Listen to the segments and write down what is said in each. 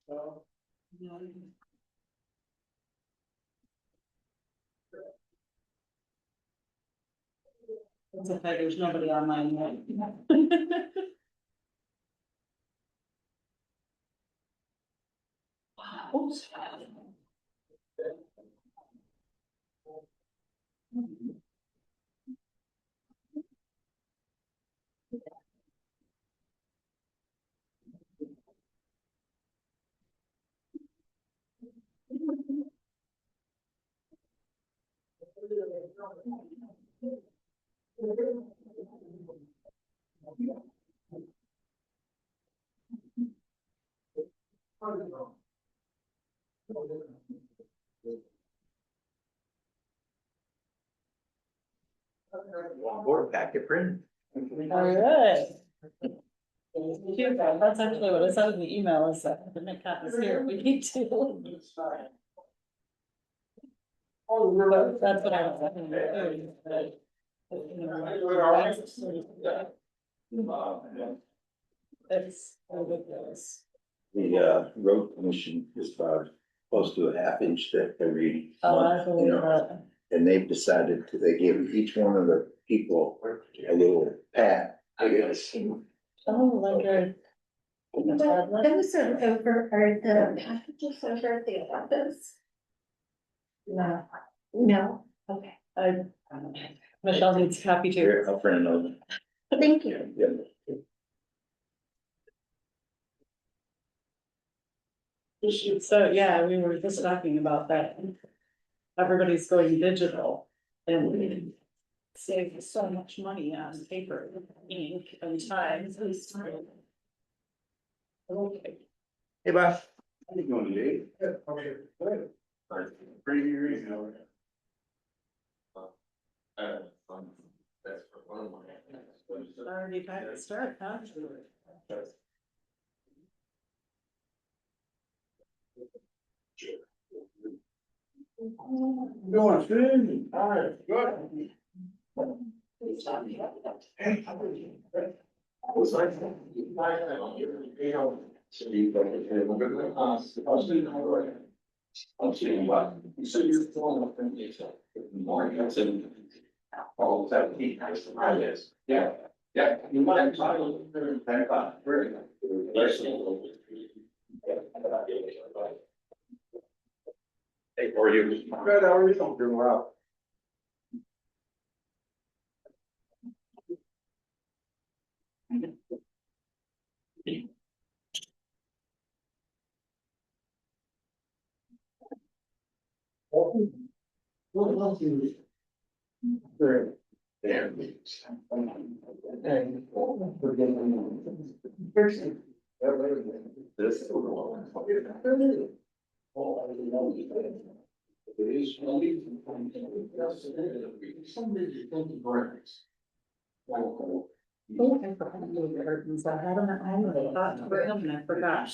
It's okay, there's nobody online yet. Oops. Board packet print. All right. That's actually what I said in the email is that the make copies here, we need to. That's what I was saying. It's ridiculous. The road commission is about close to a half inch thick every Oh, I month, you believe know, that. and they've decided to, they give each one of the people a little pad. I guess. Oh, like a. Those are over, are the packages over at the office? No, No, okay, Michelle needs a copy too. Here, I'll print another. thank you. Yeah. So, yeah, we were just talking about that. Everybody's going digital and save so much money on paper, ink and time. Okay. Hey, Bob. How you doing today? Okay, good. Pretty here, you know. That's for one of my. Already time to start, huh? Going good. All right, good. Hey, how are you? Was I? So you got it. I'm seeing what, so you're throwing up in the morning, that's in. Oh, 17, yes, yeah, yeah. You might try to look there and back up. Very good. Hey, how are you? Good, how are you? I'm doing well. Very. There. This is Oh, I forgot to do the curtains. I had them, I had thought to bring them and I forgot.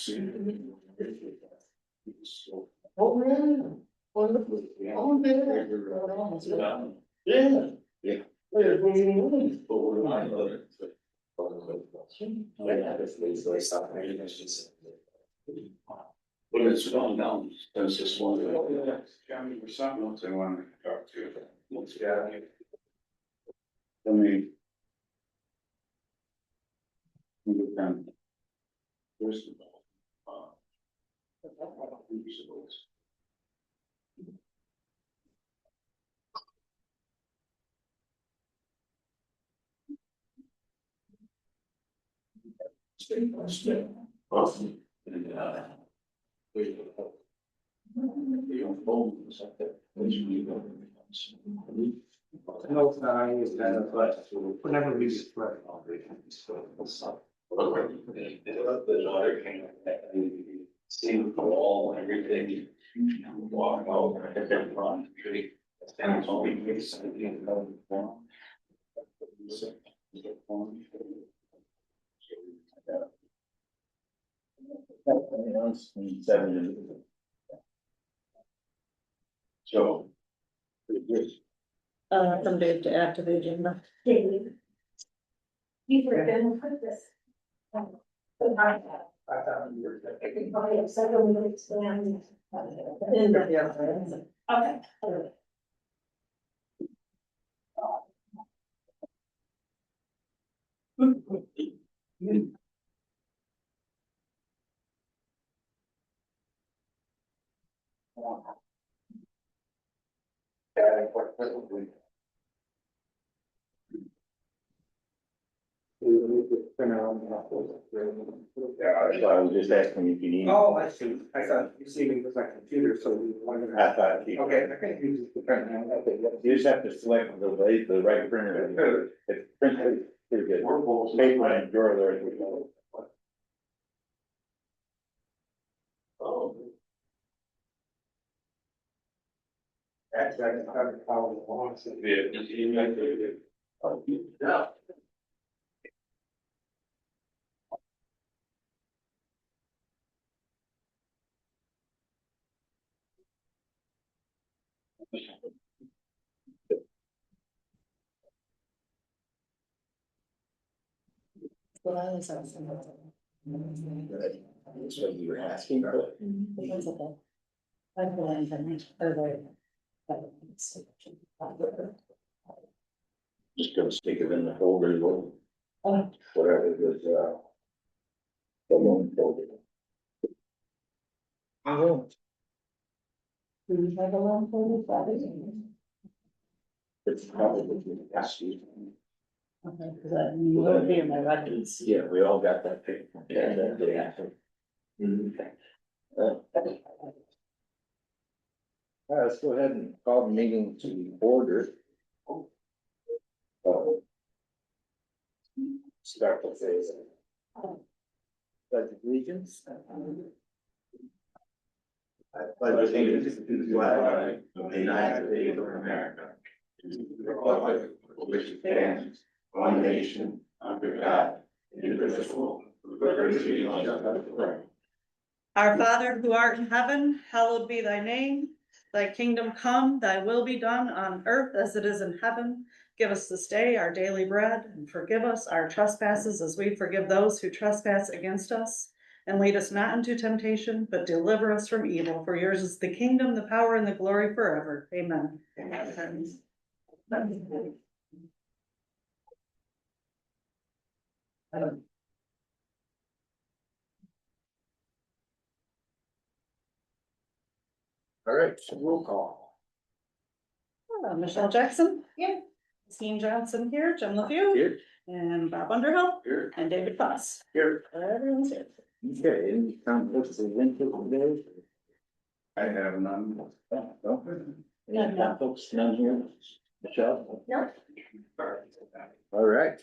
Oh, really? Yeah. Yeah. But it's gone down, that's just one. County or something else I wanted to talk to. Let's get it. I mean. First of all. Awesome. And, no, I is kind of like, whenever we get right. The daughter came, seen the wall and everything, walk over and then run. And so we get something. So. Pretty good. From Dave to add to the agenda. Dave. You were gonna put this. I thought you were. I can probably have several minutes and. Okay. Yeah, that's why I was just asking if you need. Oh, I see, I thought you see me with my computer, so you wanted. I thought. Okay, I can use the print now. You just have to select the right printer. It's printed pretty good. Paper and drawer there. Oh. That's right, I have a power of one. Yeah. What I was asking. That's what you were asking for. That's okay. I don't know anything, Just gonna stick it in the folder, Oh. whatever it was, the loan folder. Oh. Do you have a loan for this? It's probably. Okay, because I, you will be in my records. Yeah, we all got that paper. Yeah, yeah. Mhm. All right, let's go ahead and call the meeting to order. Start with this. Pledge of allegiance. I pledge allegiance to the flag of the United States of America, and to the republic for which it stands, one nation, under God, indivisible, with liberty and justice for all. Our Father who art in heaven, hallowed be thy name. Thy kingdom come, thy will be done on earth as it is in heaven. Give us this day our daily bread, and forgive us our trespasses as we forgive those who trespass against us. And lead us not into temptation, but deliver us from evil. For yours is the kingdom, the power, and the glory forever. Amen. All right, so roll call. Michelle Jackson. Yeah. Christine Johnson here, Jim LaFew, Here. and Bob Underhill, Here. and David Foss. Here. Everyone's here. Okay, any conflicts of interest today? I have none. No? Any conflicts, none here? Michelle? No. All right.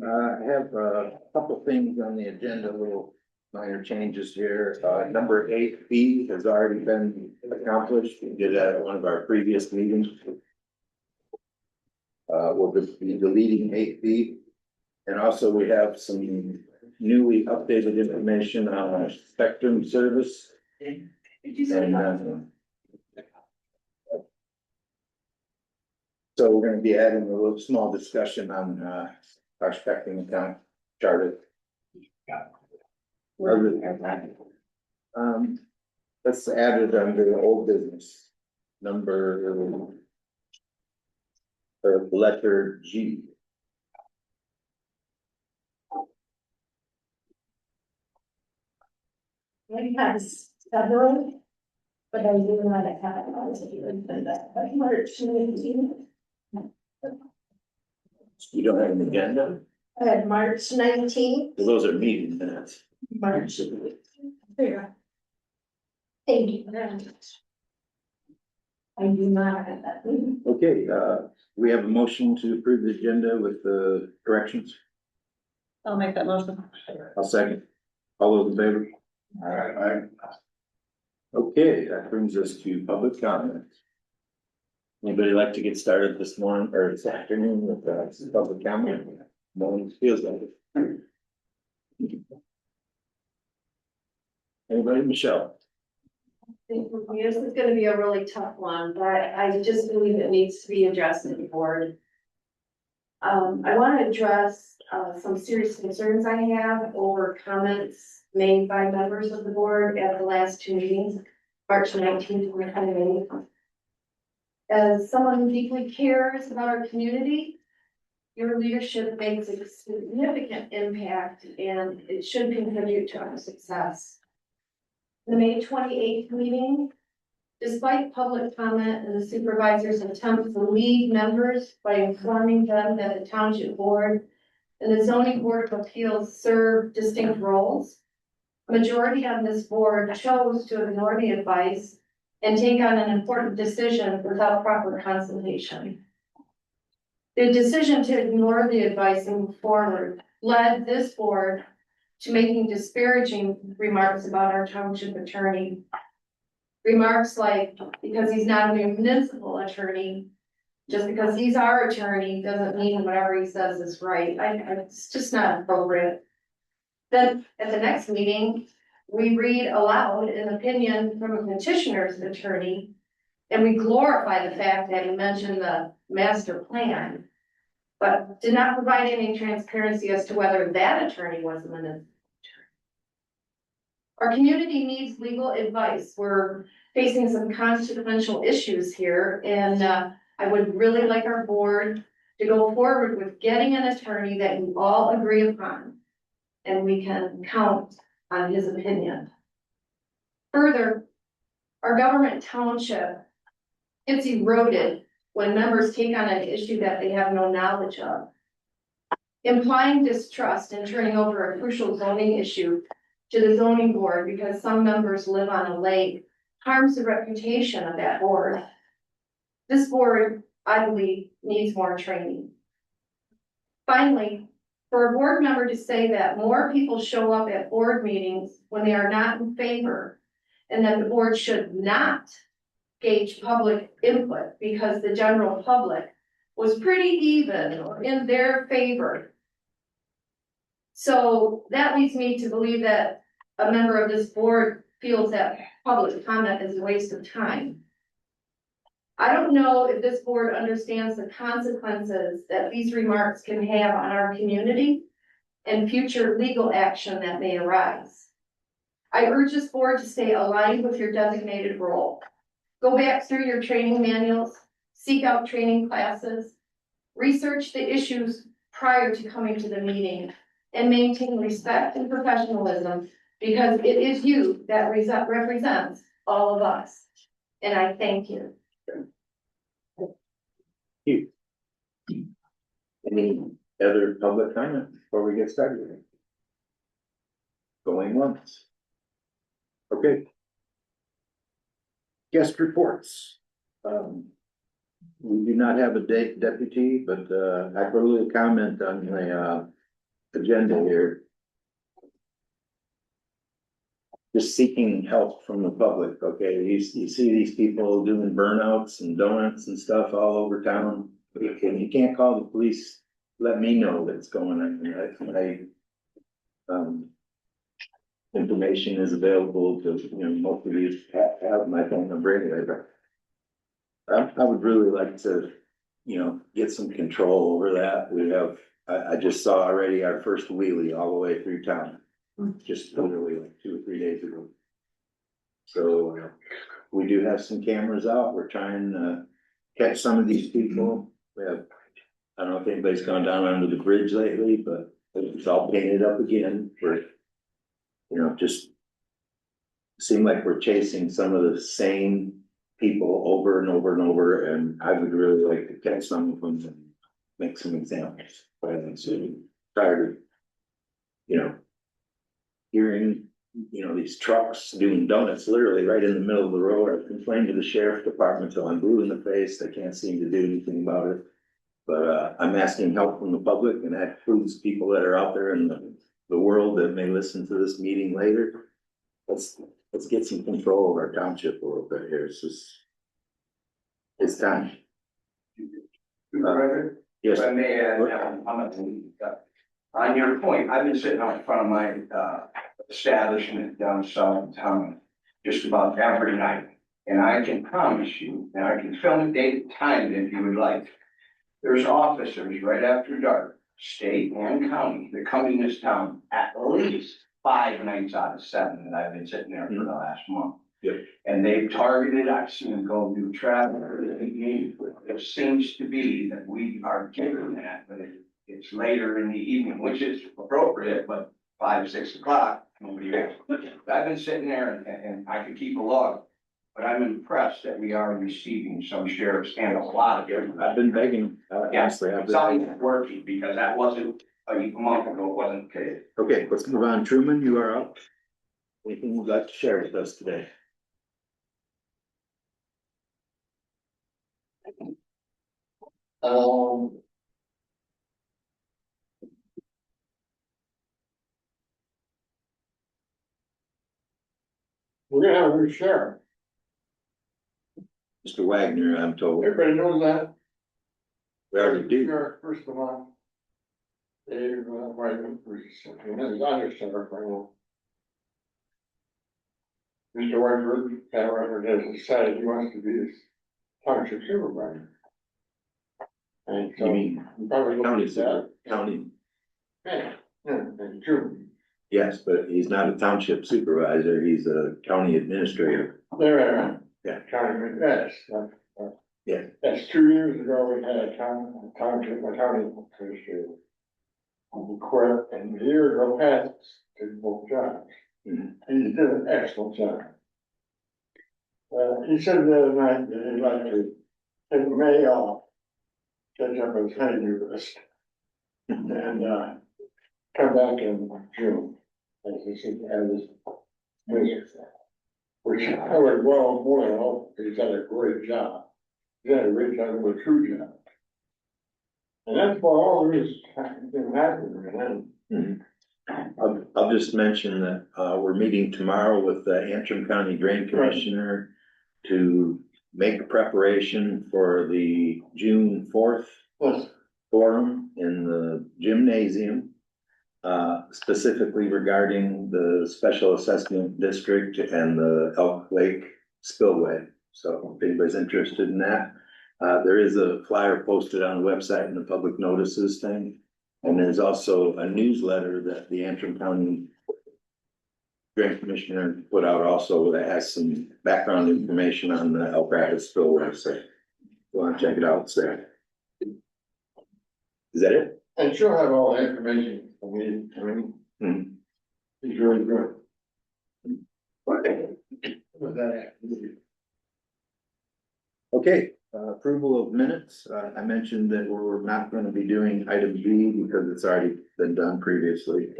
I have a couple things on the agenda, little minor changes here. Number 8B has already been accomplished. We did that at one of our previous meetings. We'll just be deleting 8B. And also we have some newly updated information on our spectrum service. And, so we're gonna be adding a little small discussion on, our spectrum account charter. Let's add it under old business, number. Or letter G. I have several, but I do not have March 19. You don't have an agenda? I had March 19th, Those are meeting minutes. March. There. Thank you very much. I do not have that. Okay, we have a motion to approve the agenda with the corrections. I'll make that motion. I'll second. All those in favor? All right. Okay, that brings us to public comment. Anybody like to get started this morning or this afternoon with public comment? No one feels like it. Anybody, Michelle? This is gonna be a really tough one, but I just believe it needs to be addressed in the board. I want to address, some serious concerns I have over comments made by members of the board at the last two meetings, March 19th, and 28th. As someone who deeply cares about our community, your leadership makes a significant impact and it should contribute to our success. The May 28th meeting, despite public comment and the supervisor's attempt to lead members by informing them that the township board and the zoning board of appeals serve distinct roles, a majority on this board chose to ignore the advice and take on an important decision without proper consultation. The decision to ignore the advice and move forward led this board to making disparaging remarks about our township attorney. Remarks like, because he's not a municipal attorney, just because he's our attorney doesn't mean whatever he says is right. It's just not appropriate. Then at the next meeting, we read aloud an opinion from a petitioner's attorney, and we glorify the fact that he mentioned the master plan, but did not provide any transparency as to whether that attorney was a municipal attorney. Our community needs legal advice. We're facing some consequential issues here, and I would really like our board to go forward with getting an attorney that you all agree upon, and we can count on his opinion. Further, our government township gets eroded when members take on an issue that they have no knowledge of. Implying distrust and turning over a crucial zoning issue to the zoning board because some members live on a lake harms the reputation of that board. This board, I believe, needs more training. Finally, for a board member to say that more people show up at board meetings when they are not in favor, and that the board should not gauge public input because the general public was pretty even or in their favor. So that leads me to believe that a member of this board feels that public comment is a waste of time. I don't know if this board understands the consequences that these remarks can have on our community and future legal action that may arise. I urge this board to stay aligned with your designated role. Go back through your training manuals, seek out training classes, research the issues prior to coming to the meeting, and maintain respect and professionalism because it is you that represents all of us. And I thank you. Any other public comment before we get started? Going once. Okay. Guest reports. We do not have a deputy, but I probably comment on the agenda here. Just seeking help from the public, okay? You see these people doing burnouts and donuts and stuff all over town. If you can't call the police, let me know what's going on. Information is available to, most of you have my phone number anyway, but I would really like to, get some control over that. We have, I just saw already our first wheelie all the way through town, just literally like 2 or 3 days ago. So we do have some cameras out. We're trying to catch some of these people. We have, I don't know if anybody's gone down under the bridge lately, but it's all painted up again. We're, just seem like we're chasing some of the same people over and over and over. And I would really like to catch some of them and make some examples. I'm so tired of, hearing, these trucks doing donuts literally right in the middle of the road. I've complained to the sheriff department till I'm blue in the face. They can't seem to do anything about it. But I'm asking help from the public, and that includes people that are out there in the world that may listen to this meeting later. Let's get some control of our township a little bit here. It's time. Yes. If I may add, on your point, I've been sitting out in front of my establishment down south of town just about every night. And I can promise you, and I can film a date and time if you would like. there's officers right after dark, state and county, that come in this town at least 5 nights out of 7 that I've been sitting there for the last month. Yep. And they've targeted, I've seen them go do traffic, it seems to be that we are given that, but it's later in the evening, which is appropriate, but 5, 6 o'clock, nobody else. I've been sitting there and I could keep a log, but I'm impressed that we are receiving some sheriffs and a lot of different. I've been begging, honestly, I've been. Something's working, because that wasn't, a month ago, it wasn't the case. Okay, let's move on. Truman, you are up. Anything you'd like to share with us today? We're gonna have a new sheriff. Mr. Wagner, I'm told. Everybody knows that. We already do. Sheriff, first of the month. Dave, Wagner, and then he's under sheriff right now. Mr. Wagner, has decided he wants to be his township supervisor. And so. You mean Probably county, look at that. county, Yeah, and June. yes, but he's not a township supervisor, he's a county administrator. There, Yeah. county, yes. Yeah. That's 2 years ago, we had a township, a county administrator. He quit, and a year ago passed, did both jobs. Mhm. He did an excellent job. He said the other night that he'd like to take May off, catch up his honeydew list, and, come back in June. As he said, as his visit. Which I would well more than hope, he's done a great job. He's done a great job, a true job. And that's for all there is been happening, man. I'll just mention that, we're meeting tomorrow with the Antrim County Drain Commissioner to make preparation for the June 4th Yes. forum in the gymnasium. Specifically regarding the special assessment district and the Elk Lake spillway. So if anybody's interested in that, there is a flyer posted on the website and the public notices thing. And there's also a newsletter that the Antrim County Drain Commissioner put out also that has some background information on the Elk Rapids spillway. So if you want to check it out, it's there. Is that it? And she'll have all the information for me, he's really good. With that. Okay, approval of minutes. I mentioned that we're not gonna be doing item B because it's already been done previously.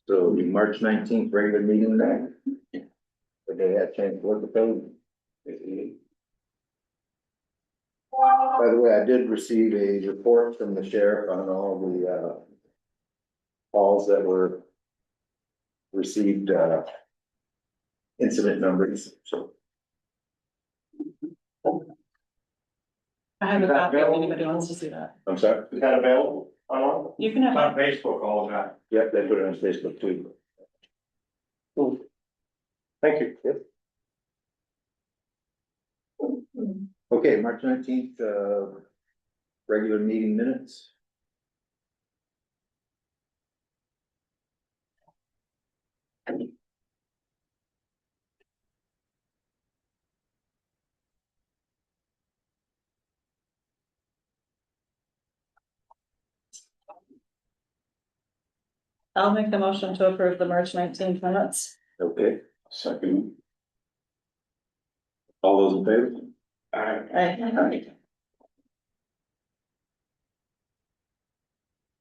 So the March 19th regular meeting then. But they had a chance to look at those. By the way, I did receive a report from the sheriff on all the calls that were received, incident numbers, so. I have a copy if anybody wants to see that. I'm sorry? Is that available? You can have. Facebook all the time. Yep, they put it on Facebook too. Thank you. Yep. Okay, March 19th, regular meeting minutes. I'll make the motion to approve the March 19th minutes. Okay, Second. all those in favor? Aye.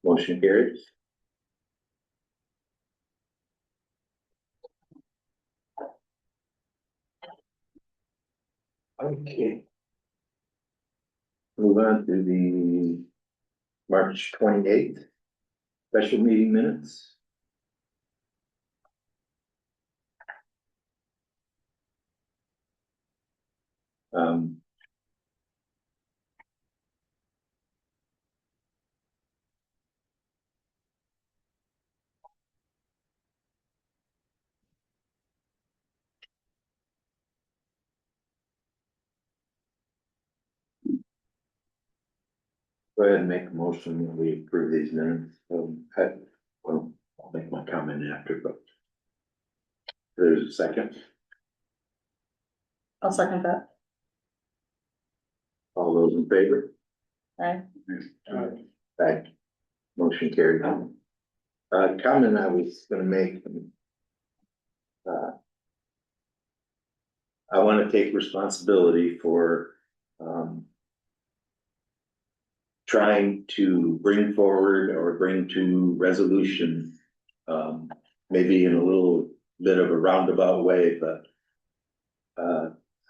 Motion carries. Okay. Move on to the March 28th special meeting minutes. go ahead and make a motion that we approve these minutes. Well, I'll make my comment after, but there's a second. I'll second that. All those in favor? Aye. Aye. Motion carried. Comment I was gonna make. I wanna take responsibility for, trying to bring forward or bring to resolution, maybe in a little bit of a roundabout way, but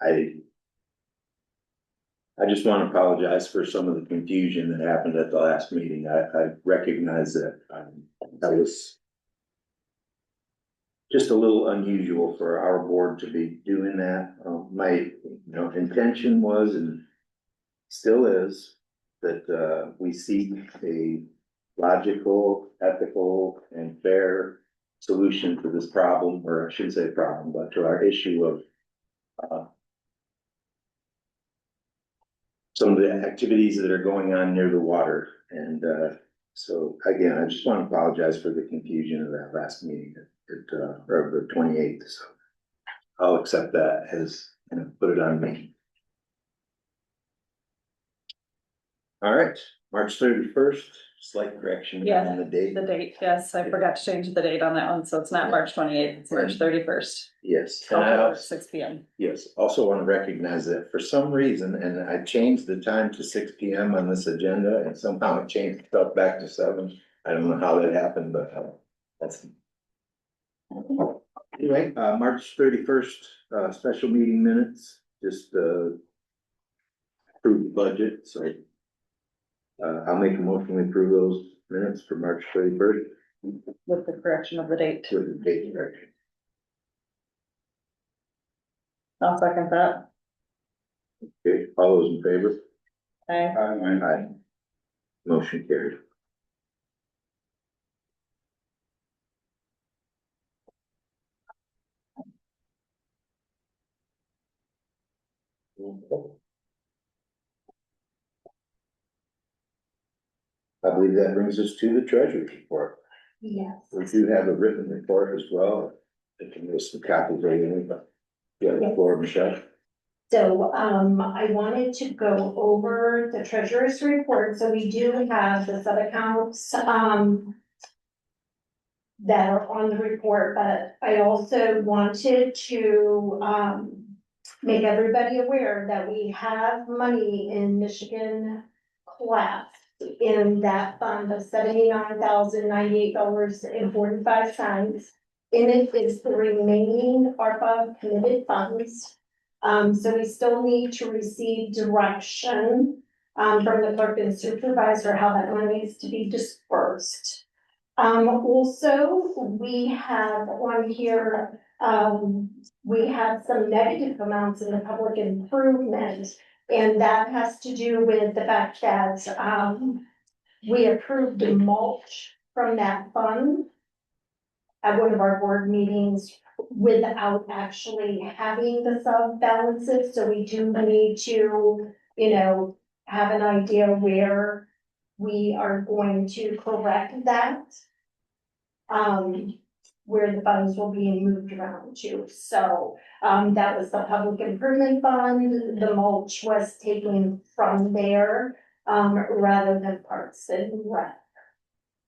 I just want to apologize for some of the confusion that happened at the last meeting. I recognize that that was just a little unusual for our board to be doing that. My, intention was and still is that we seek a logical, ethical, and fair solution to this problem, or I shouldn't say problem, but to our issue of some of the activities that are going on near the water. And so again, I just want to apologize for the confusion of that last meeting or the 28th. So I'll accept that as, put it on me. All right, March 31st, slight correction Yeah, on the date. The date, yes, I forgot to change the date on that one, so it's not March 28th, it's March 31st. Yes, and I also, 6 p.m. yes, also want to recognize that for some reason, and I changed the time to 6 p.m. on this agenda, and somehow it changed stuff back to 7. I don't know how that happened, but that's. Anyway, March 31st, special meeting minutes, just approved the budget, so. I'll make a motion to approve those minutes for March 31st. With the correction of the date. With the date correction. I'll second that. Okay, all those in favor? Aye. Aye. Motion carried. I believe that brings us to the treasurer's report. Yes. We do have a written report as well. I can list the copies right in, but yeah, the floor, Michelle. So, I wanted to go over the treasurer's report, so we do have the sub-accounts, that are on the report, but I also wanted to, make everybody aware that we have money in Michigan class in that fund of $79,098.45. In it is the remaining ARPA committed funds. So we still need to receive direction, from the clerk and supervisor, how that money is to be dispersed. Also, we have on here, we have some negative amounts in the public improvement. And that has to do with the fact that, we approved the mulch from that fund at one of our board meetings without actually having the sub balances. So we do need to, have an idea where we are going to correct that. Where the funds will be moved around to. So, that was the public improvement fund. The mulch was taken from there, rather than parks and rec.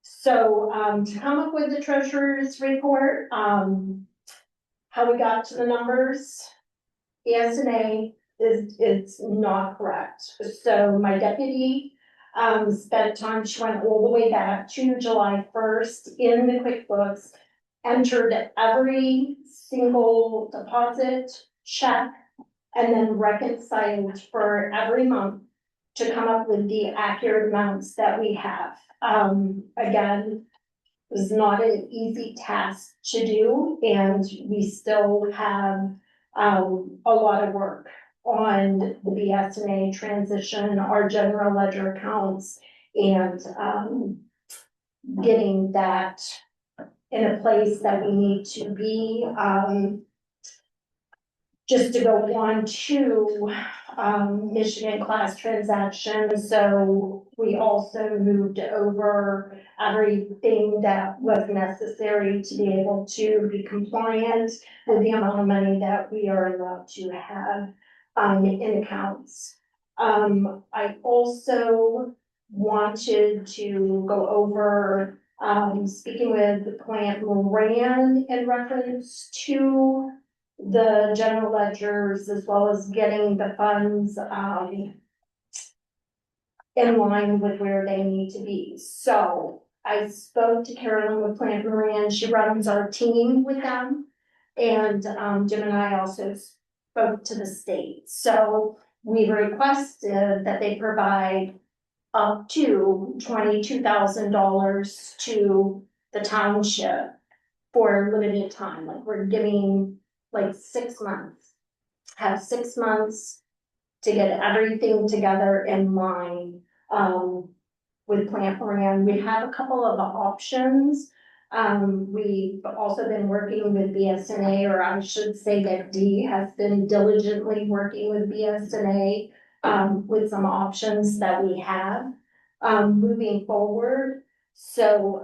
So, to come up with the treasurer's report, how we got to the numbers, ES&A it's not correct. So my deputy, spent time, she went all the way back to July 1st in the QuickBooks, entered every single deposit, check, and then reconciled for every month to come up with the accurate amounts that we have. Again, it was not an easy task to do, and we still have a lot of work on the BS&A transition, our general ledger accounts, and getting that in a place that we need to be, just to go on to, Michigan class transactions, so we also moved over everything that was necessary to be able to be compliant with the amount of money that we are allowed to have, in accounts. I also wanted to go over, speaking with Plant Moran in reference to the general ledgers as well as getting the funds, in line with where they need to be. So I spoke to Carolyn with Plant Moran, she runs our team with them. And, Jim and I also spoke to the state. So we requested that they provide up to $22,000 to the township for a limited time, like we're giving like 6 months. Have 6 months to get everything together in line, with Plant Moran. We have a couple of options. We've also been working with BSNA, or I should say that Dee has been diligently working with BSNA, with some options that we have, moving forward. So,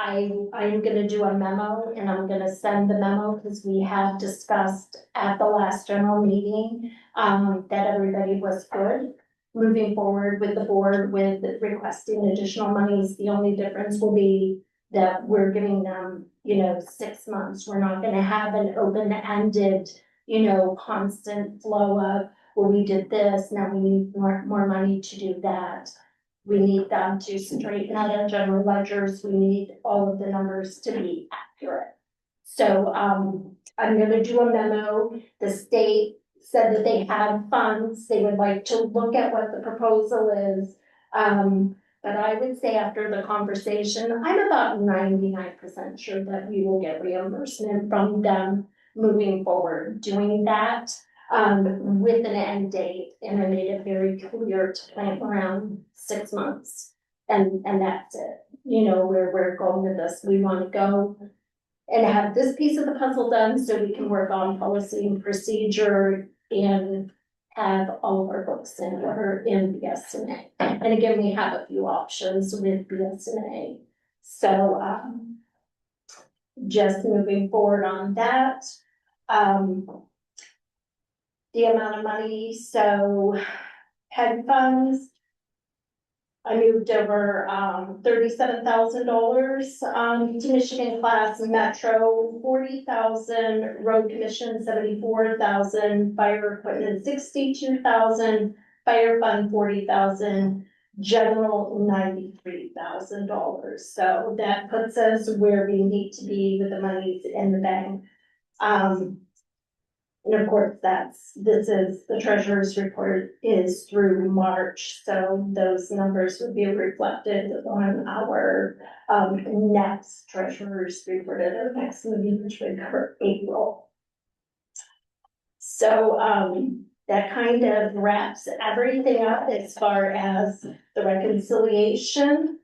I'm gonna do a memo and I'm gonna send the memo because we have discussed at the last general meeting, that everybody was good. Moving forward with the board with requesting additional monies, the only difference will be that we're giving them, 6 months. We're not gonna have an open-ended, constant flow of, well, we did this, now we need more money to do that. We need them to straighten out our general ledgers, we need all of the numbers to be accurate. So, I'm gonna do a memo, the state said that they have funds, they would like to look at what the proposal is. But I would say after the conversation, I'm about 99% sure that we will get reimbursement from them moving forward, doing that. With an end date, and I made it very clear to plan around 6 months. And that's it, where we're going with this, we wanna go and have this piece of the puzzle done so we can work on policy and procedure and have all of our books in order in BSNA. And again, we have a few options with BSNA. So, just moving forward on that. The amount of money, so head funds. I moved over $37,000 to Michigan class Metro, 40,000, road commission 74,000, fire equipment 62,000, fire fund 40,000, general $93,000. So that puts us where we need to be with the monies in the bank. And of course, the treasurer's report is through March, so those numbers would be reflected on our next treasurer's report at our next meeting, which would cover April. So that kind of wraps everything up as far as the reconciliation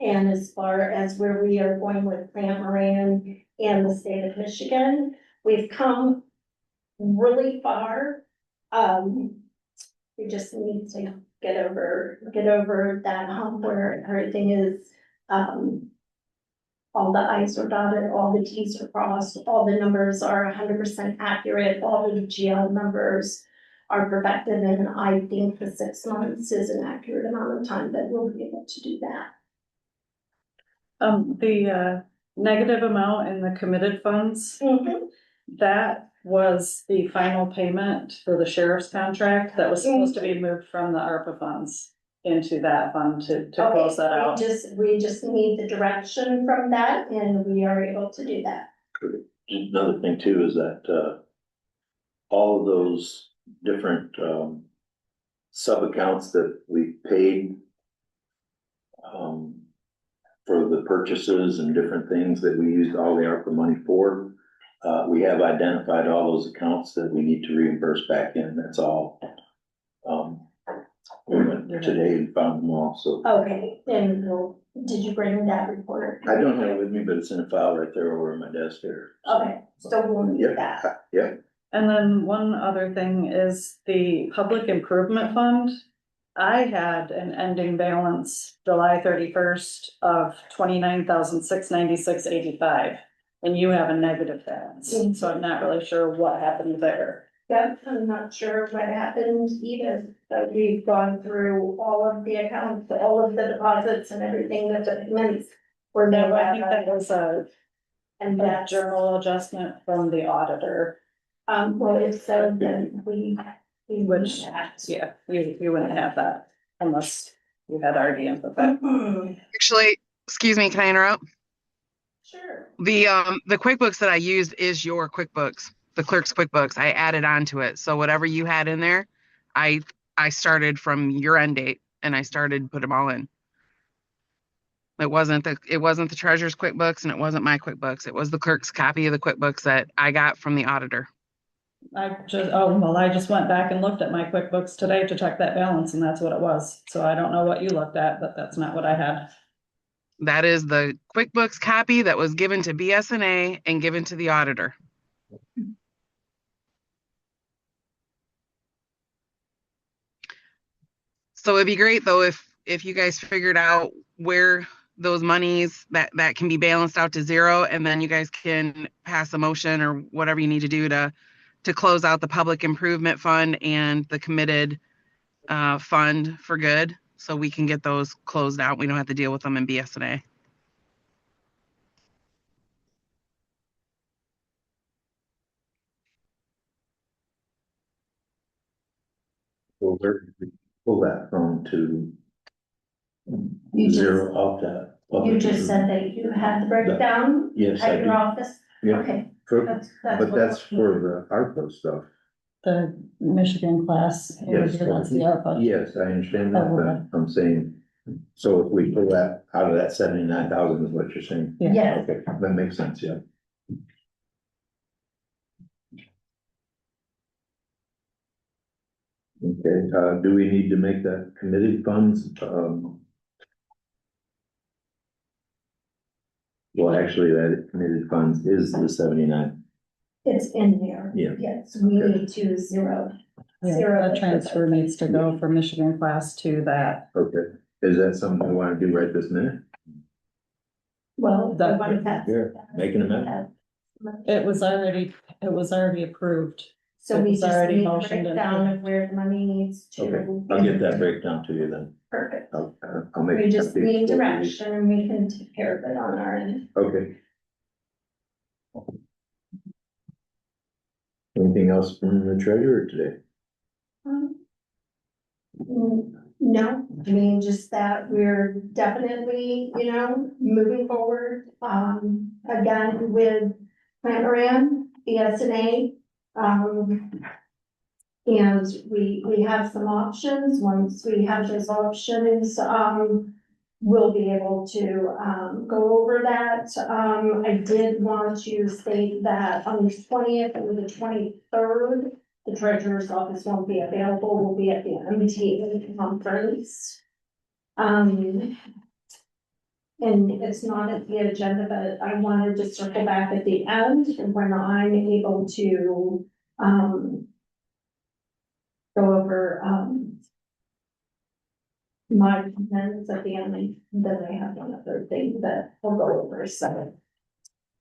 and as far as where we are going with Plant Moran and the state of Michigan. We've come really far. We just need to get over that hump where everything is, all the i's are dotted, all the t's are crossed, all the numbers are 100% accurate, all the GL numbers are perfected, and I think the 6 months is an accurate amount of time that we'll be able to do that. The negative amount in the committed funds, that was the final payment for the sheriff's contract that was supposed to be moved from the ARPA funds into that fund to close that out. We just need the direction from that and we are able to do that. Another thing too is that, all of those different, sub-accounts that we paid, for the purchases and different things that we used all the ARPA money for, we have identified all those accounts that we need to reimburse back in, that's all. We went today and found them all, so. Okay, and did you bring that report? I don't have it with me, but it's in a file right there over on my desk there. Okay, so we'll need that. Yeah, And then one other thing is the public improvement fund. I had an ending balance July 31st of 29,696.85. And you have a negative balance, so I'm not really sure what happened there. Yeah, I'm not sure what happened either, but we've gone through all of the accounts, all of the deposits and everything that the payments were made No, I out think of. that was And a that's, journal adjustment from the auditor, well, if so, then we would which, that. yeah, you wouldn't have that unless you had already input that. Actually, excuse me, can I interrupt? Sure. The QuickBooks that I used is your QuickBooks, the clerk's QuickBooks. I added on to it. So whatever you had in there, I started from your end date and I started put them all in. It wasn't the treasurer's QuickBooks and it wasn't my QuickBooks. It was the clerk's copy of the QuickBooks that I got from the auditor. I just went back and looked at my QuickBooks today to check that balance and that's what it was. So I don't know what you looked at, but that's not what I had. That is the QuickBooks copy that was given to BSNA and given to the auditor. So it'd be great though if you guys figured out where those monies that can be balanced out to zero, and then you guys can pass a motion or whatever you need to do to close out the public improvement fund and the committed fund for good, so we can get those closed out. We don't have to deal with them in BSNA. Well, where did we pull that from to You just- zero off that? You just said that you had the breakdown Yes, I at your do. office? Yeah, Okay. for- That's but that's for the ARPA stuff. The Michigan class. Yes, That's the ARPA. yes, I understand that, Oh, okay. but I'm saying, so if we pull that out of that 79,000 is what you're saying? Yeah. Yes. Okay, that makes sense, yeah. Okay, do we need to make that committed funds, well, actually, that committed funds is the 79. It's in there. Yeah. Yes, we need to zero. Yeah, Zero. that transfer needs to go from Michigan class to that. Okay, is that something we want to do right this minute? Well, That- the one that's. Here, making a minute. It was already approved. So it we was just already need a motioned and breakdown of where the money needs to. Okay, I'll get that breakdown to you then. Perfect. I'll make. We just need direction and we can take care of it on our end. Okay. Anything else from the treasurer today? No, I mean, just that we're definitely, moving forward, again with Plan BSNA. And we have some options. Once we have those options, we'll be able to, go over that. I did want to state that on the 20th and the 23rd, the treasurer's office won't be available. We'll be at the MTA conference. And it's not at the agenda, but I wanted to circle back at the end when I'm able to, go over, my comments at the end, then I have one other thing that I'll go over, so.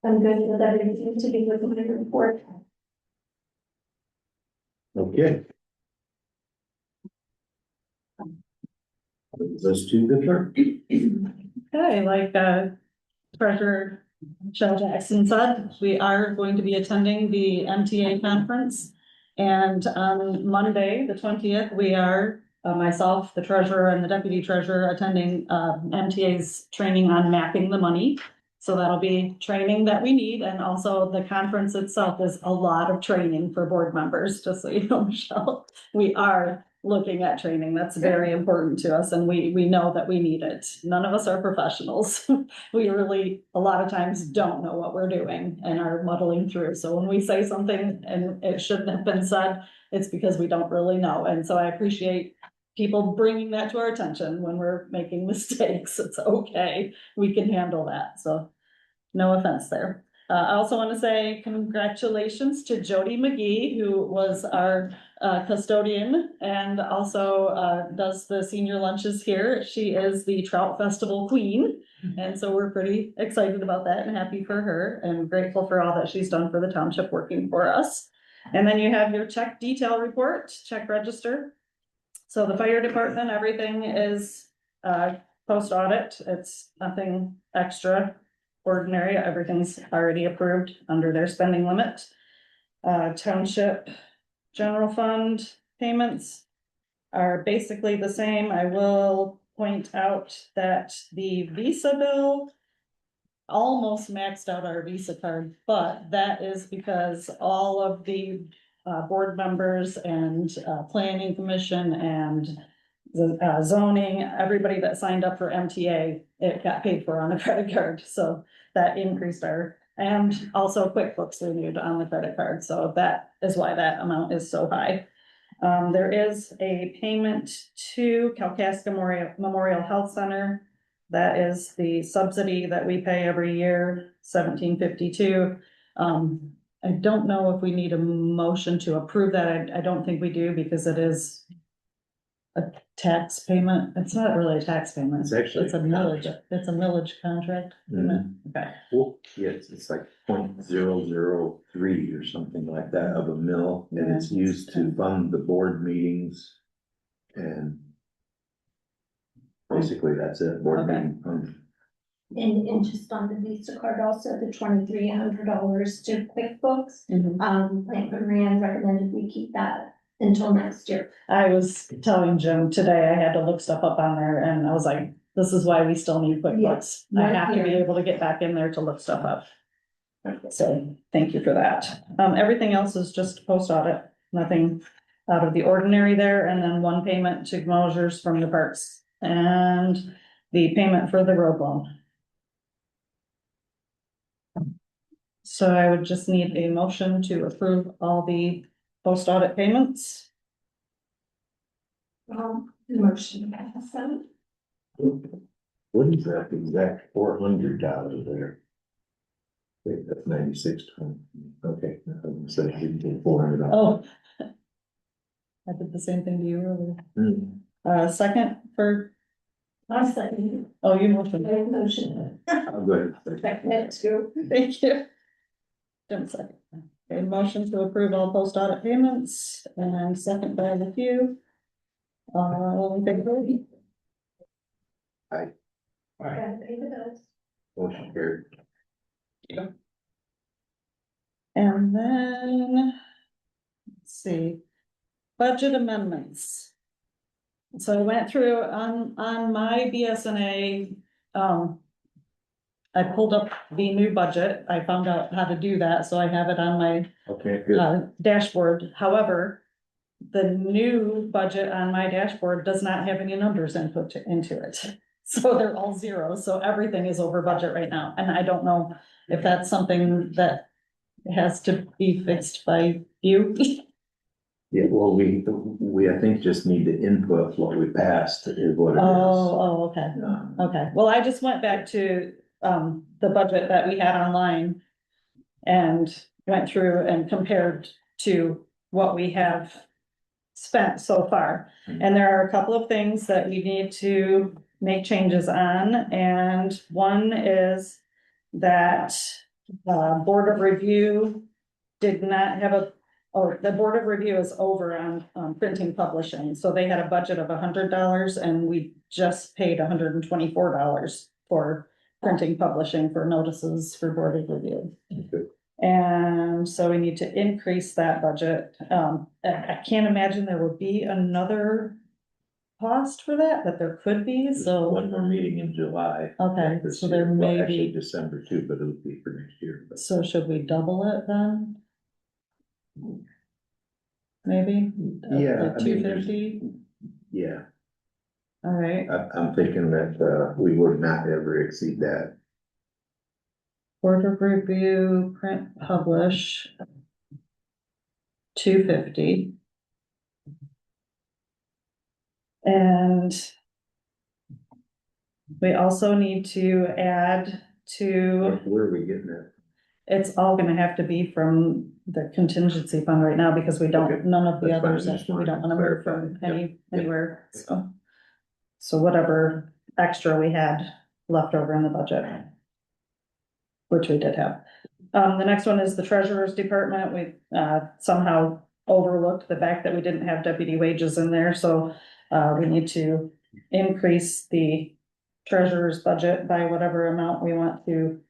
I'm good with everything to be with my report. Okay. Those two the clerk. Okay, like, Treasurer Michelle Jackson said, we are going to be attending the MTA conference. And on Monday, the 20th, we are, myself, the treasurer and the deputy treasurer attending, MTA's training on mapping the money. So that'll be training that we need. And also the conference itself is a lot of training for board members, just so you know, Michelle. We are looking at training. That's very important to us and we know that we need it. None of us are professionals. We really, a lot of times don't know what we're doing and are muddling through. So when we say something and it shouldn't have been said, it's because we don't really know. And so I appreciate people bringing that to our attention when we're making mistakes. It's okay. We can handle that. So no offense there. I also want to say congratulations to Jody McGee, who was our custodian and also does the senior lunches here. She is the Trout Festival queen. And so we're pretty excited about that and happy for her and grateful for all that she's done for the township working for us. And then you have your check detail report, check register. So the fire department, everything is post audit. It's nothing extra ordinary. Everything's already approved under their spending limit. Township general fund payments are basically the same. I will point out that the Visa bill almost maxed out our Visa card, but that is because all of the board members and planning commission and the zoning, everybody that signed up for MTA, it got paid for on a credit card. So that increased our, and also QuickBooks renewed on the credit card. So that is why that amount is so high. There is a payment to Kalkaska Memorial Health Center. That is the subsidy that we pay every year, $17.52. I don't know if we need a motion to approve that. I don't think we do because it is a tax payment. It's not really a tax payment. It's actually It's a millage. It's a millage contract. Isn't it? Okay. Well, yes, it's like 0.003 or something like that of a mill, and it's used to fund the board meetings. And basically, that's it, board Okay. meeting fund. And just on the Visa card also, the $2,300 to QuickBooks. Plant Moran recommended we keep that until next year. I was telling Jim today, I had to look stuff up on there and I was like, this is why we still need QuickBooks. I have to be able to get back in there to look stuff up. So thank you for that. Everything else is just post audit, nothing out of the ordinary there. And then one payment to Mosers from the parks and the payment for the road loan. So I would just need a motion to approve all the post audit payments. Motion passed. What is that exact $400 there? Wait, that's 96.20. Okay, I'm saying I didn't take $400. Oh. I did the same thing to you earlier. Second for, I'll second. oh, you motioned. Motion. I'll go ahead. Let's go. Thank you. Jim second. Okay, motion to approve all post audit payments and second by the few. All in favor? Aye. Motion carried. And then, let's see, budget amendments. So I went through on my BSNA, I pulled up the new budget. I found out how to do that, so I have it on my Okay, good. dashboard. However, the new budget on my dashboard does not have any numbers input into it. So they're all zero, so everything is over budget right now, and I don't know if that's something that has to be fixed by you. Yeah, well, we, I think just need to input what we passed is what it is. Oh, okay. Okay, well, I just went back to the budget that we had online and went through and compared to what we have spent so far. And there are a couple of things that we need to make changes on, and one is that Board of Review did not have the Board of Review is over on printing publishing, so they had a budget of $100 and we just paid $124 for printing publishing for notices for Board of Review. Okay. And so we need to increase that budget. I can't imagine there would be another cost for that, but there could be, so. One more meeting in July. Okay, this so year. there Well, may actually be, December too, but it'll be for next year. But so should we double it then? Maybe? Yeah, Like I mean, 250? yeah, All right, I'm thinking that we would not ever exceed that. Board of Review, print, publish. 250. And we also need to add to, Where are we getting that? It's all gonna have to be from the contingency fund right now, because we Okay. don't, none of the That's fine. others, I just we don't wanted to wanna move clarify. from Yep. anywhere, so. So whatever extra we had left over in the budget. Which we did have. The next one is the treasurer's department. We, somehow overlooked the fact that we didn't have deputy wages in there, so, we need to increase the treasurer's budget by whatever amount we want to.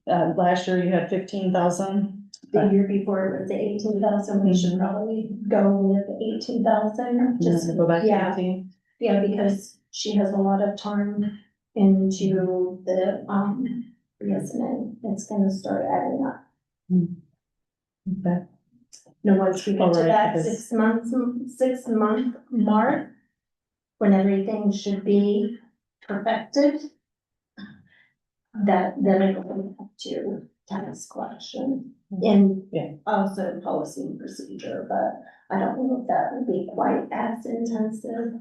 Last year you had 15,000. The year before it was 18,000, we should probably go with 18,000, just, Go back to yeah, 18. yeah, because she has a lot of time into the, yes, and it's gonna start adding up. Okay. Now, once we get to Alright, that because- 6 month mark, when everything should be perfected, then it'll go up to tax collection and Yeah. also policy and procedure, but I don't know if that would be quite as intensive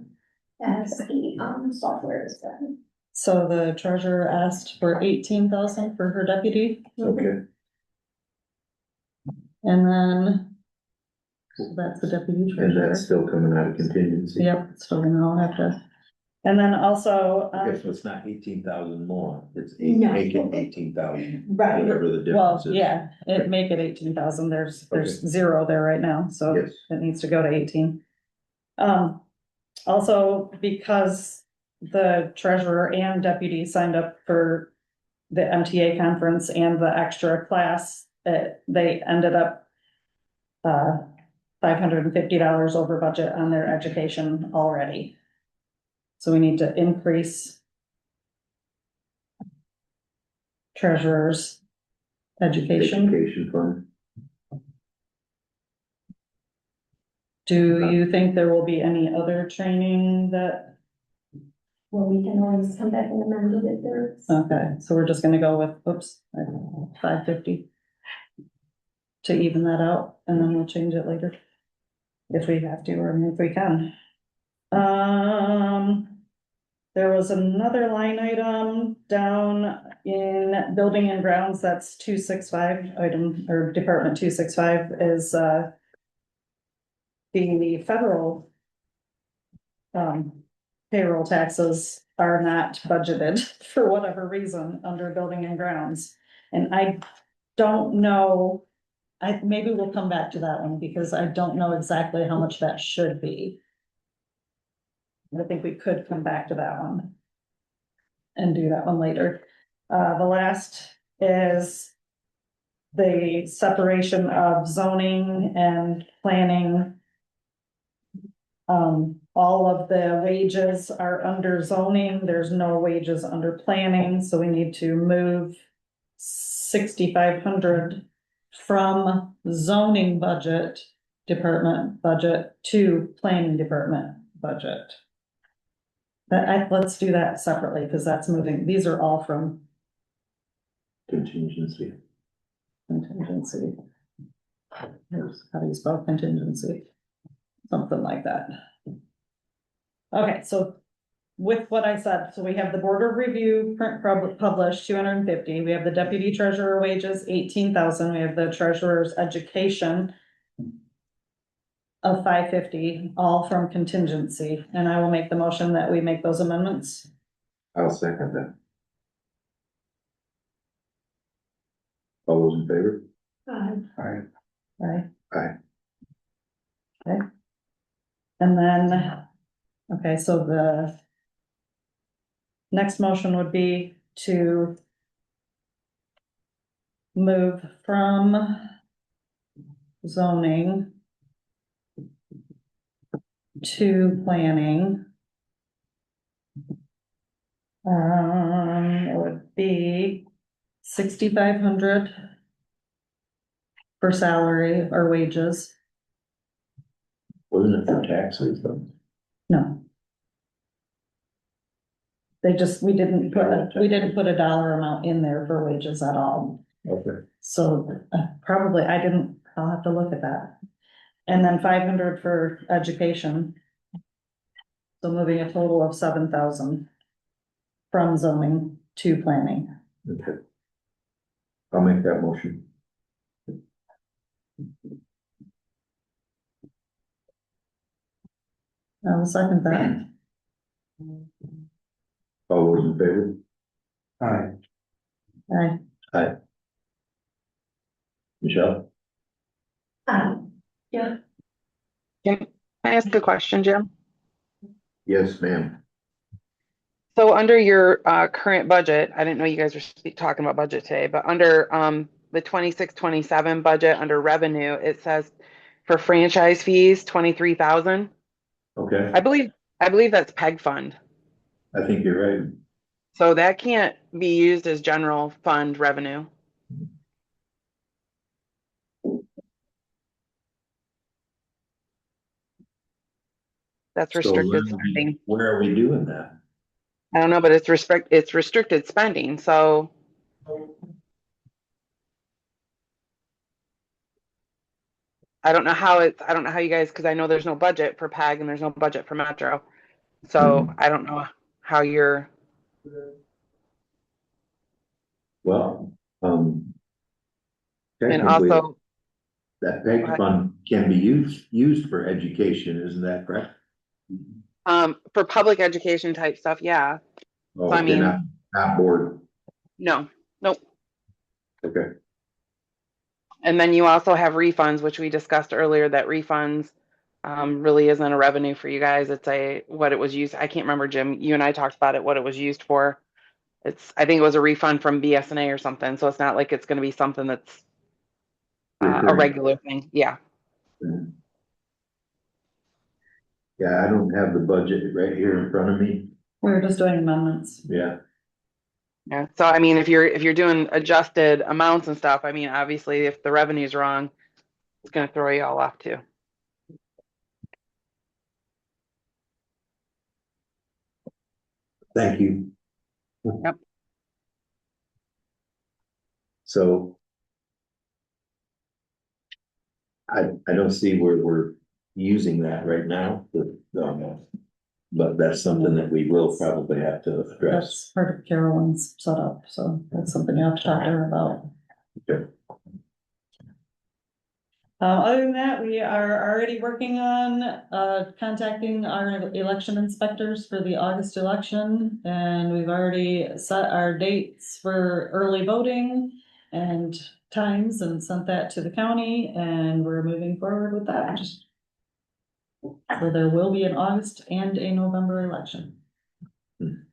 as the, software is done. So the treasurer asked for 18,000 for her deputy, Okay, and then. That's the deputy and treasurer. that's still coming out of contingency? Yep, so we're gonna all have to. And then also, Okay, so it's not 18,000 more, it's No. make it 18,000, Right, whatever the well, difference is. yeah, it make it 18,000, there's Okay. zero there right now, so Yes. it needs to go to 18. Also, because the treasurer and deputy signed up for the MTA conference and the extra class, they ended up $550 over budget on their education already. So we need to increase treasurer's education. Education fund. Do you think there will be any other training that, well, we can always come back and amend it if there's. okay, so we're just gonna go with, oops, 550. To even that out, and then we'll change it later. If we have to, or if we can. There was another line item down in building and grounds, that's 265 item, or department 265 is, the federal. Payroll taxes are not budgeted for whatever reason under building and grounds. And I don't know, maybe we'll come back to that one because I don't know exactly how much that should be. I think we could come back to that one. And do that one later. The last is the separation of zoning and planning. All of the wages are under zoning, there's no wages under planning, so we need to move 6,500 from zoning budget, department budget to planning department budget. But let's do that separately, because that's moving, these are all from Contingency. contingency. Here's how do you spell contingency? Something like that. Okay, so with what I said, so we have the board of review print published 250, we have the deputy treasurer wages 18,000, we have the treasurer's education of 550, all from contingency, and I will make the motion that we make those amendments. I'll second that. All those in favor? Aye. Right? Aye. Okay. And then, okay, so the next motion would be to move from zoning to planning. It would be 6,500 for salary or wages. Wasn't it for taxes though? No. We didn't put a dollar amount in there for wages at all. Okay. So probably, I'll have to look at that. And then 500 for education. So moving a total of 7,000 from zoning to planning. Okay. I'll make that motion. I will second that. All those in favor? Aye. Aye. Michelle? Yeah, Can I ask a question, Jim? Yes, ma'am. So under your current budget, I didn't know you guys were talking about budget today, but under the 26-27 budget, under revenue, it says for franchise fees, 23,000. Okay, I believe that's PEG fund. I think you're right. So that can't be used as general fund revenue. That's So restricted spending. where are we doing that? I don't know, but it's restricted spending. So I don't know how you guys, because I know there's no budget for PEG and there's no budget for Metro. So I don't know how you're. Well, And technically, also, that PEG fund can be used for education, isn't that correct? for public education type stuff, yeah. Oh, So, I mean, not board, no, nope. okay. And then you also have refunds, which we discussed earlier, that refunds really isn't a revenue for you guys. It's what it was used. I can't remember, Jim. You and I talked about it, what it was used for. I think it was a refund from BSNA or something. So it's not like it's going to be something that's a Recurring. regular thing. Yeah. Yeah, I don't have the budget right here in front of me. We were just doing amendments. Yeah, Yeah. So I mean, if you're doing adjusted amounts and stuff, I mean, obviously, if the revenue's wrong, it's going to throw you all off too. thank you. Yep. So I don't see where we're using that right now, but that's something that we will probably have to address. That's part of Carolyn's setup, so that's something you have to talk to her about. Okay. Other than that, we are already working on, contacting our election inspectors for the August election. And we've already set our dates for early voting and times and sent that to the county, and we're moving forward with that. So there will be an August and a November election. And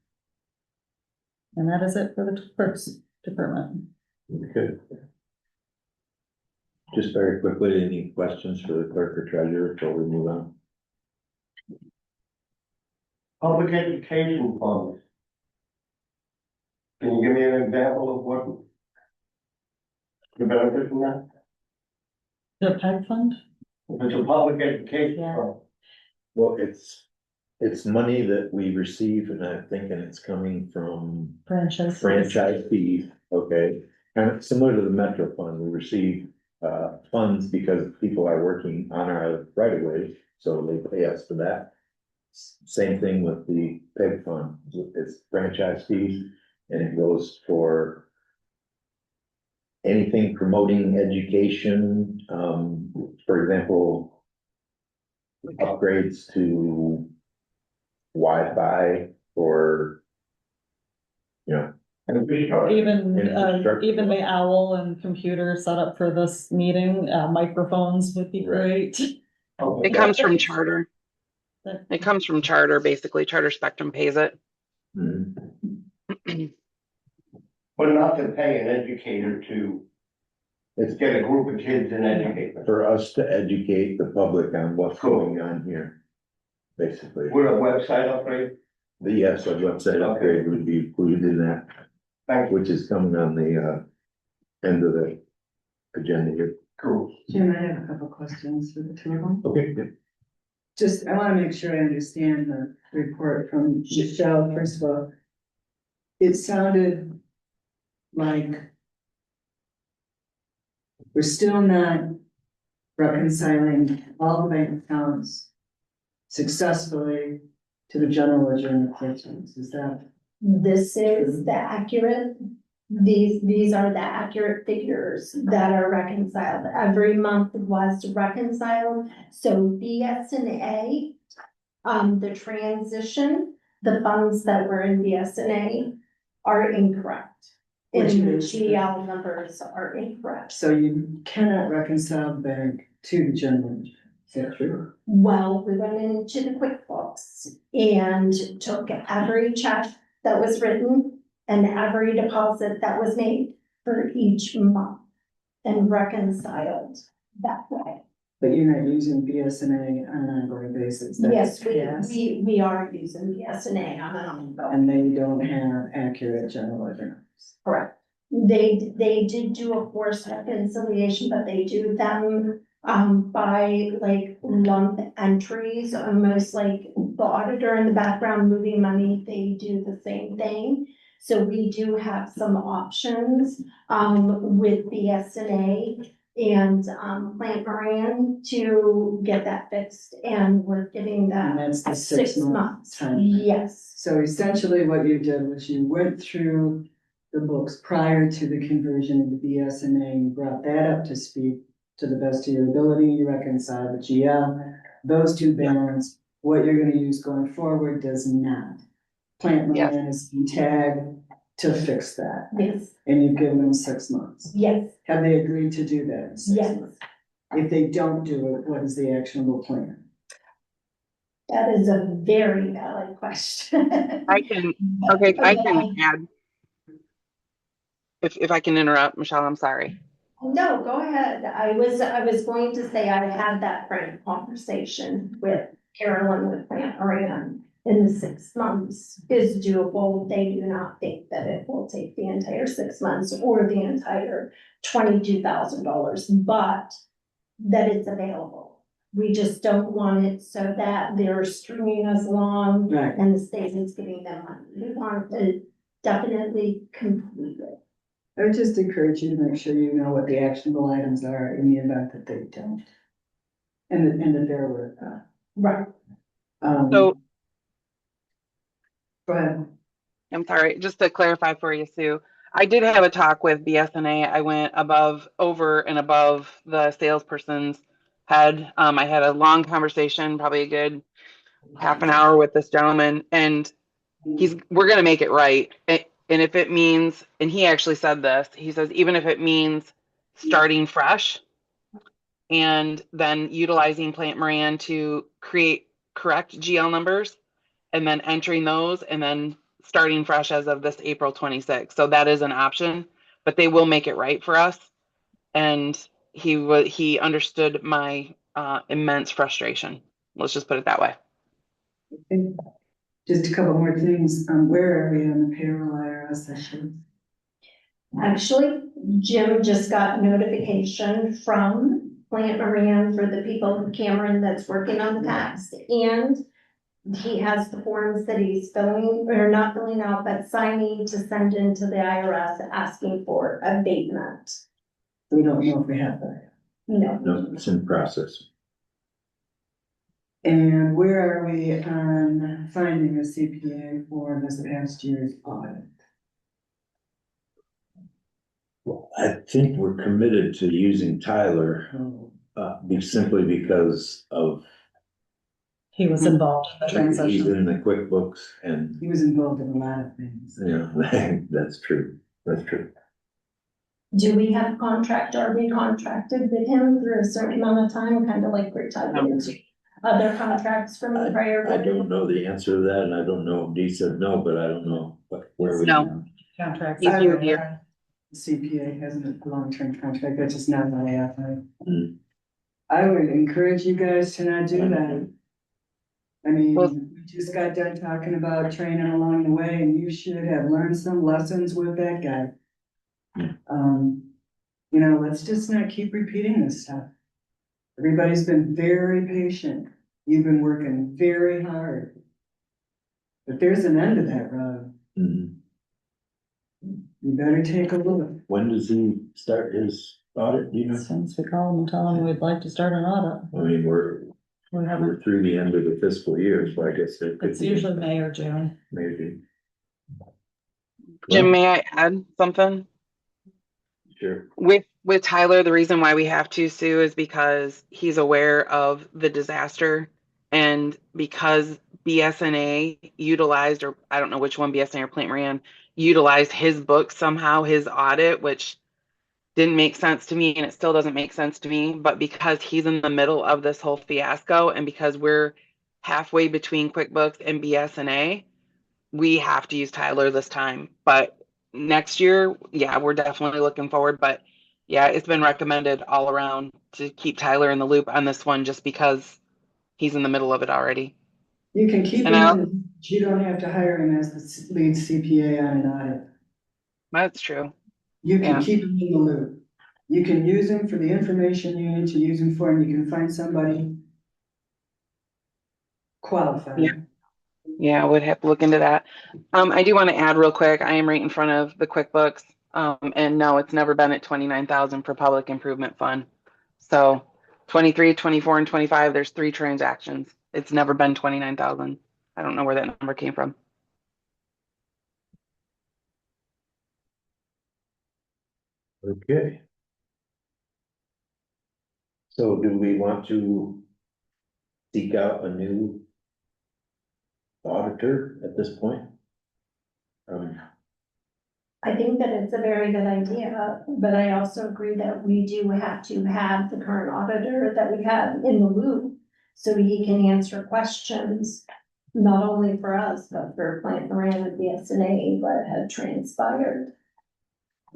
that is it for the clerk's department. Okay. Just very quickly, any questions for the clerk or treasurer before we move on? Public education funds. Can you give me an example of what the benefit from that? The PEG fund? If it's a public education Yeah. fund. Well, it's money that we receive, and I'm thinking it's coming from franchise fees, okay? Kind of similar to the Metro Fund, we receive funds because people are working on our right of ways, so they pay us for that. Same thing with the PEG fund, it's franchise fees, and it goes for anything promoting education, for example, upgrades to Wi-Fi or, you know. Even the owl and computer set up for this meeting, microphones would be great. It comes from charter. It comes from charter, basically. Charter Spectrum pays it. Mm-hmm. But not to pay an educator to get a group of kids and educate them. For us to educate the public on what's going on here, basically. Would a website upgrade? Yes, a website upgrade would be included in that, which is coming on the end of the agenda here. Cool. Jim, I have a couple questions for the two of them. Okay, good. Just, I wanna make sure I understand the report from Michelle, first of all. It sounded like we're still not reconciling all the bank accounts successfully to the general ledger and the questions, is that? This is the accurate These are the accurate figures that are reconciled. Every month was reconciled, so BS&A, the transition, the funds that were in BS&A are incorrect. And Which the is- GL numbers are incorrect. So you cannot reconcile the bank to the general, is that true? Well, we went into the QuickBooks and took every check that was written and every deposit that was made for each month and reconciled that way. But you're not using BSNA on an ongoing basis? Yes, Yes. we are using BS&A on an ongoing. And they don't have accurate general accounts. Correct. They did do a forced reconciliation, but they do them, by like lump entries, almost like the auditor in the background moving money, they do the same thing. So we do have some options, with BS&A and, Plant Moran to get that fixed, and we're giving And them that's the 6 months. time. Yes, So essentially what you did was you went through the books prior to the conversion into BSNA, you brought that up to speed to the best of your ability, you reconciled the GL, those two balance, what you're gonna use going forward does not. Plant Yes. Moran is tagged to fix that, yes, and you've given them 6 months. yes, Have they agreed to do that in 6 yes. months? If they don't do it, what is the actionable plan? That is a very valid question. I can, okay, I can add. If I can interrupt, Michelle, I'm sorry. No, go ahead. I was going to say I had that frank conversation with Carolyn with Plant Moran. In the 6 months is doable. They do not think that it will take the entire 6 months or the entire $22,000, but that it's available. We just don't want it so that they're stringing us along Right. and the state is giving them money. We want to definitely complete it. I would just encourage you to make sure you know what the actionable items are in the event that they don't. And that they're aware of that. Right. So Go ahead. I'm sorry, just to clarify for you, Sue. I did have a talk with BSNA. I went over and above the salesperson's head. I had a long conversation, probably a good half an hour with this gentleman, and we're going to make it right. And if it means, and he actually said this, he says, even if it means starting fresh and then utilizing Plant Moran to create correct GL numbers and then entering those and then starting fresh as of this April 26th. So that is an option, but they will make it right for us. And he understood my immense frustration. Let's just put it that way. And just a couple more things. Where are we on the payroll IRS session? Actually, Jim just got notification from Plant Moran for the people of Cameron that's working on the tax. And he has the forms that he's filling, or not filling out, but signing to send into the IRS asking for abatement. We don't know if we have that. No, No, it's in process. And where are we on finding a CPA for this past year's audit? Well, I think we're committed to using Tyler, simply because of, He was involved in the he's transition. in the QuickBooks and, He was involved in a lot of things. you know, that's true, that's true. do we have a contract, are we contracted with him through a certain amount of time, kind of like we're tied into other contracts from the prior? I don't know the answer to that, and I don't know, Dee said no, but I don't know where we No. are. Contracts. He's here. CPA hasn't a long-term contract, that's just not my effort. Mm. I would encourage you guys to not do that. I mean, Well- we just got done talking about training along the way, and you should have learned some lessons with that guy. You know, let's just not keep repeating this stuff. Everybody's been very patient. You've been working very hard. But there's an end to that road. Mm. You better take a look. When does he start his audit, do you know? Since we call him and tell him we'd like to start an audit, I mean, we haven't, we're through the end of the fiscal year, so I guess it could it's be usually May or June. maybe. Jim, may I add something? Sure. With Tyler, the reason why we have to sue is because he's aware of the disaster, and because BSNA utilized, or I don't know which one, BSNA or Plant Moran, utilized his book somehow, his audit, which didn't make sense to me and it still doesn't make sense to me. But because he's in the middle of this whole fiasco, and because we're halfway between QuickBooks and BSNA, we have to use Tyler this time. But next year, yeah, we're definitely looking forward. But yeah, it's been recommended all around to keep Tyler in the loop on this one just because he's in the middle of it already. You can keep And him, but you don't have to hire him as the lead CPA on an audit. that's true. You can Yeah. keep him in the loop. You can use him for the information you need to use him for, and you can find somebody qualified. Yeah. Yeah, I would have to look into that. I do want to add real quick, I am right in front of the QuickBooks. And no, it's never been at 29,000 for public improvement fund. So 23, 24, and 25, there's 3 transactions. It's never been 29,000. I don't know where that number came from. Okay. So do we want to seek out a new auditor at this point? I think that it's a very good idea, but I also agree that we do have to have the current auditor that we have in the loop, so he can answer questions, not only for us, but for Plant Moran and BSNA, what had transpired.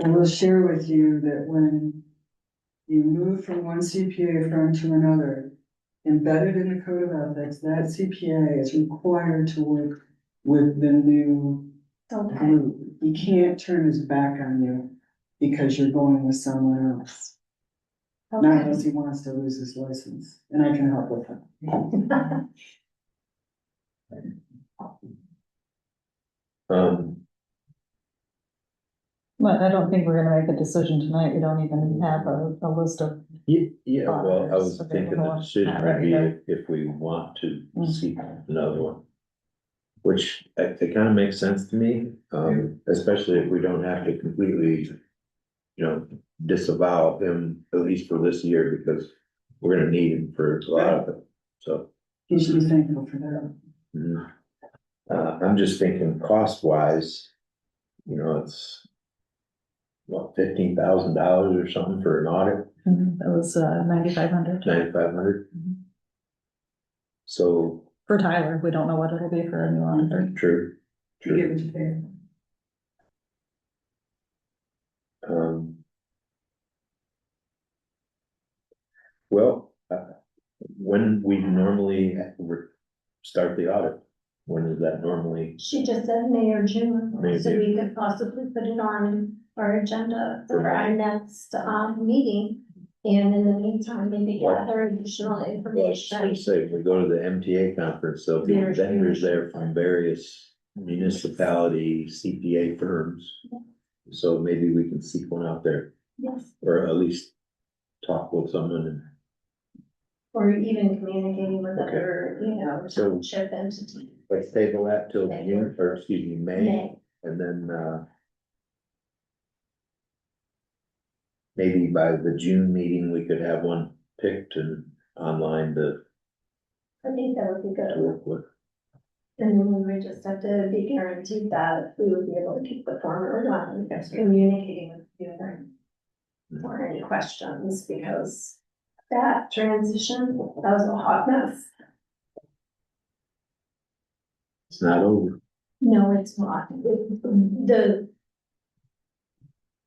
I will share with you that when you move from one CPA firm to another, embedded in the code of ethics, that CPA is required to work with the new Okay, group. He can't turn his back on you because you're going with someone else. Not okay. unless he wants to lose his license, and I can help with that. But I don't think we're gonna make a decision tonight. We don't even have a list of. Yeah, well, I was Auditors thinking the available. decision Not would ready be to- if we want to Mm. seek another one. Which it kind of makes sense to me, especially if we don't have to completely, disavow him, at least for this year, because we're gonna need him for a lot of it, so. You should be thankful for that. Mhm. I'm just thinking cost wise, it's what, $15,000 or something for an audit, That was 9,500 9,500. So, for Tyler. We don't know what it'll be for a new auditor. true, You get true. what you pay. Well, when we normally start the audit, when is that normally? She just said May or June, May or so June. we could possibly put it on our agenda for our next, meeting. And in the meantime, maybe gather additional Well, I was information. gonna say, we go to the MTA conference, there'll be There's- vendors there from various municipality CPA firms. So maybe we can seek one out there, Yes, or at least talk with someone and. or even communicating with Okay. other, So- township entities. Let's table that till June, or excuse me, May, May. and then, maybe by the June meeting, we could have one picked and online to I think that would be good. work with. And then we would just have to be guaranteed that we would be able to keep the former one, communicating with you or any questions, because that transition, that was a hot mess. It's not over. No, it's not.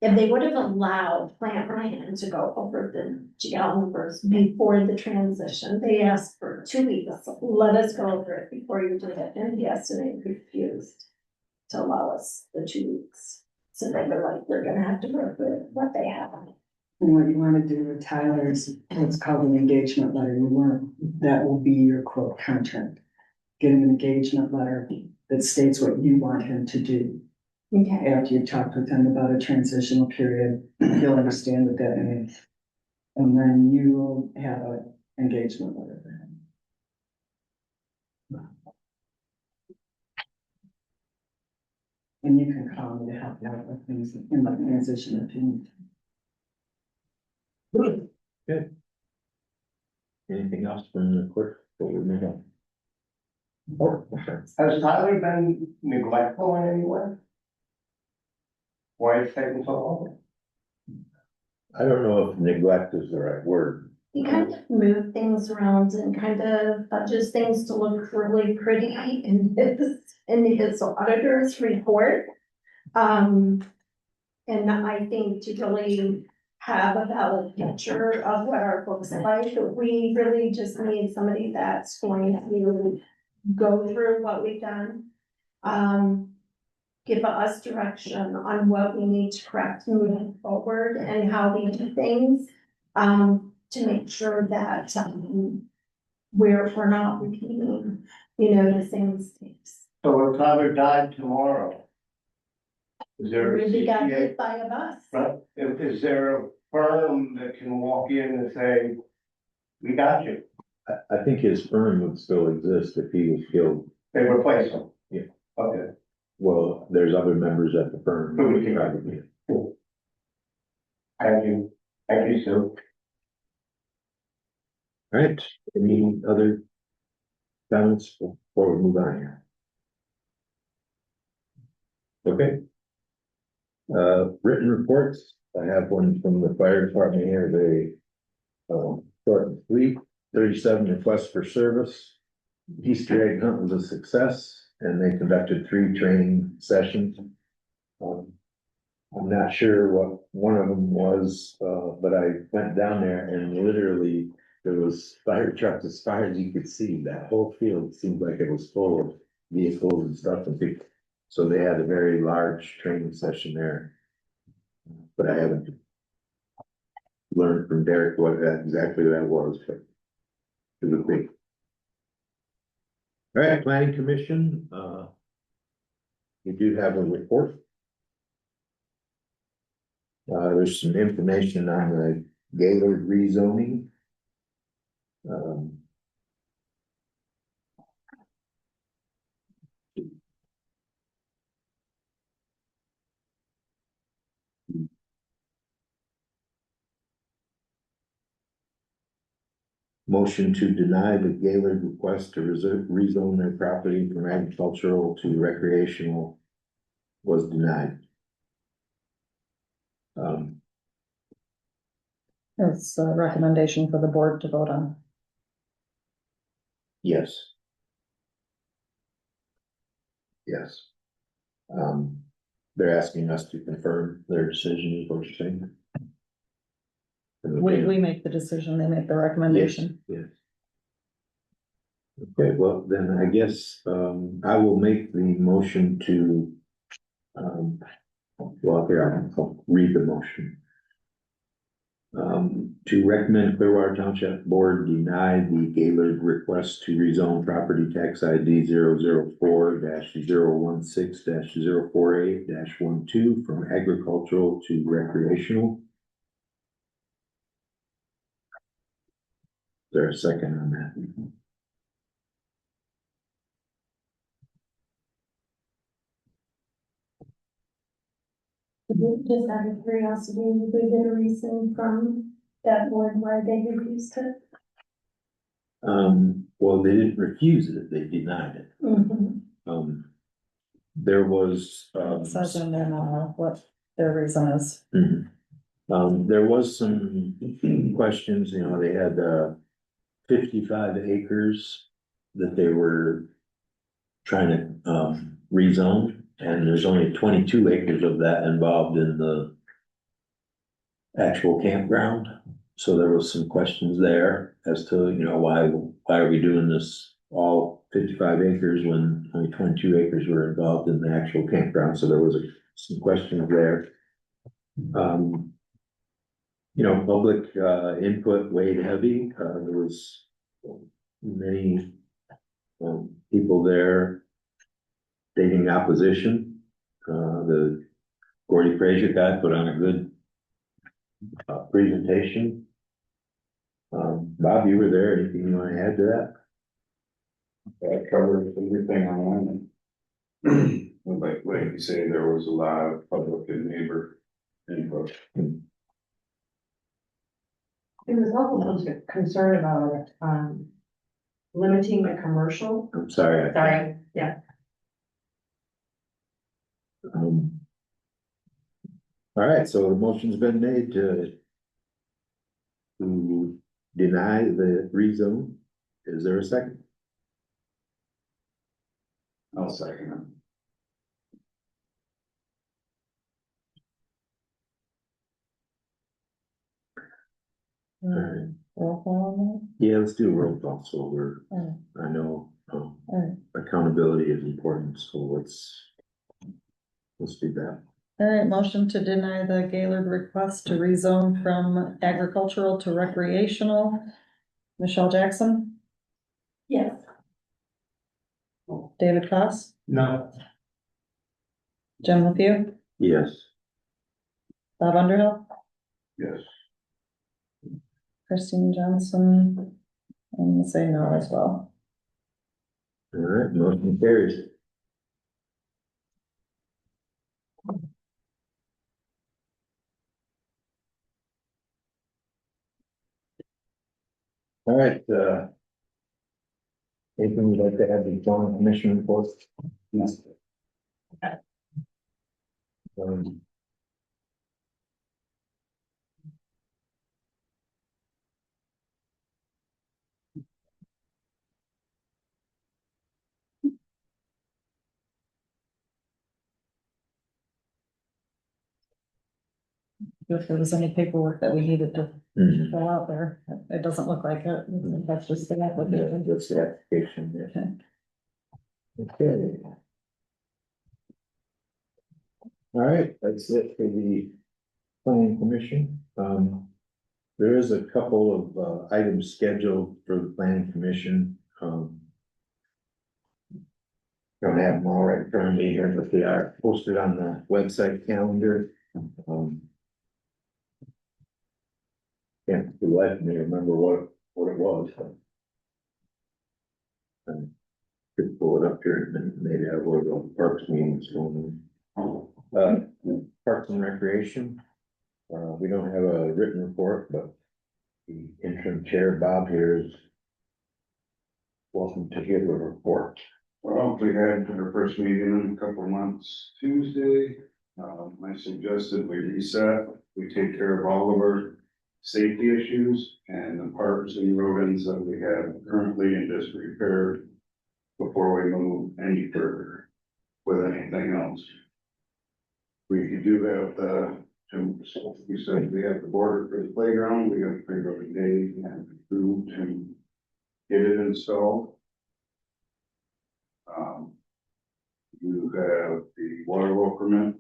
If they would have allowed Plant Moran to go over the GL numbers before the transition, they asked for 2 weeks. Let us go over it before you do it, and yes, and they refused to allow us the 2 weeks. So they were like, we're gonna have to work with what they have. And what you wanna do with Tyler is what's called an engagement letter. That will be your quote contract. Get him an engagement letter that states what you want him to do. Okay, After you've talked with him about a transitional period, he'll understand what that means. And then you will have an engagement letter for him. And you can call me to help you out with things in the transition if you need. Good. Anything else from the clerk? Before we move on? Oh, okay. Has Tyler been neglectful in any way? Why it's taking so long? I don't know if neglect is the right word. He kind of moved things around and kind of just things to look really pretty in his auditor's report. And I think to really have a valid picture of what our books are like, we really just need somebody that's going to go through what we've done. Give us direction on what we need to correct moving forward and how we do things. To make sure that, we're not repeating, the same mistakes. So if Tyler died tomorrow, is there a Really got CPA? hit by a bus. Right, is there a firm that can walk in and say, we got you, I think his firm would still exist if he was killed. they replace him? Yeah. Okay. Well, there's other members at the firm. Who would you- Probably. Thank you, Sue. All right, any other comments before we move on here? Okay. Written reports, I have one from the fire department here, short and sweet, 37 requests for service. Easter egg hunt was a success, and they conducted 3 training sessions. I'm not sure what one of them was, but I went down there and literally there was fire trucks as far as you could see. That whole field seemed like it was full of vehicles and stuff and people. So they had a very large training session there. But I haven't learned from Derek what exactly that was, but it was big. All right, planning commission, we do have a report. There's some information on the Gaylord rezoning. Motion to deny the Gaylord request to rezone their property from agricultural to recreational was denied. It's a recommendation for the board to vote on. Yes. Yes. They're asking us to confirm their decision, is what you're saying? We make the decision, they make the recommendation. Yes. Okay, well, then I guess, I will make the motion to, well, here, I'll read the motion. To recommend Clearwater Township Board deny the Gaylord request to rezone property tax ID 004-016-048-12 from agricultural to recreational. Is there a second on that? Just out of curiosity, did we get a reason from that board why they refused it? Well, they didn't refuse it, they denied it. Mm-hmm. There was, It says in there now what their reason is. there was some questions, they had, 55 acres that they were trying to, rezone, and there's only 22 acres of that involved in the actual campground. So there was some questions there as to, why are we doing this all 55 acres when only 22 acres were involved in the actual campground? So there was some questions there. Public, input weighed heavy. There was many, people there stating opposition. The Gordy Fraser guy put on a good presentation. Bob, you were there. Anything you want to add to that? That covers everything I wanted. like you say, there was a lot of public and neighbor input. There was also some concern about, limiting the commercial. I'm sorry. Sorry, yeah. Um, All right, so the motion's been made to deny the rezone. Is there a second? I'll second it. Alright. Roll call on Yeah, let's do a roll call, so we're, that? I know, Alright. accountability is important, so let's do that. All right, motion to deny the Gaylord request to rezone from agricultural to recreational. Michelle Jackson, Yes. David Koss, No. Jim LePew, Yes. Bob Underhill, Yes. Christine Johnson, I'm gonna say no as well. All right, motion carries. All right, anything you'd like to add to the planning commission report? Yes. If there was any paperwork that we needed to Mhm. fill out there, it doesn't look like it, that's just the Yeah, application. that's the application, yeah. Okay. Okay. All right, that's it for the planning commission. There is a couple of items scheduled for the planning commission. Don't have them all right in front of me here, but they are posted on the website calendar. Can't for the life of me remember what it was. Could pull it up here and maybe I will go to parks meetings going on. Parks and Recreation. We don't have a written report, but the interim chair, Bob, here is welcome to give a report. Well, we had our first meeting in a couple of months Tuesday. I suggested we reset, we take care of all of our safety issues and the parks and rodents that we have currently in just repair before we move any further with anything else. We could do that, we said we have the border for the playground, we got to figure out a day and crew to get it installed. You have the water well permit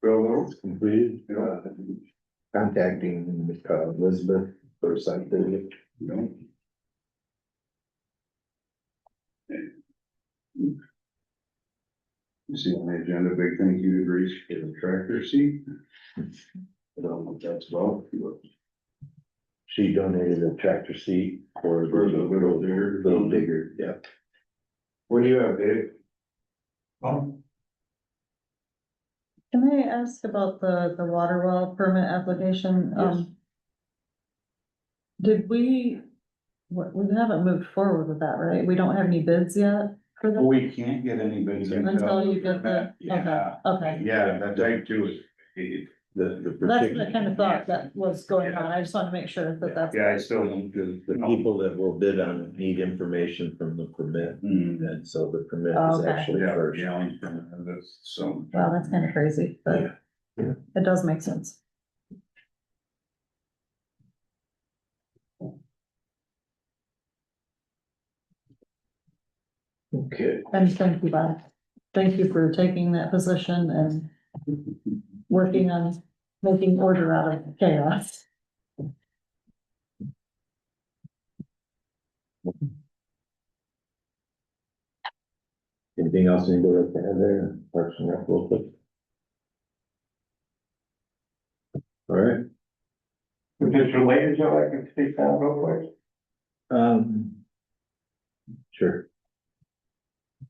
filled out. It's completed. Contacting Elizabeth for a site visit. No. You see on the agenda, big thank you to Grace for the tractor seat. I don't know what that's about. She donated a tractor seat for For the little digger. Little digger, yeah. What do you have, Dave? Can I ask about the water well permit application? Yes. Did we haven't moved forward with that, right? We don't have any bids yet for that? We can't get any bids Until you get the, Yeah, okay. yeah, that type two is. The That's what I particular, kind of thought that was going on. I just wanted to make sure that that's. Yeah, I still don't do. the people that will bid on it need information from the permit, and so the permit is Okay. actually Yeah, first. yeah, that's so. Wow, that's kind of crazy, but Yeah. it does make sense. Okay. And thank you, Bob. Thank you for taking that position and working on making order out of chaos. Anything else anybody like to add there? Parks and Rec real quick. All right. If it's related to, I can speak out real quick. Sure.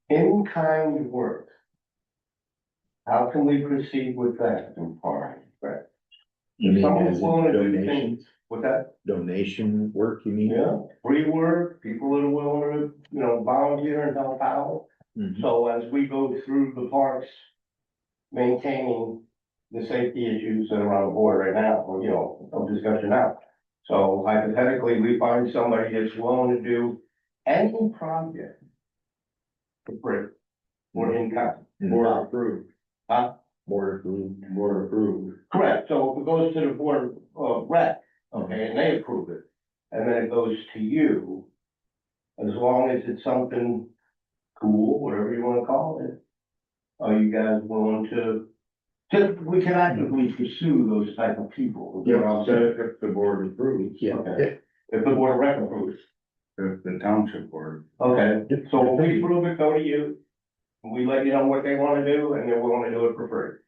In-kind work how can we proceed with that in part? You mean Someone's as in willing to do donations, With that, donation work, you mean? yeah, free work, people that are willing to, volunteer and help out. Mhm. So as we go through the parks, maintaining the safety issues that are on board right now, or, of discussion now. So hypothetically, we find somebody that's willing to do any project for free, or in kind. Board approved. Huh? Board approved. Board approved. Correct, so if it goes to the board of rec, okay, and they approve it, and then it goes to you, as long as it's something cool, whatever you wanna call it, are you guys willing to, we can actively pursue those type of people? Yeah, I'll say if the board approves. Yeah. Okay. If the board of rec approves, If the township board. okay, so when we approve it, go to you, we let you know what they wanna do, and they're willing to do it for free.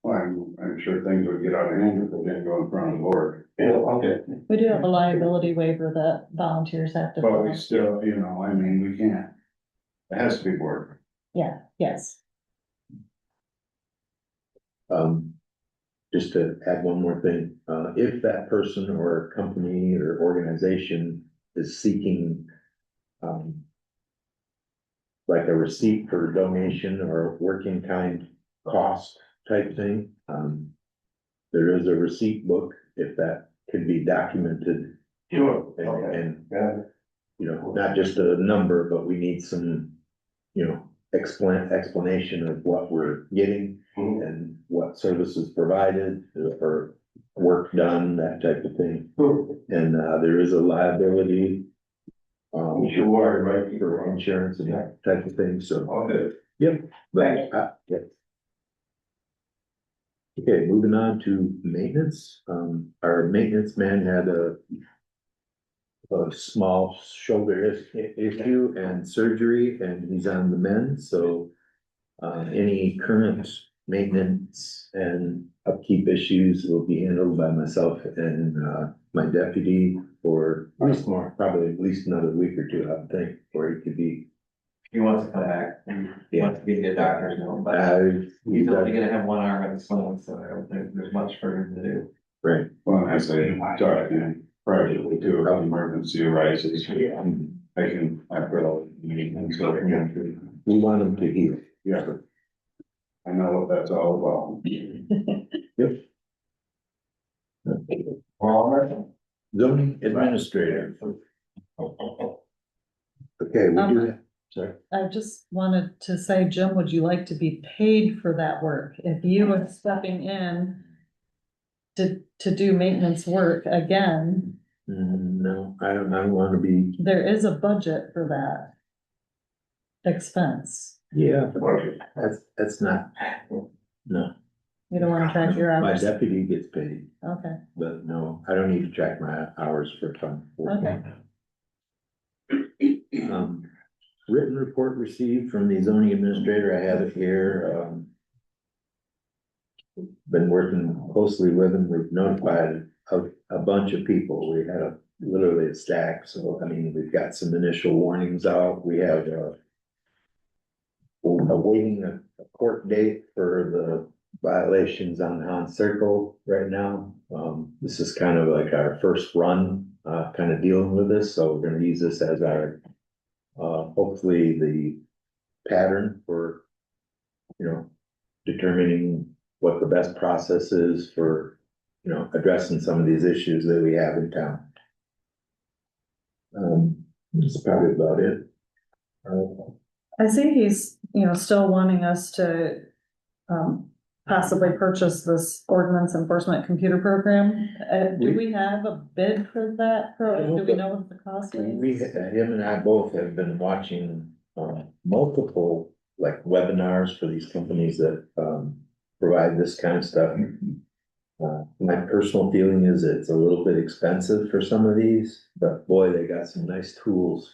Well, I'm sure things would get out of hand if they didn't go in front of the board. Yeah, okay. We do have a liability waiver that volunteers have to. But we still, we can't. It has to be board. Yeah, yes. Just to add one more thing, if that person or company or organization is seeking, like a receipt for donation or working kind cost type thing, there is a receipt book, if that could be documented. Sure. And, Yeah. not just a number, but we need some, explanation of what we're getting Mhm. and what services provided or work done, that type of thing. Sure. And, there is a liability. Sure, right. For insurance and that type of thing, so. Okay. Yep. But, yeah. Okay, moving on to maintenance. Our maintenance man had a small shoulder issue and surgery, and he's on the mend, so. Any current maintenance and upkeep issues will be handled by myself and, my deputy for at least probably at least another week or two, I would think, or it could be. He wants to come back, he wants to be a doctor, he's only gonna have one arm at the sling, so I don't think there's much for him to do. Right. Well, I say, privately too, if emergency arises. I've got all the meetings, so, We want him to heal. yeah. I know what that's all about. Yep. Zoning administrator. Okay, we do, sorry. I just wanted to say, Jim, would you like to be paid for that work? If you were stepping in to do maintenance work again, No, I don't want to be, there is a budget for that expense. yeah, that's not, no. You don't wanna track your My hours? deputy gets paid, Okay, but no, I don't need to track my hours for fun. okay. Written report received from the zoning administrator, I have it here, been working closely with him, we've notified a bunch of people, we had literally a stack, so, I mean, we've got some initial warnings out, we have, awaiting a court date for the violations on Han Circle right now. This is kind of like our first run, kind of dealing with this, so we're gonna use this as our, hopefully the pattern for, determining what the best process is for, addressing some of these issues that we have in town. That's probably about it. I see he's, still wanting us to, possibly purchase this ordinance enforcement computer program. Do we have a bid for that? Do we know what the cost is? Him and I both have been watching, multiple like webinars for these companies that, provide this kind of stuff. My personal feeling is it's a little bit expensive for some of these, but boy, they got some nice tools,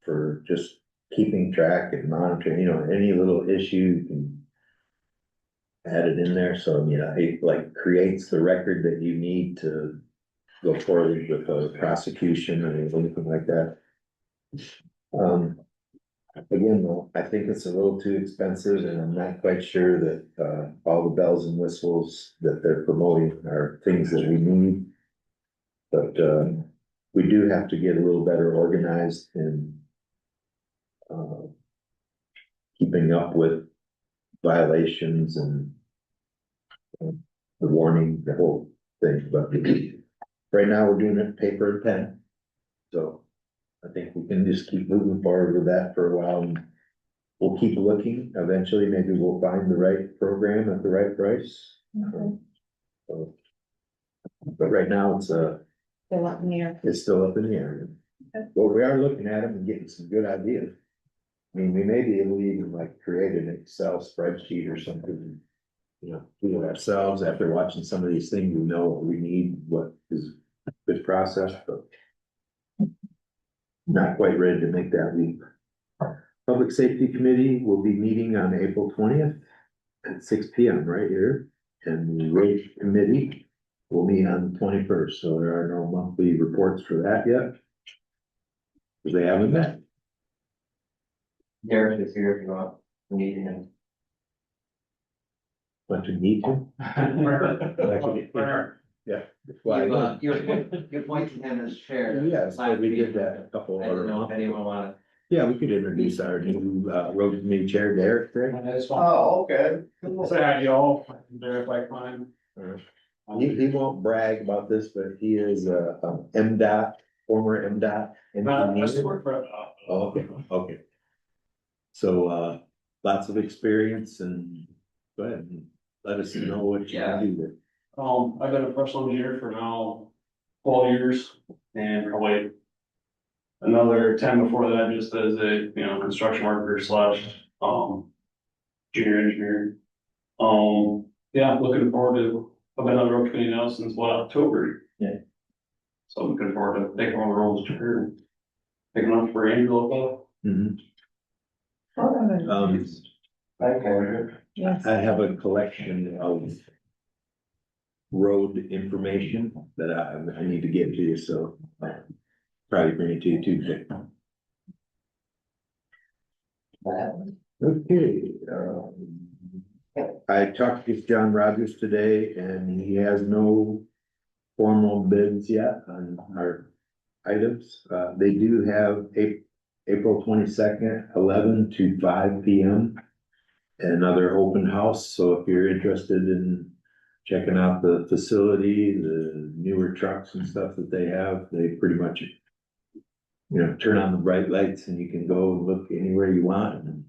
for just keeping track and monitoring, any little issue, you can add it in there, so, it like creates the record that you need to go forward with a prosecution or anything like that. Again, though, I think it's a little too expensive and I'm not quite sure that, all the bells and whistles that they're promoting are things that we need. But, we do have to get a little better organized in, keeping up with violations and the warning, the whole thing, but right now we're doing it paper and pen. So I think we can just keep moving forward with that for a while and we'll keep looking. Eventually, maybe we'll find the right program at the right price. So, but right now it's They want me here. it's still up in the air. But we are looking at them and getting some good ideas. I mean, we may be able to even like create an Excel spreadsheet or something. You know, do it ourselves after watching some of these things, we know what we need, what is a good process, but not quite ready to make that leap. Public Safety Committee will be meeting on April 20th at 6 p.m. right here. And the Road Committee will meet on the 21st, so there are no monthly reports for that yet. Because they haven't met. Derek is here if you want, meeting him. But you need to. Yeah. Well, You appointed him as chair. yes, but we did that a couple I don't other know if months. anyone wanna. Yeah, we could introduce our new road committee chair, Derek. Oh, okay. Say hi, y'all. Derek Blackline. He won't brag about this, but he is a MDOT, former MDOT I used to engineer. work for, Oh, okay, okay. So, lots of experience and go ahead and let us know what you can do there. I've been a professional engineer for now 12 years and probably another 10 before that, just as a, construction worker slash, junior engineer. Yeah, looking forward to, I've been on the road committee now since October. Yeah. So I'm looking forward to taking on the role as chair and picking up for Andrew. Mhm. Yes. I have a collection of road information that I need to get to you, so probably bring it to you Tuesday. Okay, I talked with John Rogers today and he has no formal bids yet on our items. They do have April 22nd, 11 to 5 p.m. Another open house, so if you're interested in checking out the facility, the newer trucks and stuff that they have, they pretty much, turn on the bright lights and you can go and look anywhere you want and,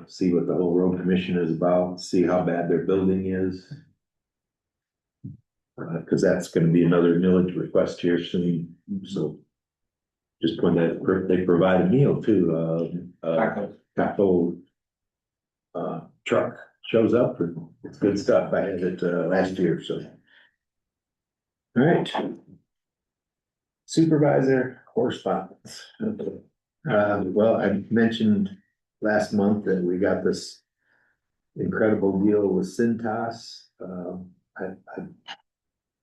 see what the whole road commission is about, see how bad their building is. Cause that's gonna be another millage request here soon, so. Just when they provide a meal too, taco. Truck shows up and it's good stuff. I had it last year, so. All right. Supervisor correspondence. Well, I mentioned last month that we got this incredible deal with Cintas.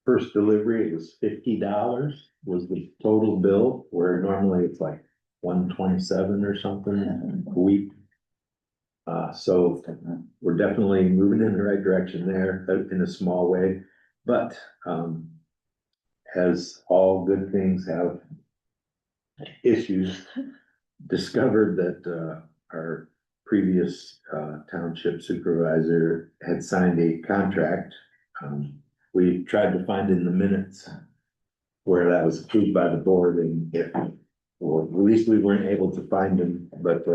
First delivery, it was $50 was the total bill, where normally it's like 127 or something a week. So we're definitely moving in the right direction there in a small way, but, as all good things have issues, discovered that, our previous, township supervisor had signed a contract. We tried to find in the minutes where that was approved by the board and or at least we weren't able to find him, but,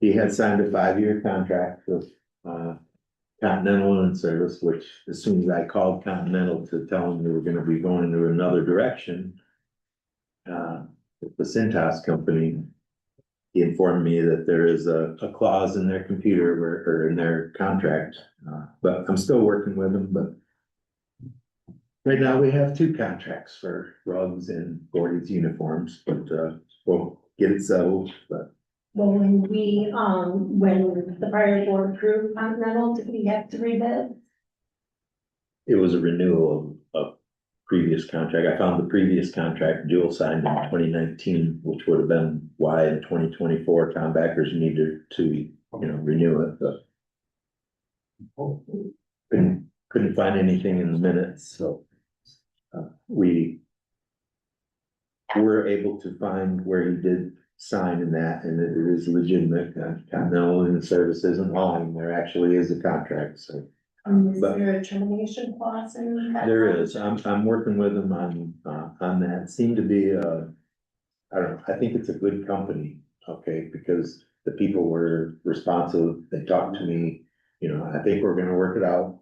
he had signed a 5-year contract with Continental and Service, which as soon as I called Continental to tell them we were gonna be going in another direction. The Cintas company, he informed me that there is a clause in their computer or in their contract, but I'm still working with them, but. Right now, we have 2 contracts for rugs and Gordy's uniforms, but we'll get it settled, but. Well, when the prior board approved Continental, did we have 3 bids? It was a renewal of previous contract. I found the previous contract Jewel signed in 2019, which would have been why in 2024 Tom Backers needed to, renew it, but couldn't find anything in the minutes, so we were able to find where he did sign in that, and it is legitimate. Continental in the service isn't lying. There actually is a contract, so. Is But- there a termination clause in that? There is, I'm working with them on that, seemed to be, I don't know, I think it's a good company, okay, because the people were responsive, they talked to me, I think we're gonna work it out.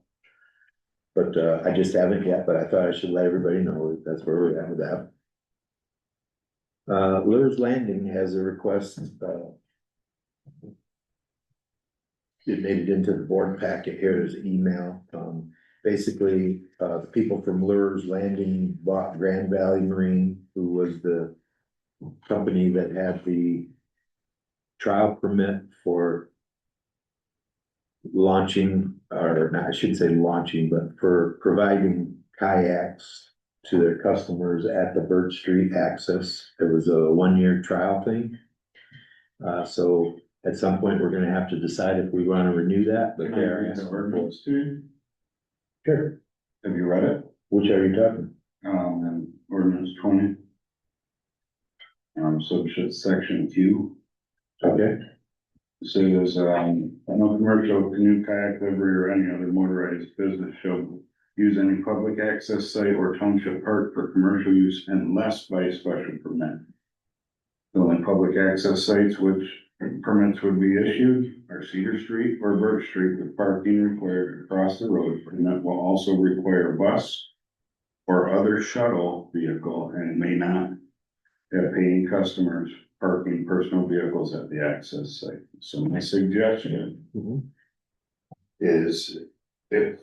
But, I just haven't yet, but I thought I should let everybody know that that's where we're at with that. Lures Landing has a request, it made it into the board packet here, there's an email, basically, the people from Lures Landing bought Grand Valley Marine, who was the company that had the trial permit for launching, or not, I shouldn't say launching, but for providing kayaks to their customers at the Birch Street access. It was a 1-year trial thing. So at some point, we're gonna have to decide if we wanna renew that, but Can I they are read the asking for it. ordinance to you? Sure. Have you read it? Which are you talking? And ordinance 20. So it should section Q. Okay. Says, no commercial canoe, kayak, livery, or any other motorized business shall use any public access site or township park for commercial use unless by special permit. The only public access sites which permits would be issued are Cedar Street or Birch Street with parking required across the road. Permit will also require bus or other shuttle vehicle and may not have paying customers parking personal vehicles at the access site. So my suggestion is if,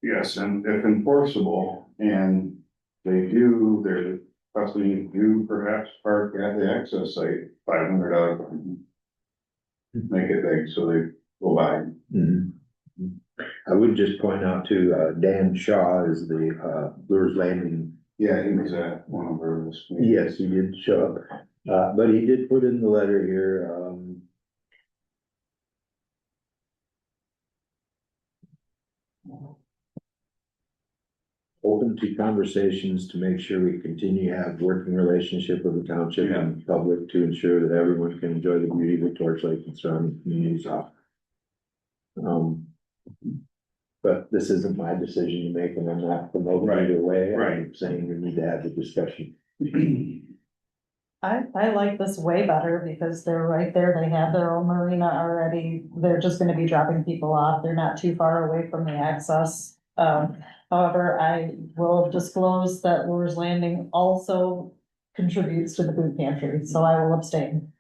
yes, and if enforceable and they do, their custody do perhaps park at the access site, $500. Make it big so they go by. I would just point out too, Dan Shaw is the, Lures Landing. Yeah, he was at one of our meetings. Yes, he did show up, but he did put in the letter here, open to conversations to make sure we continue to have working relationship with the township and public to ensure that everyone can enjoy the beauty of the Torch Lake and surrounding communities. But this isn't my decision to make, and I'm not promoting either way. I'm saying we need to have the discussion. I like this way better because they're right there, they have their own marina already, they're just gonna be dropping people off, they're not too far away from the access. However, I will disclose that Lures Landing also contributes to the food pantry, so I will abstain.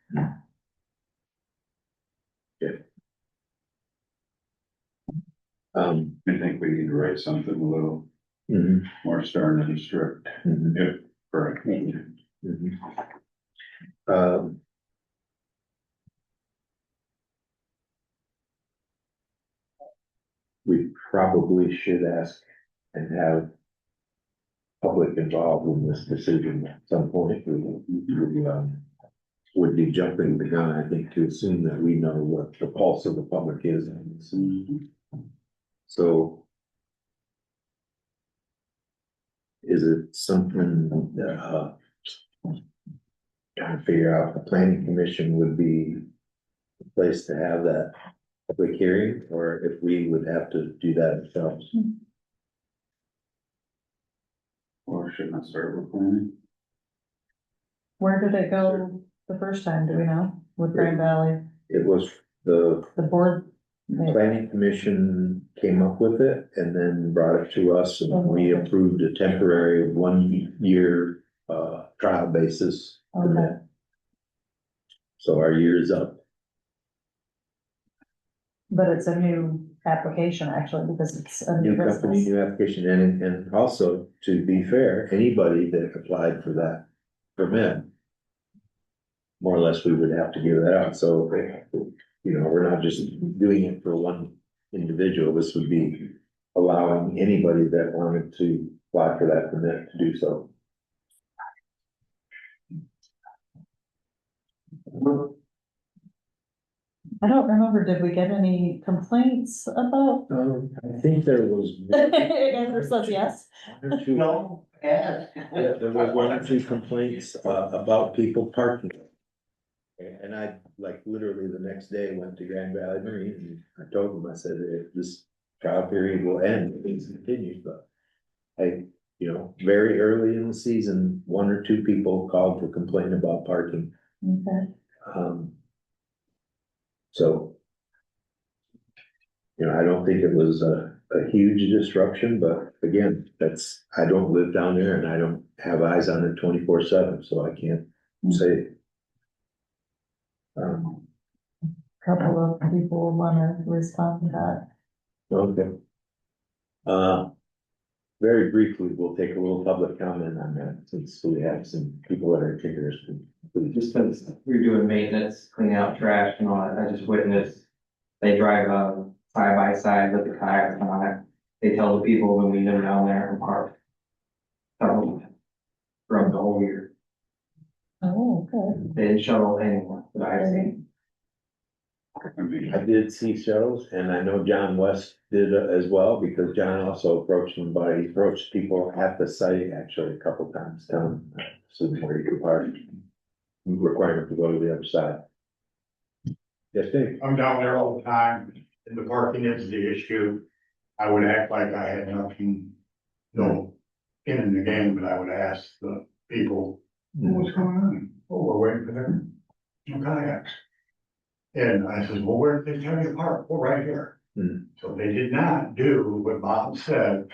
I think we need to write something a little more stern and strict, if correct. We probably should ask and have public involved in this decision at some point. Would be jumping the gun, I think, to assume that we know what the pulse of the public is. So is it something, trying to figure out, the planning commission would be the place to have that public hearing, or if we would have to do that ourselves? Or should I start with planning? Where did it go the first time, do we know, with Grand Valley? It was the The board? planning commission came up with it and then brought it to us, and we approved a temporary 1-year trial basis. Okay. So our year is up. But it's a new application actually, because it's a new New company, business. new application, and also, to be fair, anybody that applied for that permit, more or less, we would have to give that out, so, we're not just doing it for one individual, this would be allowing anybody that wanted to apply for that permit to do so. I don't remember, did we get any complaints about? I think there was. Andrew says yes. one or two- No, ask. Yeah, there was one or two complaints, about people parking. And I, like, literally the next day went to Grand Valley Marine and I told them, I said, if this trial period will end, if things continue, but. Very early in the season, one or two people called to complain about parking. Okay. So. I don't think it was a huge disruption, but again, I don't live down there and I don't have eyes on it 24/7, so I can't say. Couple of people wanna respond to that. Okay. Very briefly, we'll take a little public comment on that, since we have some people that are interested. Just since we're doing maintenance, cleaning out trash and all that, I just witnessed, they drive side by side with the kayaks on it. They tell the people when we live down there and park. From the whole year. Oh, okay. They didn't shuttle anyone that I've seen. I did see shows, and I know John West did as well, because John also approached him, but he approached people at the site actually a couple times, telling them, so where you could park. Requiring them to go to the other side. Yes, Dave? I'm down there all the time, and the parking is the issue. I would act like I had nothing, no skin in the game, but I would ask the people, what's going on? Oh, we're waiting for them, kayaks. And I said, well, where did they tell you to park? Well, right here. So they did not do what Bob said,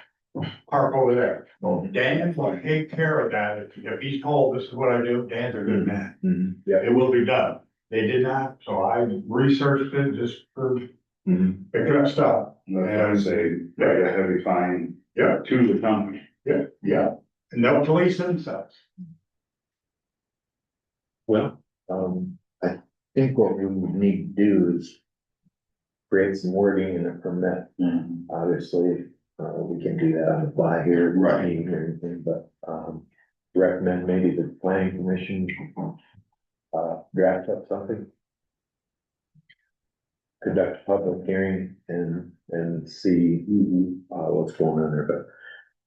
park over there. Well, Dan will take care of that. If he's told this is what I do, Dan's a good man. Yeah. It will be done. They did not, so I researched it just for picking up stuff. I would say, like a heavy fine. Yeah. To the company. Yeah, and they'll police themselves. Well, I think what we would need to do is create some wording in a permit. Obviously, we can do that on the fly here, meeting or anything, but, recommend maybe the planning commission, draft up something. Conduct a public hearing and see, what's going on there, but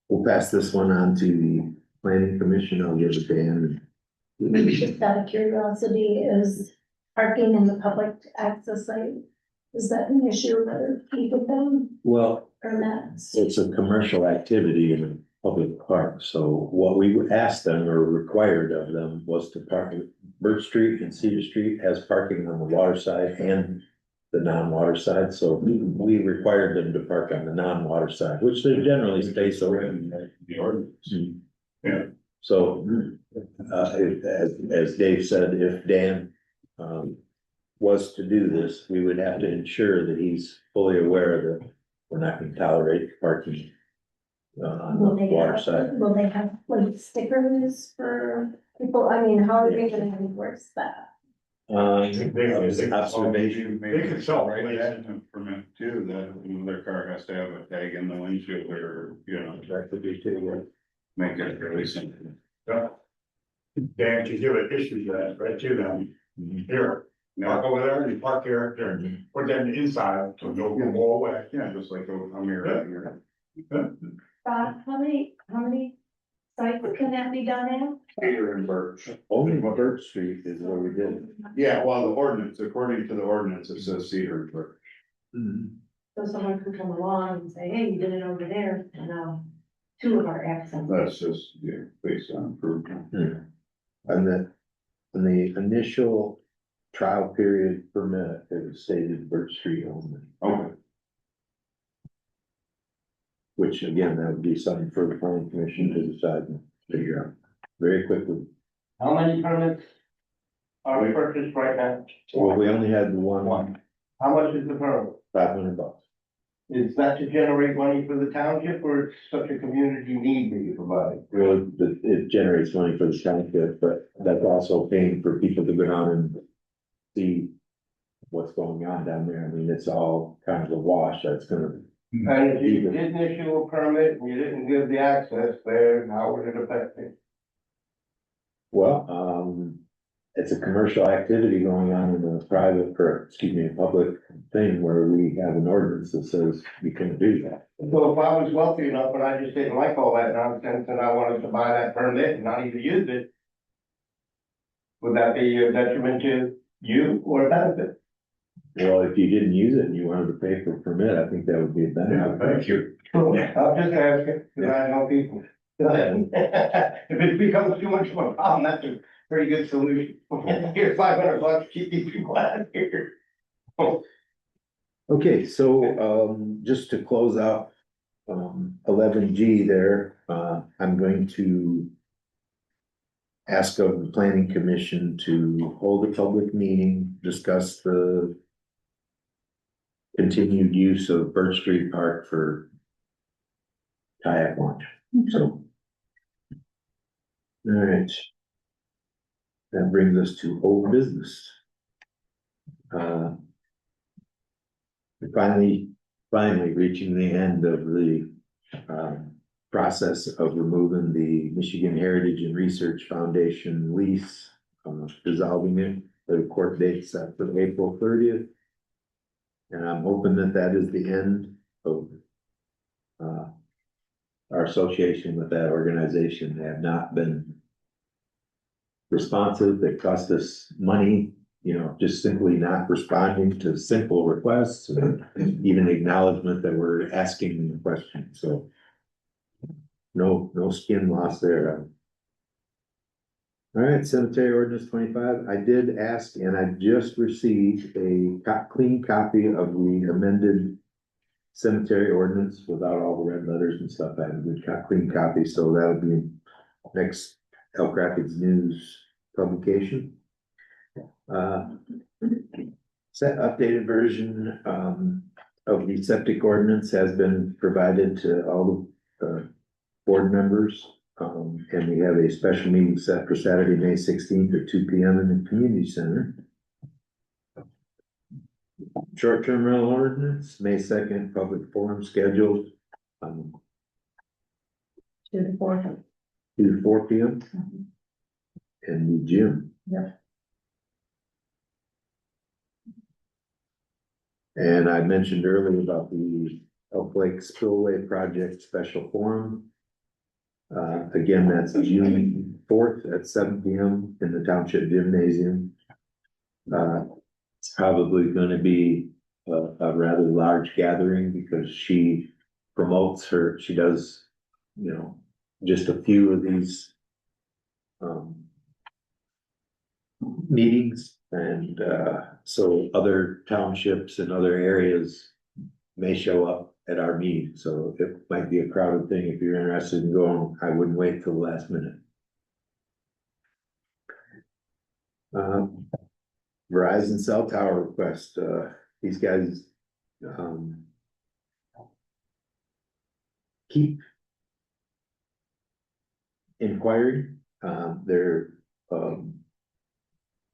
we'll pass this one on to the planning commission. I'll give it to Dan. Just out of curiosity, is parking in the public access site, is that an issue that people them Well, or not? it's a commercial activity in a public park, so what we asked them or required of them was to park. Birch Street and Cedar Street has parking on the water side and the non-water side, so we required them to park on the non-water side, which they generally stay so. The ordinance. Yeah. So, as Dave said, if Dan, was to do this, we would have to ensure that he's fully aware that we're not gonna tolerate parking. On Will the they water have, side. will they have like stickers for people? I mean, how are they gonna enforce that? Observation. They could sell Right, right that's a permit too, that their car has to have a tag in the windshield or, That could be too, make it really simple. Dan can give it issues that, right to them. Here, park over there and you park here, there, put them inside, so they'll go away. Yeah, just like a mirror here. Bob, how many sites can that be done in? Peter and Birch. Only Birch Street is where we did it. Yeah, well, the ordinance, according to the ordinance, it says Cedar and Birch. So someone could come along and say, hey, you did it over there, and now two of our accents. That's just, based on proof. And the initial trial period permit, it was stated Birch Street only, Okay. which again, that would be something for the planning commission to decide and figure out very quickly. How many permits are we purchased right now? Well, we only had the one, How much is the permit? $500. Is that to generate money for the township or it's such a community need that you provide? Well, it generates money for the township, but that's also paying for people to go down and see what's going on down there. I mean, it's all kind of a wash. That's gonna And if you didn't issue a permit and you didn't give the access there, how would it affect it? Well, it's a commercial activity going on in a private, or excuse me, a public thing where we have an ordinance that says you can do that. So if I was wealthy enough and I just didn't like all that nonsense and I wanted to buy that permit and not even use it, would that be a detriment to you or a benefit? Well, if you didn't use it and you wanted to pay for a permit, I think that would be a benefit. Thank you. I'm just asking, because I know people. If it becomes too much of a problem, that's a pretty good solution. Here's $500, keep these people out of here. Okay, so, just to close out, 11G there, I'm going to ask of the planning commission to hold a public meeting, discuss the continued use of Birch Street Park for kayak launch, so. All right. That brings us to old business. Finally reaching the end of the, process of removing the Michigan Heritage and Research Foundation lease, dissolving it. The court date set for April 30th. And I'm hoping that that is the end of, our association with that organization. They have not been responsive. They cost us money, you know, just simply not responding to simple requests and even acknowledgement that we're asking the question. So no skin lost there. All right, cemetery ordinance 25. I did ask and I just received a clean copy of the amended cemetery ordinance without all the red letters and stuff. I have a good clean copy, so that'll be next Elk Rapids News publication. Set updated version of the septic ordinance has been provided to all the board members. And we have a special meeting set for Saturday, May 16th at 2 p.m. in the community center. Short-term rental ordinance, May 2nd, public forum scheduled. 2 to 4. 2 to 4 p.m. in the gym. Yep. And I mentioned earlier about the Elk Lake Spillway Project Special Forum. Again, that's June 4th at 7 p.m. in the Township Gymnasium. It's probably going to be a rather large gathering because she promotes she does, you know, just a few of these meetings. And so other townships and other areas may show up at our meeting. So it might be a crowded thing. If you're interested in going, I wouldn't wait till the last minute. Verizon cell tower request, these guys keep inquiring. They're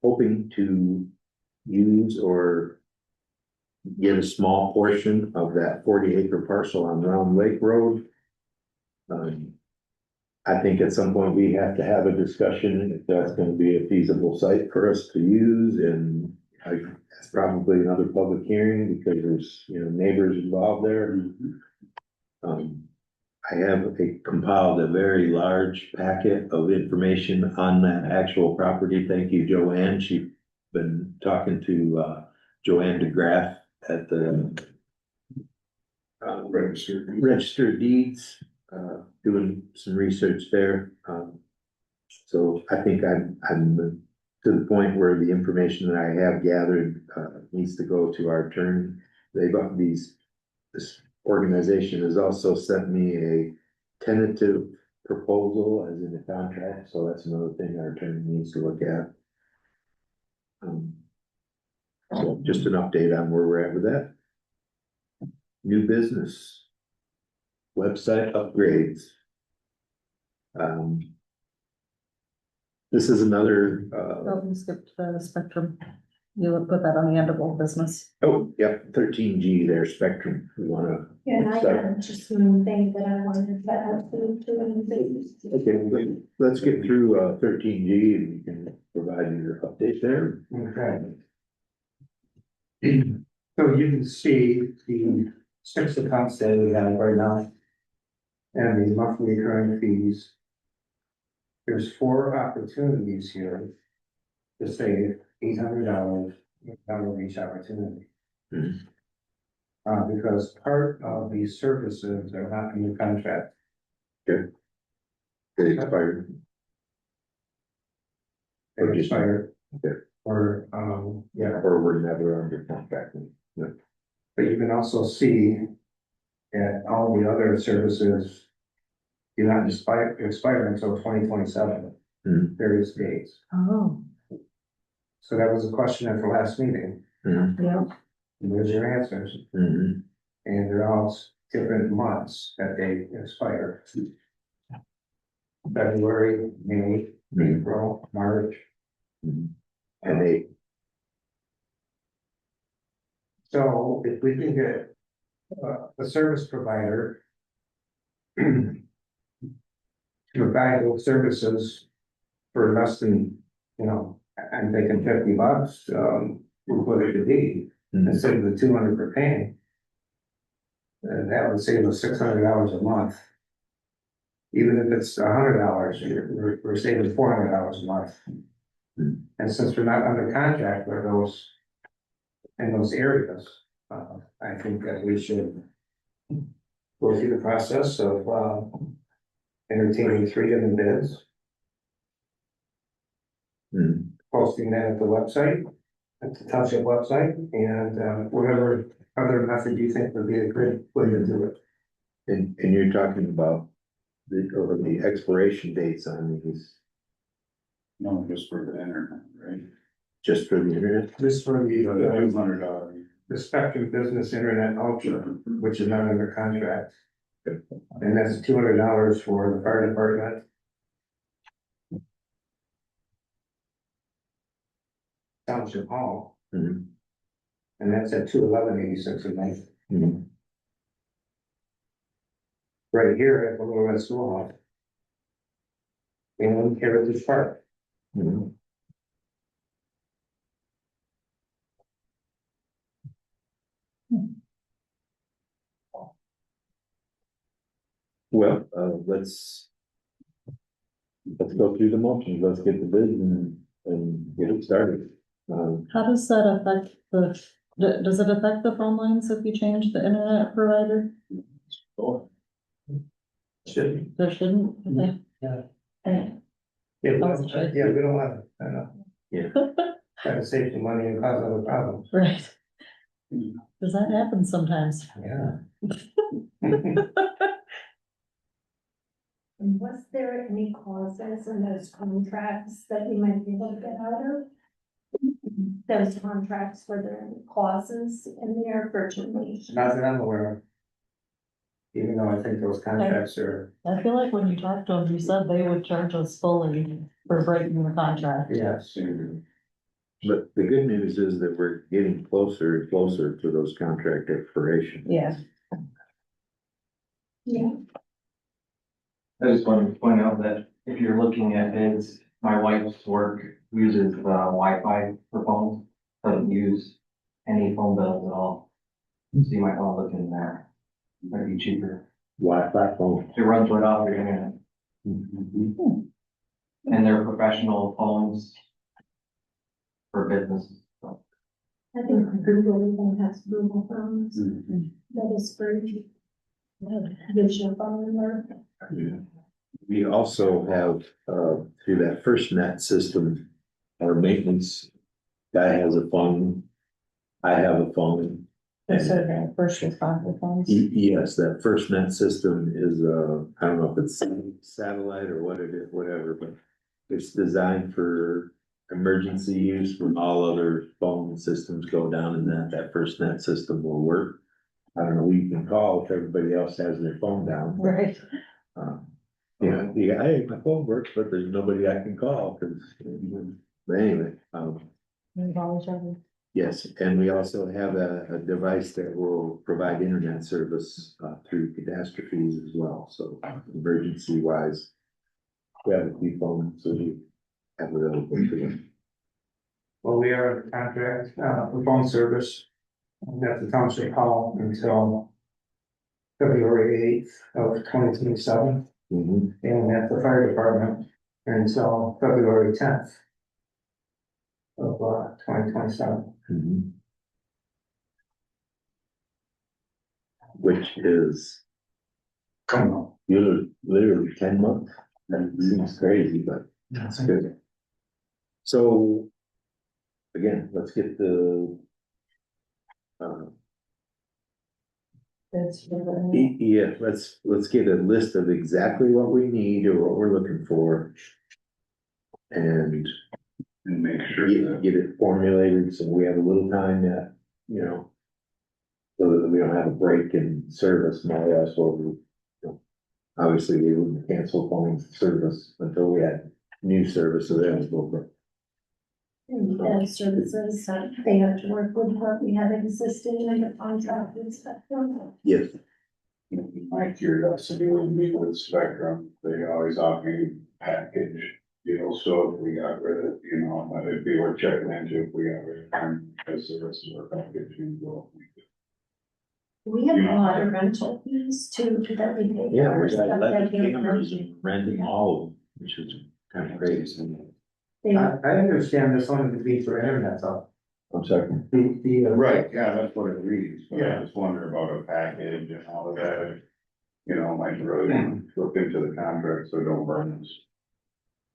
hoping to use or get a small portion of that 40-acre parcel on Round Lake Road. I think at some point we have to have a discussion if that's going to be a feasible site for us to use, and it's probably another public hearing because there's, you know, neighbors involved there. I have compiled a very large packet of information on that actual property. Thank you, Joanne. She's been talking to Joanne DeGraff at the Register of Deeds, doing some research there. So I think I'm to the point where the information that I have gathered needs to go to our attorney. This organization has also sent me a tentative proposal as in a contract, so that's another thing our attorney needs to look at. So just an update on where we're at with that. New business. Website upgrades. This is another, We skipped the spectrum. You would put that on the end of old business. Oh, yep, 13G there, Spectrum, we wanna. And I start. had just one thing that I wanted to add to anything. Okay, let's get through 13G and you can provide your update there. Okay. So you can see the 6 accounts that we have right now. And the monthly recurring fees. There's 4 opportunities here to save $800 out of each opportunity. Mhm. Because part of these services are not in the contract. They expired. They Or just- expire. Okay. Or, yeah, Or we're never under contract. Yeah. but you can also see that all the other services do not expire until 2027, Mhm. various dates. Oh, So that was a question at the last meeting, Mhm. yeah. and there's your answers, Mhm. and they're all different months that they expire. February, May, April, March. Mhm. And they, So if we can get a service provider to provide those services for less than, I'm thinking $50, what it could be, instead of the 200 we're paying. And that would save us $600 a month. Even if it's $100, we're saving $400 a month. And since we're not under contract with those, in those areas, I think that we should go through the process of, entertaining 3 different bids, Mhm. posting that at the website, at the township website, and, whatever other method you think would be a good way to do it. and you're talking about the expiration dates on these, No, just for the internet, right? just for the internet? This for the, $200. the Spectrum Business Internet Ultra, which is not under contract. And that's $200 for the fire department. Township Hall, Mhm. and that's at 211.86 a night. Mhm. Right here at the Little Red Schoolhouse. In Heritage Park. Mhm. Well, let's go through the motions, let's get the bid and get it started. How does that affect does it affect the phone lines if you change the internet provider? Should. There shouldn't, okay. Yeah. Okay. Yeah, we That's don't, good. yeah, we don't want to, Yeah. try to save some money and cause other problems. Right. Does that happen sometimes? Yeah. And was there any clauses in those contracts that we might be able to get out of? Those contracts, were there any clauses in there for termination? Not that I'm aware of. Even though I think those contracts are, I feel like when you talked to them, you said they would charge us fully for breaking the contract. yes. But the good news is that we're getting closer and closer to those contract expirations. Yeah. Yeah. I just wanted to point out that if you're looking at bids, my wife's work uses Wi-Fi for phones, doesn't use any phone bills at all. So you might want to look in there, might be cheaper. Wi-Fi phone. It runs right off your internet, Mhm. and they're professional phones for business. So, I think Google even has Google phones. That is free. Gives you a phone number. Yeah. We also have, through that FirstNet system, our maintenance guy has a phone. I have a phone. So the first responder phones. Yes, that FirstNet system is, I don't know if it's satellite or what it is, whatever, but it's designed for emergency use when all other phone systems go down, and that FirstNet system will work. I don't know who you can call if everybody else has their phone down. Right. Yeah, hey, my phone works, but there's nobody I can call, cause, but anyway, Yes, and we also have a device that will provide internet service through catastrophes as well, so emergency wise. We have a few phones, so we have available to them. Well, we are in contract, for phone service at the township hall until February 8th of 2027, Mhm. and at the fire department until February 10th of 2027. Mhm. Which is Coming up. literally 10 months. That seems crazy, but that's good. So, again, let's get the. Yeah, let's get a list of exactly what we need or what we're looking for. And make sure that. get it formulated, so we have a little time that, you know. So that we don't have a break in service, more or less, or we, you know, obviously we wouldn't cancel phone service until we had new service available, but. And services, they have to work with what we have existing in the contract and stuff. Yes. My curiosity would be with Spectrum, they always offer you package deals, so if we got rid of, you know, it'd be worth checking into if we got rid of them, as the rest of our package and go. We have a lot of rental fees too, that we pay. Yeah, for we're stuff got that 11 we- cameras and renting all of them, which is kind of crazy. They- I understand this one to be for internet though. I'm sorry. Right, yeah, that's what it reads, but I just wonder about a package and all of that. You know, like really look into the contract, so don't burn us.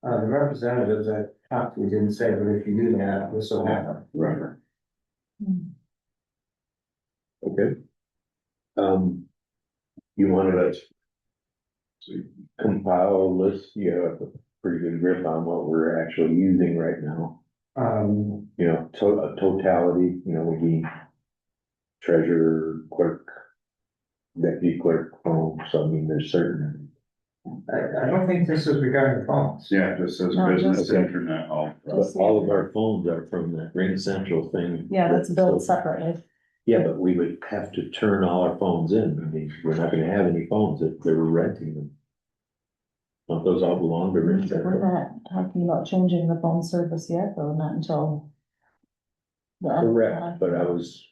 The representatives that talked to me didn't say, but if you do that, this will happen. Right. Okay. You wanted to compile a list, you have a pretty good grip on what we're actually using right now. You know, a totality, you know, we need treasurer, clerk, deputy clerk, phone, so I mean, there's certain. I don't think this is regarding phones. Yeah, it just says No, business just- internet, all. But all of our phones are from that Ring Central thing. Yeah, that's billed separately. Yeah, but we would have to turn all our phones in, I mean, we're not gonna have any phones if they were renting them. Don't those all belong to Ring We're Central? not talking about changing the phone service yet, though, not until. Correct, but I was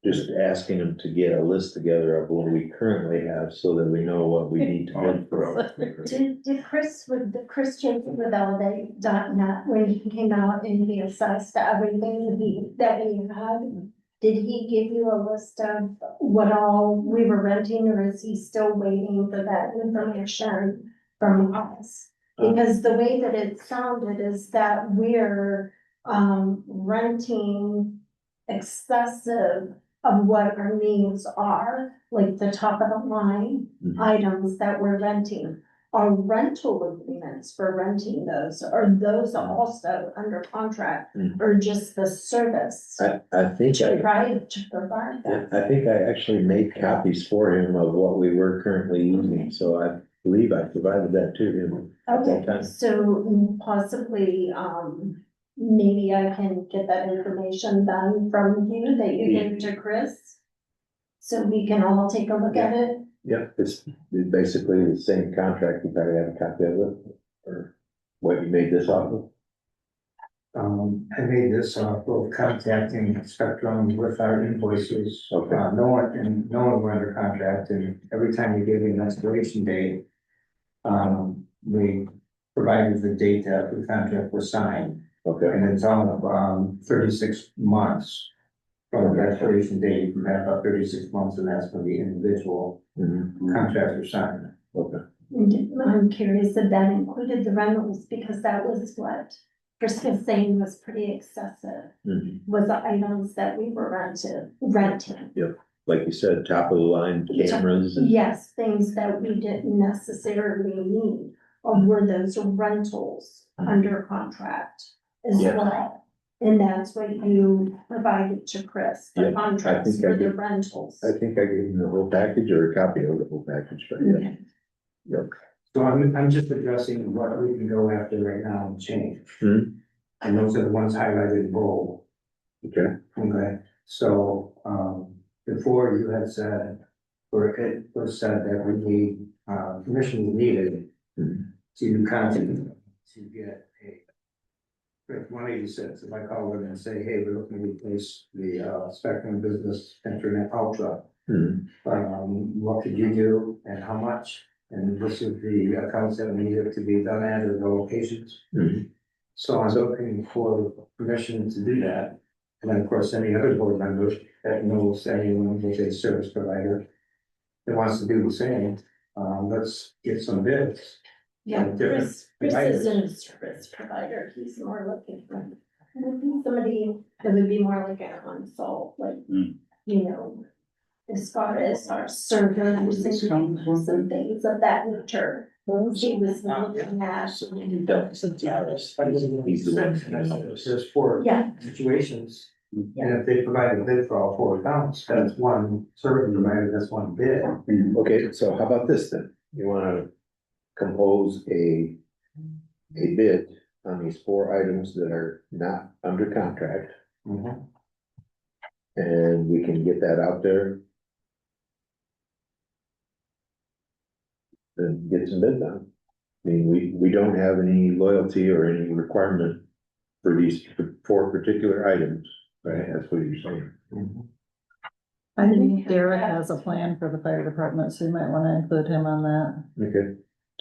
just asking them to get a list together of what we currently have, so that we know what we need to bid for. Did Chris change with Elevate.net when he came out and he assessed everything that he had? Did he give you a list of what all we were renting, or is he still waiting for that information from us? Because the way that it sounded is that we're renting excessive of what our needs are, like the top of the line Mhm. items that we're renting. Our rental agreements for renting those, are those also under contract Mhm. or just the service? I think To provide that. I think I actually made copies for him of what we were currently using, so I believe I provided that to him. at that Okay, time. so possibly, maybe I can get that information then from you that you gave to Chris. So we can all take a look at it. Yep, it's basically the same contract, you probably have a copy of it, or what you made this off of. I made this off of contacting Spectrum with our invoices. Okay. No one were under contract, and every time we gave an expiration date, we provided the date that the contract was signed, Okay, and it's on, 36 months from the expiration date, you have about 36 months, and that's when the individual mhm, contracts are signed. okay, And I'm curious if that included the rentals, because that was what Chris was saying was pretty excessive, mhm. was the items that we were renting. Like you said, top of the line cameras and. Yes, things that we didn't necessarily need, or were those rentals under contract as Yeah. well? And that's what you provided to Chris, Yeah, the I contracts think I for the did. rentals. I think I gave him the whole package or a copy of the whole package, but yeah. Okay. Yep. So I'm just addressing what we can go after right now and change. Hmm. And those are the ones highlighted in bold. Okay. Okay, so, before you had said, or it was said that we need, permission needed to contact, to get a. If 186, if I call them and say, hey, we're looking to replace the, Spectrum Business Internet Ultra. What could you do and how much? And this is the accounts that needed to be done at or the locations. So I'm looking for permission to do that. And then, of course, any other board members that knows anyone with a service provider that wants to do the same, let's get some bids. Yeah, Different Chris providers. isn't a service provider, he's more looking for somebody that would be more like a consult, like, you know, as far as our servers and things of that nature. He was looking at, There's four yeah, situations, and if they provide a bid for all four accounts, that's one service provider, that's one bid. Okay, so how about this then? You wanna compose a bid on these 4 items that are not under contract, and we can get that out there. And get some bids on. I mean, we don't have any loyalty or any requirement for these 4 particular items, right? That's what you're saying. I think Derek has a plan for the fire department, so you might wanna include him on that. Okay.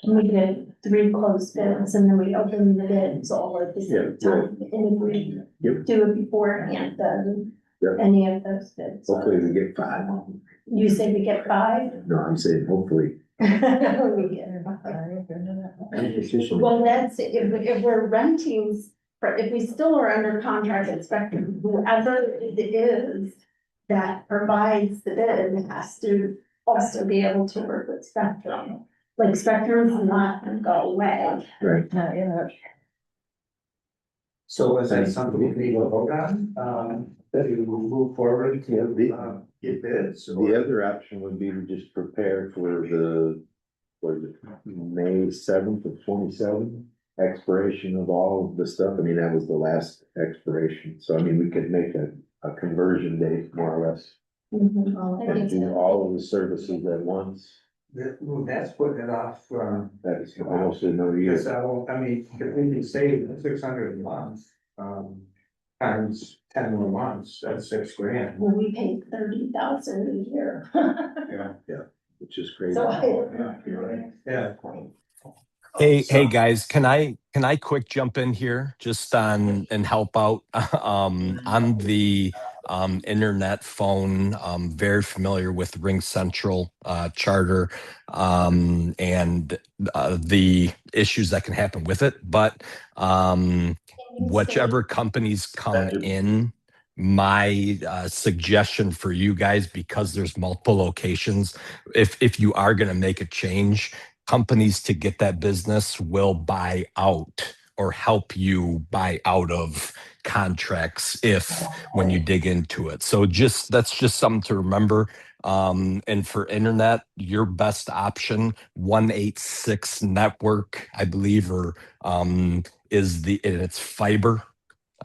and we did 3 closed bids and then we opened the bids all at the same Yeah, time. And if we do it beforehand, then Yep. any of those bids. Hopefully we get 5. You say we get 5? No, I'm saying hopefully. We get 5. Well, that's, if we're renting, if we still are under contract with Spectrum, whoever it is that provides the bid has to also be able to work with Spectrum. Like Spectrum is not gonna go away. Right. So is that something we need to vote on, that we will move forward to, get bids? The other option would be to just prepare for the, what is it, May 7th of 27 expiration of all of the stuff. I mean, that was the last expiration. So I mean, we could make a conversion date more or less. I And think do so. all of the services at once. That's putting it off, That's almost another year. because I mean, if we can save 600 a month, times 10 more months, that's $6,000. Well, we paid 30,000 a year. Which is crazy. So Yeah. Hey guys, can I quick jump in here just on and help out on the internet phone? Very familiar with Ring Central charter and the issues that can happen with it, but whichever companies come in, my suggestion for you guys, because there's multiple locations, if you are going to make a change, companies to get that business will buy out or help you buy out of contracts if when you dig into it. So that's just something to remember. And for internet, your best option, 186 network, I believe, or and it's fiber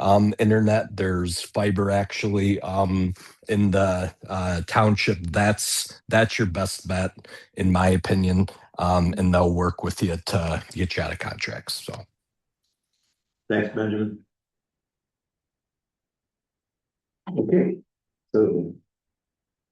internet. There's fiber actually in the township. That's your best bet, in my opinion. And they'll work with you to get you out of contracts. So Thanks, Benjamin. Okay, so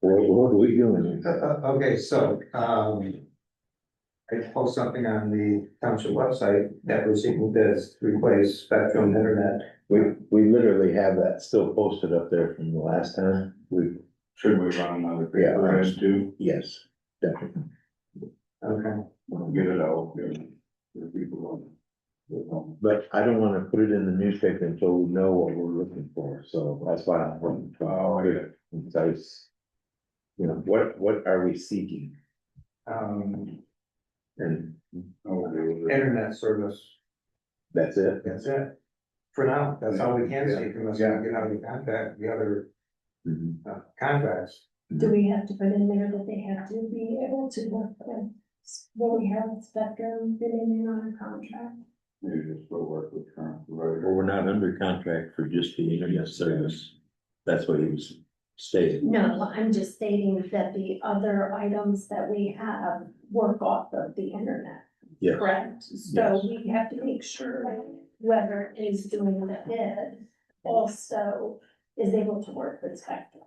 what are we doing? Okay, so, I post something on the township website that we're seeking bids to replace Spectrum Internet. We literally have that still posted up there from the last time. Should we run another paper ad too? Yes, definitely. Okay. Get it out. Get people on. But I don't wanna put it in the newspaper until we know what we're looking for, so that's why I'm looking for it. Concise. You know, what are we seeking? And Internet service, that's it? that's it. For now, that's all we can seek unless we get out of the contract, the other contracts. do we have to put in there that they have to be able to work with? Will we have Spectrum bidding in on a contract? Maybe just go work with current Well, provider. we're not under contract for just the internet service. That's what he was stating. No, I'm just stating that the other items that we have work off of the internet. Yes. Correct, so we have to make sure whoever is doing the bid also is able to work with Spectrum.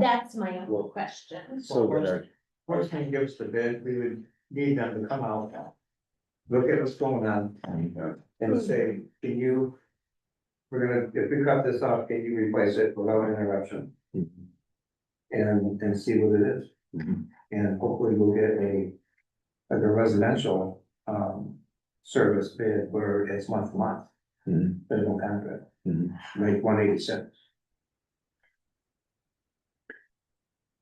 That's my only question. So what are, First thing gives the bid, we would need them to come out. Look at what's going on and say, can you? If we cut this off, can you replace it without interruption? And see what it is. And hopefully we'll get like a residential, service bid where it's month to month. There's no contract, like 186.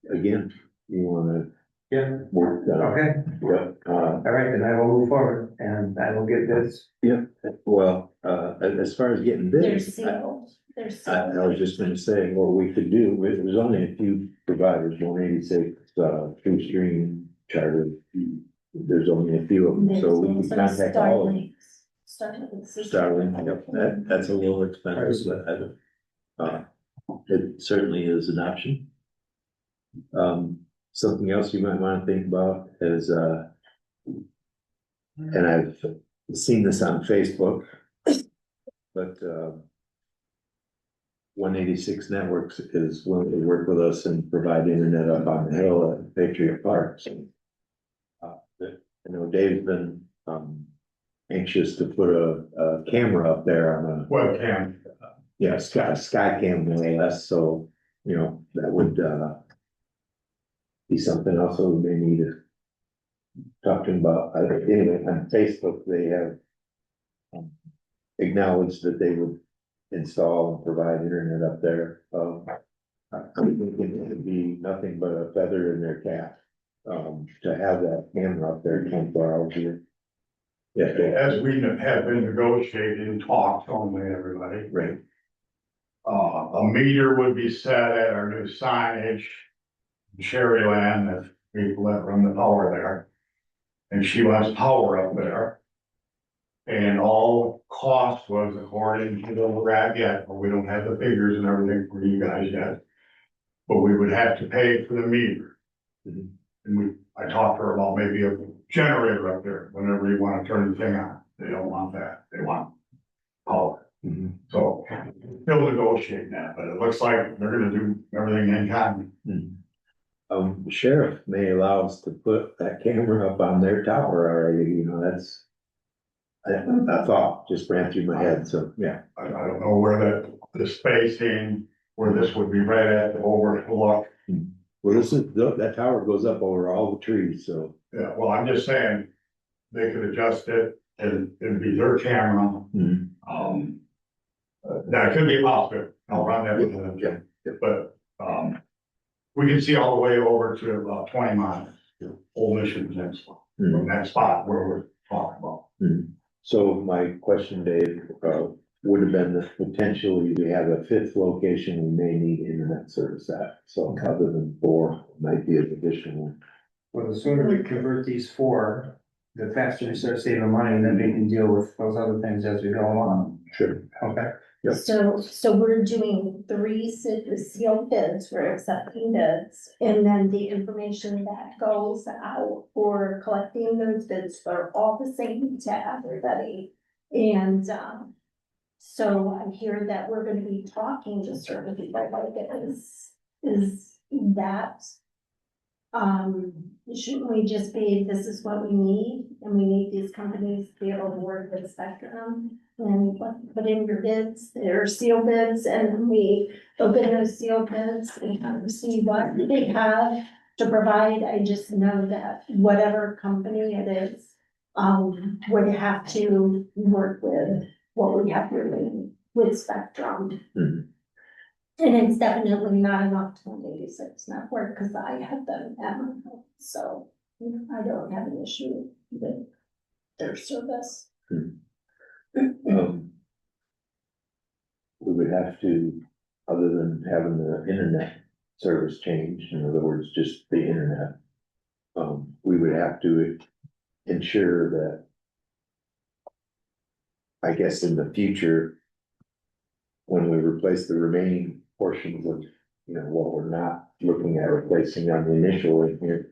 again, you wanna Yeah, work, okay, yeah, all right, then I will move forward and I will get this. well, as far as getting They're bids. sealed, they're I sealed. was just gonna say, what we could do, there's only a few providers, 186, True Stream, Charter. There's only a few of them, so we can contact all of them. Starlink, yep, that's a little expensive, but it certainly is an option. Something else you might wanna think about is, and I've seen this on Facebook, but, 186 Networks is willing to work with us and provide internet up on the hill at Patriot Park. So, I know Dave's been, anxious to put a camera up there on a. Webcam. Yeah, sky cam more or less, so, you know, that would, be something else that we may need to talk to him about. Anyway, on Facebook, they have acknowledged that they would install and provide internet up there. I'm thinking it would be nothing but a feather in their cap, to have that camera up there 24 hours a year. Yeah, As we have been negotiating, talks only, everybody. right. A meter would be set at our new signage. Sherryland, that's people that run the power there. And she wants power up there. And all cost was according to the RAD yet, but we don't have the figures and everything for you guys yet. But we would have to pay for the meter. And I talked to her about maybe a generator up there, whenever you wanna turn the thing on. They don't want that, they want power. So, still negotiating that, but it looks like they're gonna do everything in kind. The sheriff may allow us to put that camera up on their tower already, you know, that's. I thought just ran through my head, so, yeah. I don't know where the spacing, where this would be right at the overlook. Well, that tower goes up over all the trees, so. Yeah, well, I'm just saying, they could adjust it and it'd be their camera. That could be possible, I'll run that with them. Yeah. But, we can see all the way over to about 20 miles, Old Mission Peninsula, from that spot where we're talking about. So my question, Dave, would have been that potentially we have a fifth location we may need internet service at, so other than 4, might be an additional. Well, the sooner we convert these 4, the faster we start saving money, and then we can deal with those other things as we go along. Sure. Okay. Yep. So we're doing 3 sealed bids, we're accepting bids, and then the information that goes out for collecting those bids are all the same to everybody. And, so I hear that we're gonna be talking to certain people like is that, shouldn't we just be, this is what we need, and we need these companies to be able to work with Spectrum? And put in your bids, they're sealed bids, and we open those sealed bids and kind of see what they have to provide. I just know that whatever company it is, would have to work with what we have here with Spectrum. And it's definitely not enough to 186 network, because I have them at my home, so I don't have an issue with their service. We would have to, other than having the internet service changed, in other words, just the internet. We would have to ensure that, I guess in the future, when we replace the remaining portions of, what we're not looking at replacing on the initial in here.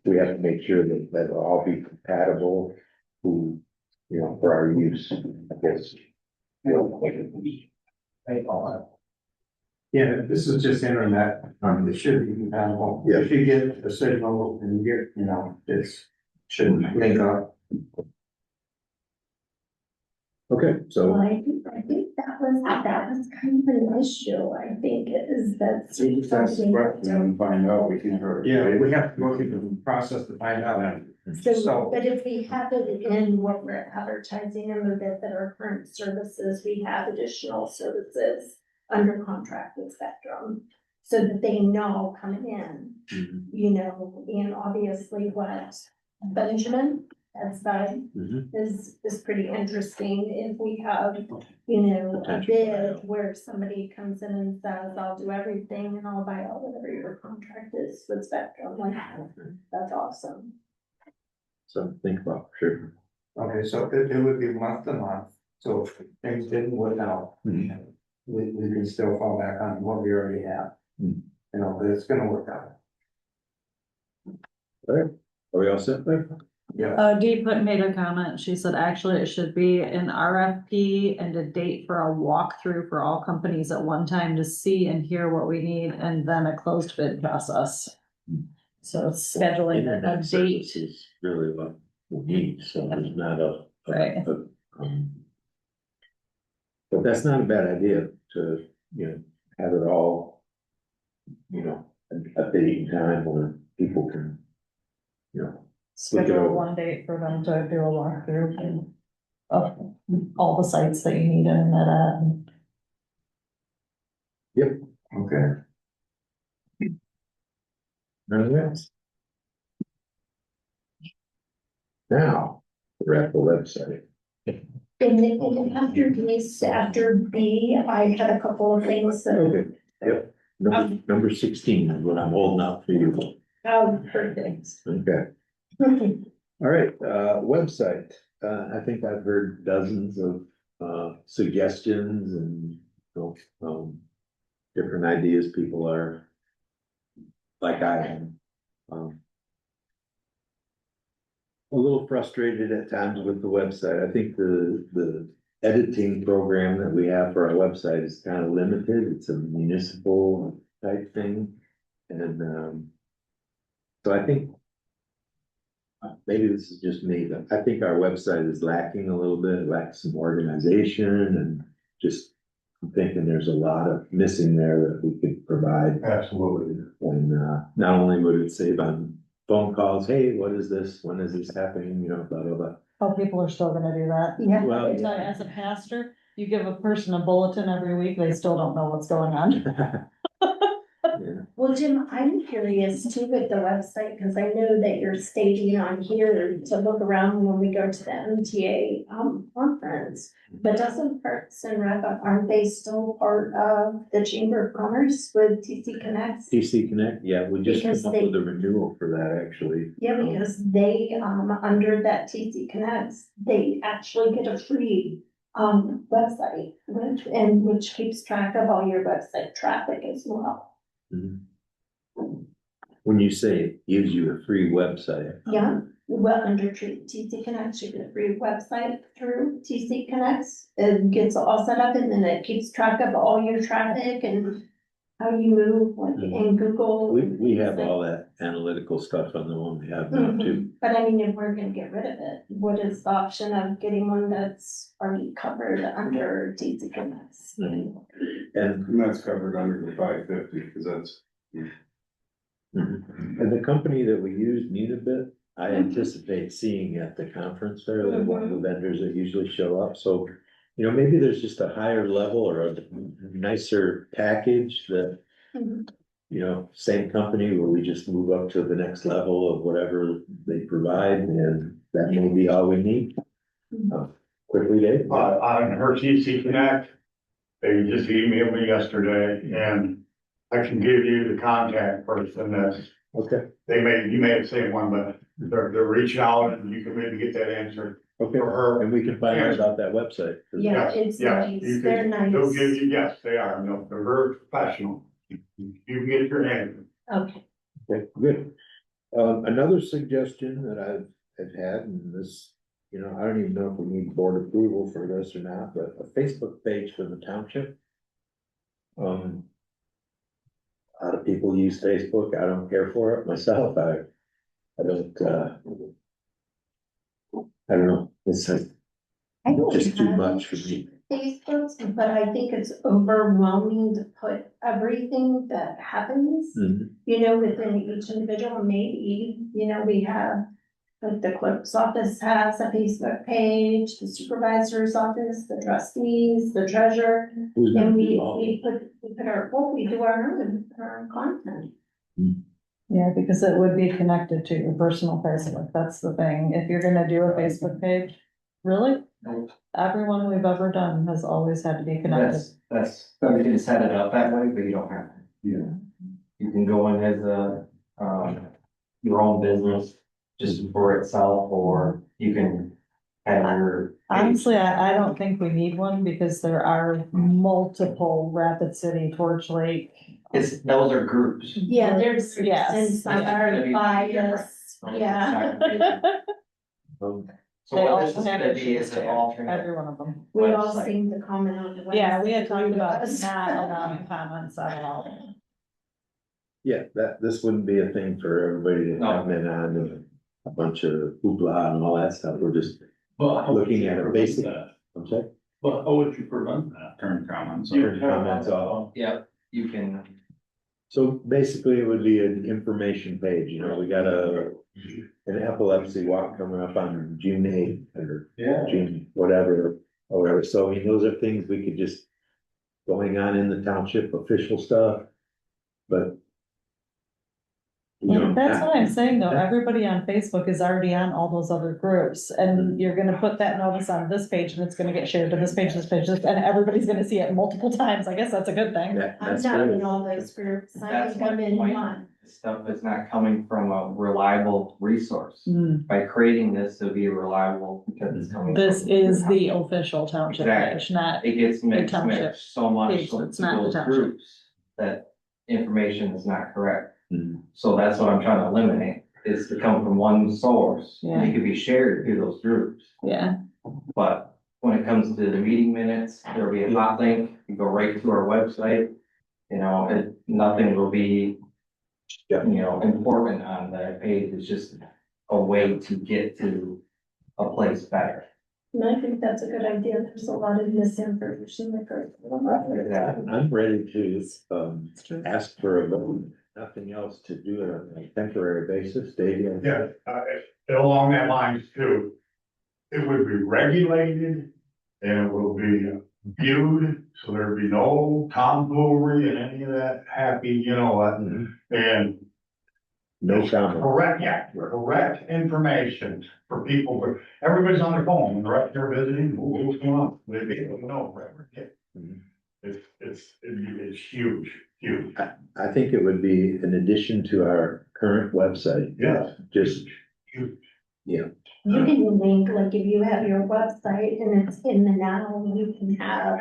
We have to make sure that that'll all be compatible to, for our use, I guess. Yeah, this is just internet, it should be compatible. Yeah. If you get the signal and you get, it's, shouldn't link up. Okay, Well, so, I think that was kind of an issue, I think, is that. That's the question and find out, we can hear. Yeah, we have to go through the process to find out. So, but if we have it in what we're advertising and the bit that our current services, we have additional services under contract with Spectrum. So that they know coming in, and obviously what Benjamin has said is pretty interesting. If we have, a bid where somebody comes in and says, I'll do everything and I'll buy out whatever your contract is with Spectrum, like, that's awesome. something to think about, sure. Okay, so it would be month to month, so if things didn't work out, we can still fall back on what we already have. But it's gonna work out. All right, are we all set there? Yeah. Dee made a comment. She said, actually, it should be an RFP and a date for a walkthrough for all companies at one time to see and hear what we need, and then a closed bid process. So scheduling a Internet date. service is really what we need, so there's not Right. But that's not a bad idea to, have it all, a date and time where people can, Schedule one date for them to do a walkthrough and of all the sites that you need internet at. Yep. Okay. Nothing else? Now, we're at the website. And after B, I had a couple of things that. Okay, yep, number 16 is what I'm holding out for you. Oh, perfect. Okay, all right, website, I think I've heard dozens of, suggestions and, different ideas people are, like I am, a little frustrated at times with the website. I think the editing program that we have for our website is kind of limited. It's a municipal type thing. And, so I think maybe this is just me, but I think our website is lacking a little bit, lacks some organization and just I'm thinking there's a lot of missing there that we could provide. Absolutely. And, not only would it save on phone calls, hey, what is this? When is this happening? Blah, blah, blah. Oh, people are still gonna do that. Yeah. Well, I tell you, as a pastor, you give a person a bulletin every week, they still don't know what's going on. yeah. Well, Jim, I'm curious too with the website, because I know that you're stating on here to look around when we go to the MTA conference. But doesn't Parks and Rec, aren't they still part of the Chamber of Commerce with TC Connects? TC Connect, yeah, we just Because come up with a renewal for that, actually. Yeah, because they, under that TC Connects, they actually get a free website, which keeps track of all your website traffic as well. When you say it gives you a free website. Yeah, well, under TC Connects, you get a free website through TC Connects. It gets all set up and then it keeps track of all your traffic and how you move, like in Google. We have all that analytical stuff on the one we have now too. But I mean, if we're gonna get rid of it, what is the option of getting one that's already covered under TC Connects? And that's covered under the 550, because that's. And the company that we use, Unibit, I anticipate seeing at the conference there, they're one of the vendors that usually show up, so. Maybe there's just a higher level or a nicer package that, same company where we just move up to the next level of whatever they provide, and that may be all we need. Quickly, Dave? On her TC Connect, they just emailed me yesterday and I can give you the contact person that's, Okay. you may have seen one, but they're reaching out and you can maybe get that answer Okay, for her. and we can find out about that website. Yeah, it's nice, they're nice. They'll give you, yes, they are, no, they're very professional. You can get your name. Okay, Okay, good. Another suggestion that I've had, and this, I don't even know if we need board approval for this or not, but a Facebook page for the township. A lot of people use Facebook. I don't care for it myself. I don't know. It's I don't just too have much for me. Facebook, but I think it's overwhelming to put everything that happens, Mhm. Within each individual, maybe, we have. Like the clerk's office has a Facebook page, the supervisor's office, the trustees, the treasurer, Who's gonna and do we all of it? we put we do our own content. Yeah, because it would be connected to your personal Facebook, that's the thing, if you're gonna do a Facebook page, really? Everyone we've ever done has always had to be connected. You can set it up that way, but you don't have to. Yeah. You can go in as your own business just for itself, or you can have your. Honestly, I don't think we need one, because there are multiple Rapid City, Torch Lake. Those are groups. Yeah, there's, Yes, and some are biased, yeah. So They what all this is have gonna be issues is an too, alternate. every one of them. We all website. seem to comment on the. Yeah, we had talked about Yes. not allowing comments at all. Yeah, this wouldn't be a thing for everybody to No. comment on and a bunch of hoopla and all that stuff. We're just But how would looking you at a prevent basic. that? I'm sorry. But how would you prevent that? Turn comments. Turn comments off. Yep, you can. So basically it would be an information page, we got an epilepsy walk coming up on June 8th or Yeah. June, whatever, or whatever. So I mean, those are things we could just going on in the township official stuff, but. That's what I'm saying though, everybody on Facebook is already on all those other groups, and you're gonna put that notice on this page, and it's gonna get shared to this page, and everybody's gonna see it multiple times, I guess that's a good thing. That- I'm that's not great. in all those groups, I That's think I'm my in point. one. Stuff is not coming from a reliable resource. Hmm. By creating this, it'll be reliable because it's coming. This from is the township. official township Exactly. page, not, It gets mixed township so much page, to it's not the those township. groups that information is not correct. Mhm. So that's what I'm trying to eliminate, is to come from one source. Yeah. It could be shared through those groups. yeah. But when it comes to the meeting minutes, there'll be a hot link, you go right to our website. Nothing will be, important on that page, it's just a way to get to a place better. And I think that's a good idea, there's a lot of misinformation that goes. I'm ready to, ask for a vote, nothing else to do it on a temporary basis, Dave. Yeah, along that lines too. It would be regulated and it will be viewed, so there'd be no tomfoolery and any of that happy, and No comment. correct information for people, but everybody's on their phone, and they're visiting, what's going on? They don't know, right? It's huge. I think it would be an addition to our current website. Yeah. Just, Huge. yeah, You can link, like if you have your website and it's in the now, you can have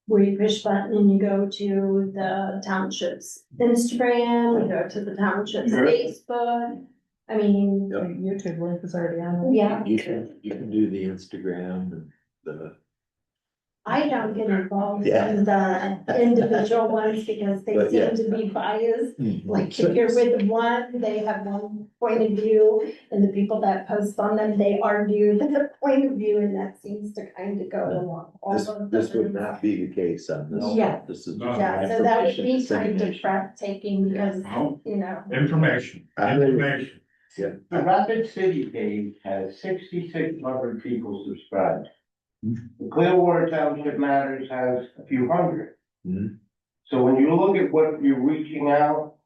where you push button and you go to the township's Instagram, you go to the township's Sure. Facebook. I mean, Yep. YouTube link is already on there. yeah, you can do the Instagram and the, I don't get involved Yeah. in the individual ones because they But yeah. seem to be biased. Like if you're with one, they have one point of view, and the people that post on them, they argue the point of view, and that seems to kind of go along. all this, of this would them. not be the case on this. Yeah. This is. No. Yeah, so that would be kind of dissemination. breathtaking because, No, you know, information. The Rapid City page has 6,600 people subscribed. The Clearwater Township Matters has a few hundred. Mhm. So when you look at what you're reaching out,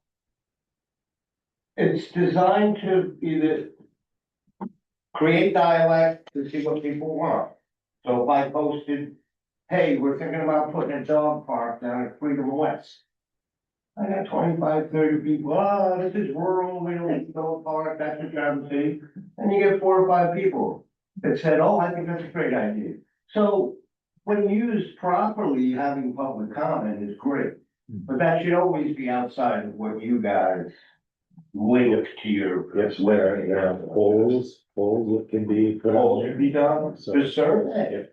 it's designed to either create dialect to see what people want. So if I posted, hey, we're thinking about putting a dog park down at Freedom West. I got 25, 30 people, oh, this is rural, we don't need to go apart, that's what I'm saying. And you get 4 or 5 people that said, oh, I think that's a great idea. So when used properly, having public comment is great. But that should always be outside of what you guys link to your. Yes, there are polls that can be put All on to be done, So- the survey.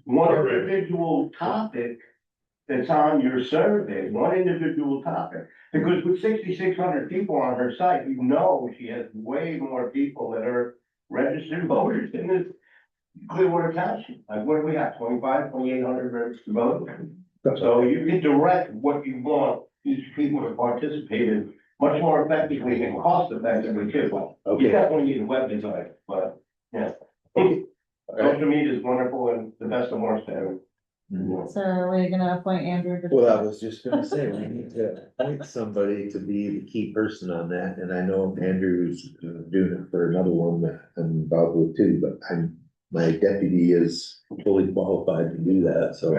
One individual topic that's on your survey, one individual topic. Because with 6,600 people on her site, you know she has way more people that are registered voters in this Clearwater Township. Like, what do we have, 2,800 registered voters? So you can direct what you want these people to participate in much more effectively and cost effectively too. You Okay. definitely need a web design, but, yeah. Social media is wonderful and the best of worst ever. So are we gonna appoint Andrew? to- Well, I was just gonna say, we need to appoint somebody to be the key person on that, and I know Andrew's doing it for another one that I'm involved with too, but my deputy is fully qualified to do that, so.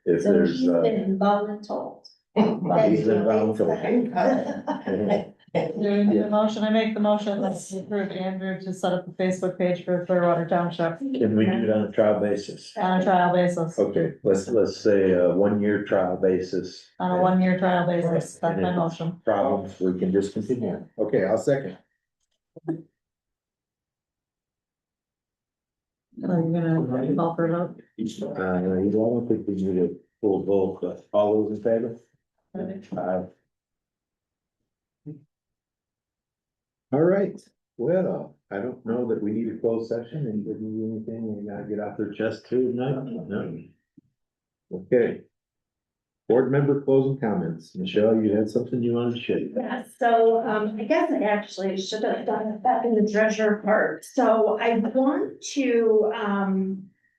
If So there's, he's been voluntold. he's been voluntold. Do we need a motion? I make the motion, let's approve Andrew to set up a Facebook page for Clearwater Township Can we do it on a trial basis? on a trial basis, Okay, let's say a 1-year trial basis. on a 1-year trial basis, that's my motion. Problems, we can just continue. Okay, I'll second. Are you gonna call for a vote? You don't think we need a full vote, but all those in favor? Aye. All right, well, I don't know that we need a closed session, and did anything we gotta get off their chest too tonight? No. Okay. Board member closing comments. Michelle, you had something you wanted to share? Yeah, so, I guess I actually should have done it back in the treasure part. So I want to,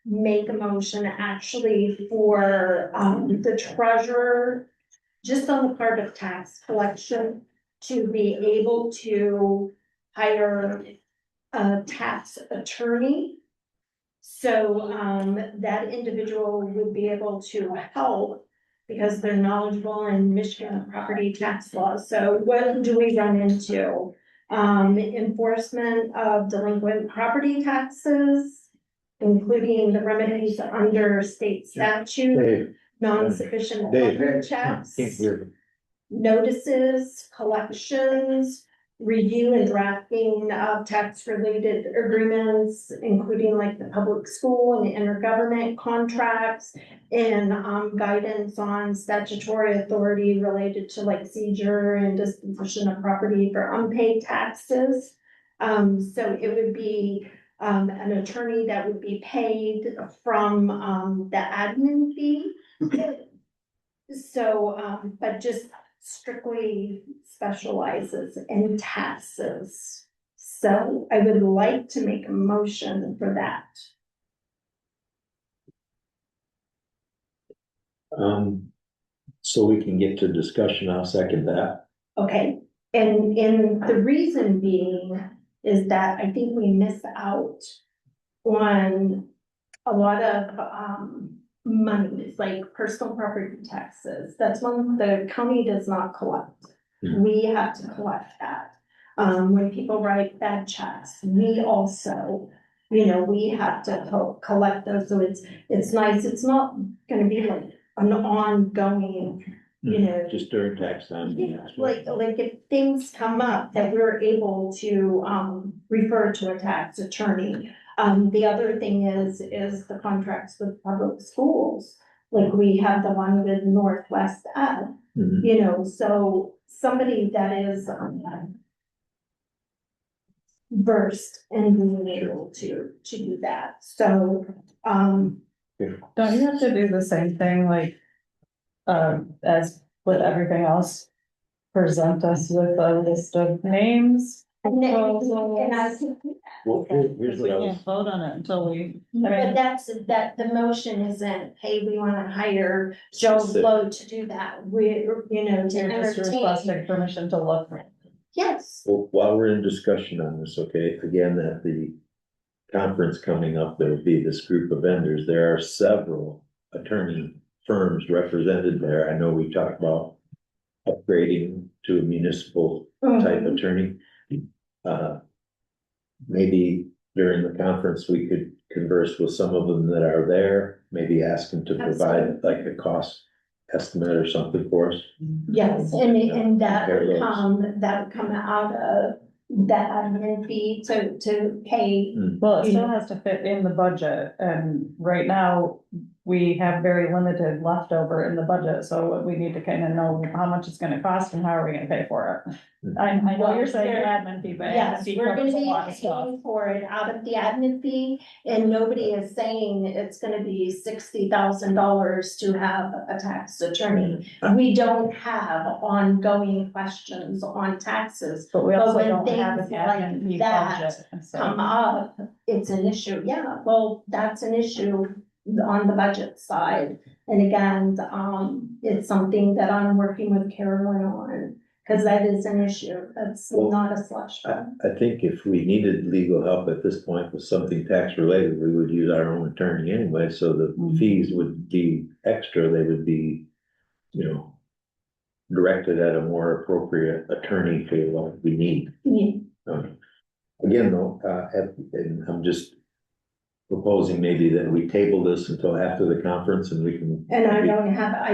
make a motion actually for, the treasurer, just on the part of tax collection, to be able to hire a tax attorney. So, that individual would be able to help because they're knowledgeable in Michigan property tax laws. So what do we run into? Enforcement of delinquent property taxes, including the remedies under state statute, Dave, non-sufficient Dave, checks, can't hear. notices, collections, review and drafting of tax-related agreements, including like the public school and intergovernment contracts, and guidance on statutory authority related to like seizure and disposition of property for unpaid taxes. So it would be an attorney that would be paid from the admin fee. So, but just strictly specializes in taxes. So I would like to make a motion for that. So we can get to discussion, I'll second that. Okay, and the reason being is that I think we miss out on a lot of, monies, like personal property taxes. That's one the county does not collect. We have to collect that. When people write bad checks, we also, we have to collect those. So it's nice. It's not gonna be like an ongoing, Just during tax time. like if things come up that we're able to, refer to a tax attorney. The other thing is the contracts with public schools, like we have the one with Northwest Ed, Mhm. So somebody that is, versed in being able to do that, so, Don't you have to do the same thing, like, as with everything else? Present us with a list of names, and then, proposals. and I, Well, here's Because we what I can't was, vote on it until we, but that the motion isn't, hey, we wanna hire Joe Blow to do that, we're, to you're just entertain. requesting permission to look. Yes, well, while we're in discussion on this, okay, again, at the conference coming up, there will be this group of vendors. There are several attorney firms represented there. I know we talked about upgrading to a municipal type attorney. Maybe during the conference, we could converse with some of them that are there, maybe ask them to provide like a cost estimate or something for us. Yes, and that Compare would those. come out of that admin fee to pay. Well, it still has to fit in the budget, and right now, we have very limited leftover in the budget, so we need to kind of know how much it's gonna cost and how are we gonna pay for it. I know you're saying admin fee, but admin Yes, fee we're gonna covers a be lot of stuff. paying for it out of the admin fee, and nobody is saying it's gonna be $60,000 to have a tax attorney. We don't have ongoing questions on taxes. But we But also when don't have an things like admin fee that budget, come so. up, it's an issue. Yeah, well, that's an issue on the budget side. And again, it's something that I'm working with Carolyn on, because that is an issue. That's Well, not a slush fund. I think if we needed legal help at this point with something tax related, we would use our own attorney anyway, so the fees would be extra, they would be, directed at a more appropriate attorney for what we need. Again, though, and I'm just proposing maybe that we table this until after the conference and we can. And I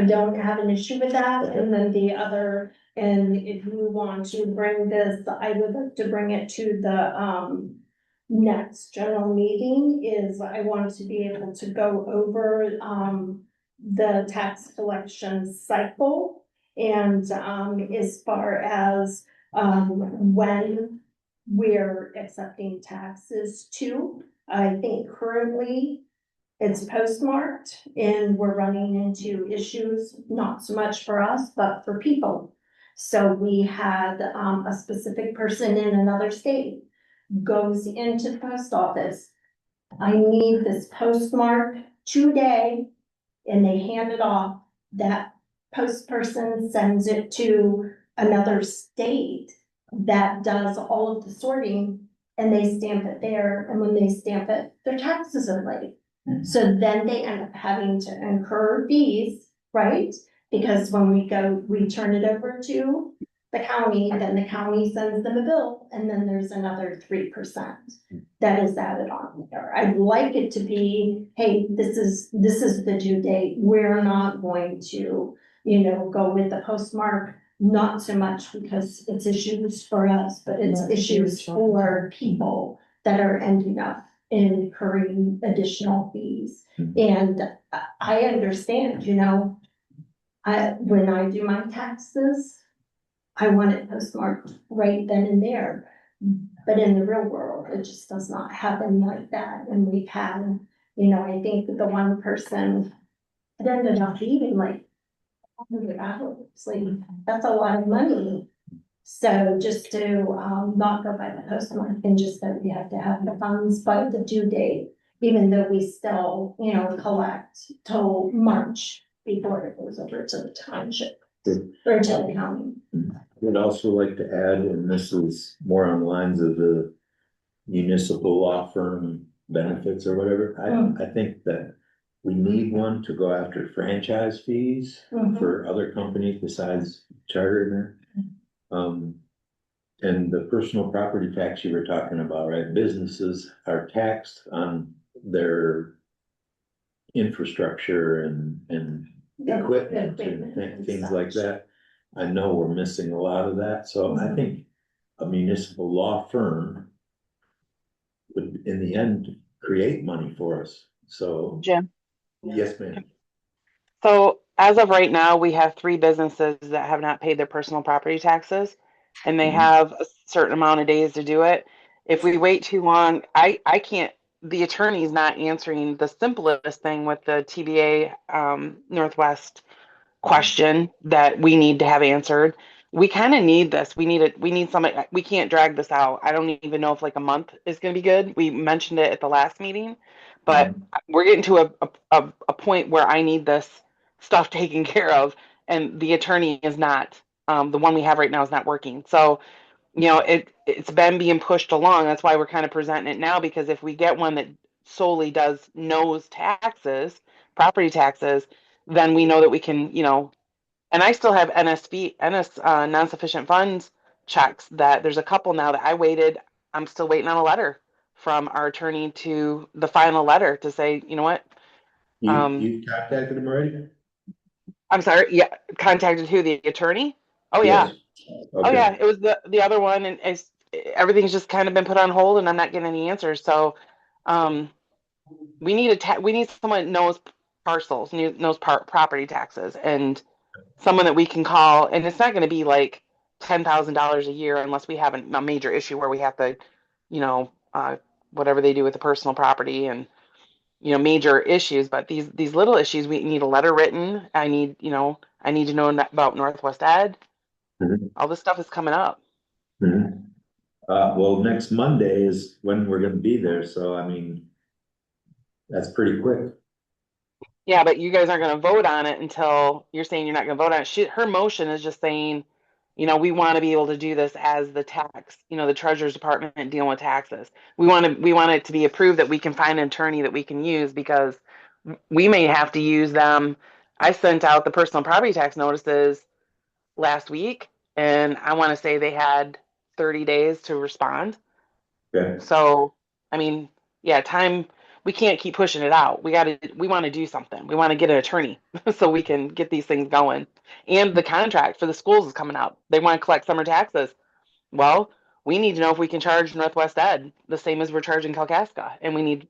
don't have an issue with that. And then the other, and if you want to bring this, I would like to bring it to the, next general meeting is I want to be able to go over, the tax collection cycle. And, as far as, when we're accepting taxes too. I think currently it's postmarked and we're running into issues, not so much for us, but for people. So we had a specific person in another state goes into the post office. I need this postmark today, and they hand it off. That post person sends it to another state that does all of the sorting, and they stamp it there, and when they stamp it, their taxes are late. So then they end up having to incur fees, right? Because when we turn it over to the county, then the county sends them a bill, and then there's another 3% that is added on there. I'd like it to be, hey, this is the due date. We're not going to, go with the postmark. Not so much because it's issues for us, but it's issues for people that are ending up incurring additional fees. And I understand, when I do my taxes, I want it postmarked right then and there. But in the real world, it just does not happen like that. And we've had, I think the one person, it ended up being like $100. Like, that's a lot of money. So just to not go by the postmark and just that we have to have the funds by the due date, even though we still, collect till March before it goes over to the township or to the county. Would also like to add, and this is more on the lines of the municipal law firm benefits or whatever. I think that we need one to go after franchise fees for other companies besides charter. And the personal property tax you were talking about, right? Businesses are taxed on their infrastructure and equipment and things like that. I know we're missing a lot of that, so I think a municipal law firm would, in the end, create money for us, so. Jim? Yes, ma'am. So as of right now, we have 3 businesses that have not paid their personal property taxes, and they have a certain amount of days to do it. If we wait too long, I can't, the attorney's not answering the simplest thing with the TBA Northwest question that we need to have answered. We kind of need this. We need somebody, we can't drag this out. I don't even know if like a month is going to be good. We mentioned it at the last meeting, but we're getting to a point where I need this stuff taken care of, and the attorney is not, the one we have right now is not working. So, it's been being pushed along. That's why we're kind of presenting it now, because if we get one that solely knows taxes, property taxes, then we know that we can, And I still have non-sufficient funds checks that there's a couple now that I waited. I'm still waiting on a letter from our attorney to the final letter to say, you know what? You contacted them already? I'm sorry. Yeah. Contacted who? The attorney? Oh yeah. Yes. Oh Okay. yeah. It was the other one, and everything's just kind of been put on hold, and I'm not getting any answers. So, um, we need someone that knows parcels, knows property taxes, and someone that we can call. And it's not going to be like $10,000 a year unless we have a major issue where we have to, you know, whatever they do with the personal property and major issues. But these little issues, we need a letter written. I need to know about Northwest Ed. Mhm. All this stuff is coming up. Mhm. Well, next Monday is when we're gonna be there, so I mean, that's pretty quick. Yeah, but you guys aren't going to vote on it until you're saying you're not going to vote on it. Her motion is just saying, we want to be able to do this as the tax, the treasurer's department dealing with taxes. We want it to be approved that we can find an attorney that we can use because we may have to use them. I sent out the personal property tax notices last week, and I want to say they had 30 days to respond. Okay. So, I mean, yeah, time, we can't keep pushing it out. We want to do something. We want to get an attorney so we can get these things going. And the contract for the schools is coming up. They want to collect summer taxes. Well, we need to know if we can charge Northwest Ed the same as we're charging Kalkaska. And we need,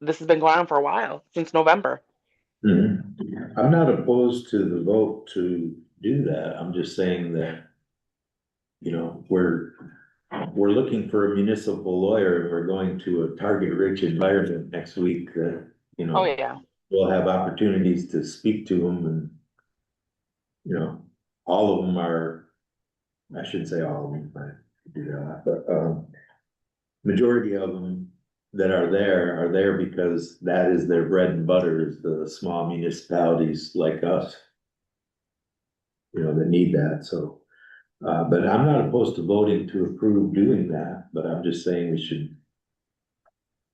this has been going on for a while, since November. Mhm. I'm not opposed to the vote to do that. I'm just saying that, we're looking for a municipal lawyer. We're going to a target-rich environment next week that, Oh, yeah. we'll have opportunities to speak to them and, all of them are, I shouldn't say all of them, I do that, but, majority of them that are there because that is their bread and butter is the small municipalities like us. That need that, so, but I'm not opposed to voting to approve doing that, but I'm just saying we should,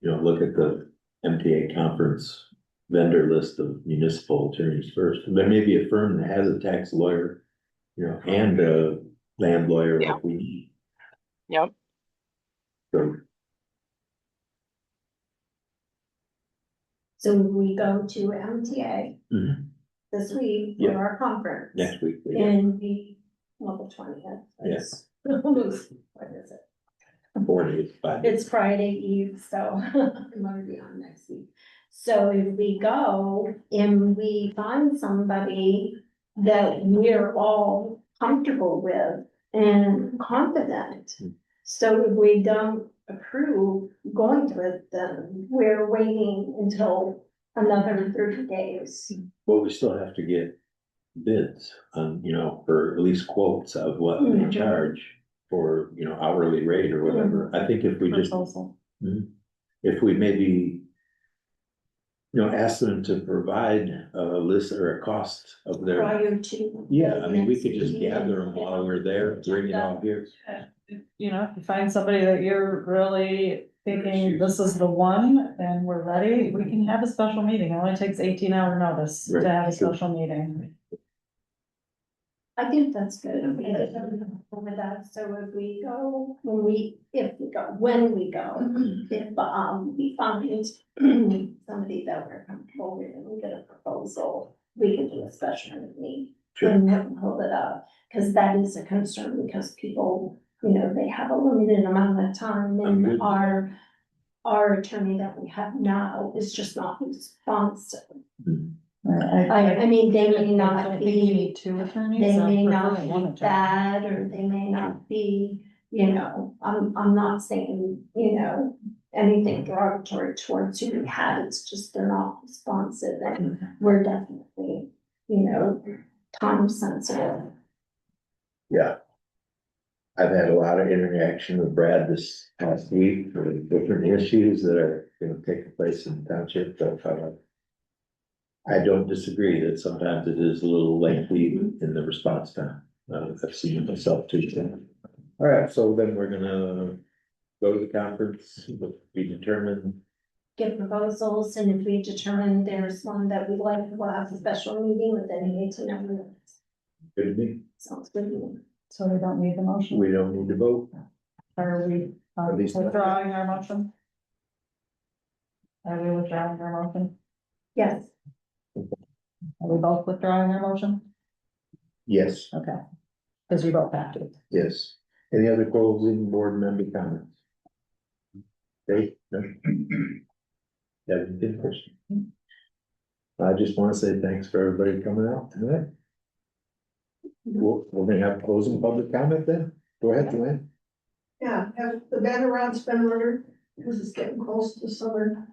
look at the MTA conference vendor list of municipal attorneys first. There may be a firm that has a tax lawyer, and a land lawyer Yeah. like we need. Yep. So, So we go to MTA mhm, this week Yeah. for our conference. next week. Yeah. And the 20th. Yes. What is it? 4 days, 5 days. It's Friday Eve, so I'm already on next week. So if we go and we find somebody that we're all comfortable with and confident. So if we don't approve going to it, then we're waiting until another 30 days. Well, we still have to get bids on, for at least quotes of what they Mhm. charge for, hourly rate or whatever. I think if we just, Proposal. if we maybe, ask them to provide a list or a cost of their, Prior to. yeah, I mean, we next could just meeting. gather them while we're there, bring it all here. If you find somebody that you're really thinking this is the one and we're ready, we can have a special meeting. It only takes 18-hour notice Right, to have a sure. special meeting. I think that's good. Over that, so if we go, when we go, if, we find somebody that we're comfortable with and we get a proposal, we can do a special meeting. Sure. And hold it up, because that is a concern, because people, they have a limited amount of time I'm good. and our attorney that we have now is just not responsive. Mhm. I mean, they may I not don't think you be. need two attorneys. They I may prefer not one be attorney. bad, or they may not be, I'm not saying, anything derogatory towards who we had, it's just they're not responsive, and we're definitely, time sensitive. Yeah. I've had a lot of interaction with Brad this past week for different issues that are, taking place in the township, but, I don't disagree that sometimes it is a little lengthy in the response time. I've seen it myself too. All right, so then we're gonna go to the conference, be determined. Get proposals, and if we determine there's one that we like, we'll have a special meeting within 18 minutes. Good to me. Sounds good to me. So we don't need the motion, We don't need to vote. are we At least not- withdrawing our motion? Are we withdrawing our motion? Yes, Are we both withdrawing our motion? Yes, Okay. Cause you both have to. yes. Any other closing board member comments? Dave? No? Devin did first. I just want to say thanks for everybody coming out tonight. We're gonna have closing public comment then. Go ahead, Joanne. Yeah, have the banner rounds been ordered, because it's getting close to summer.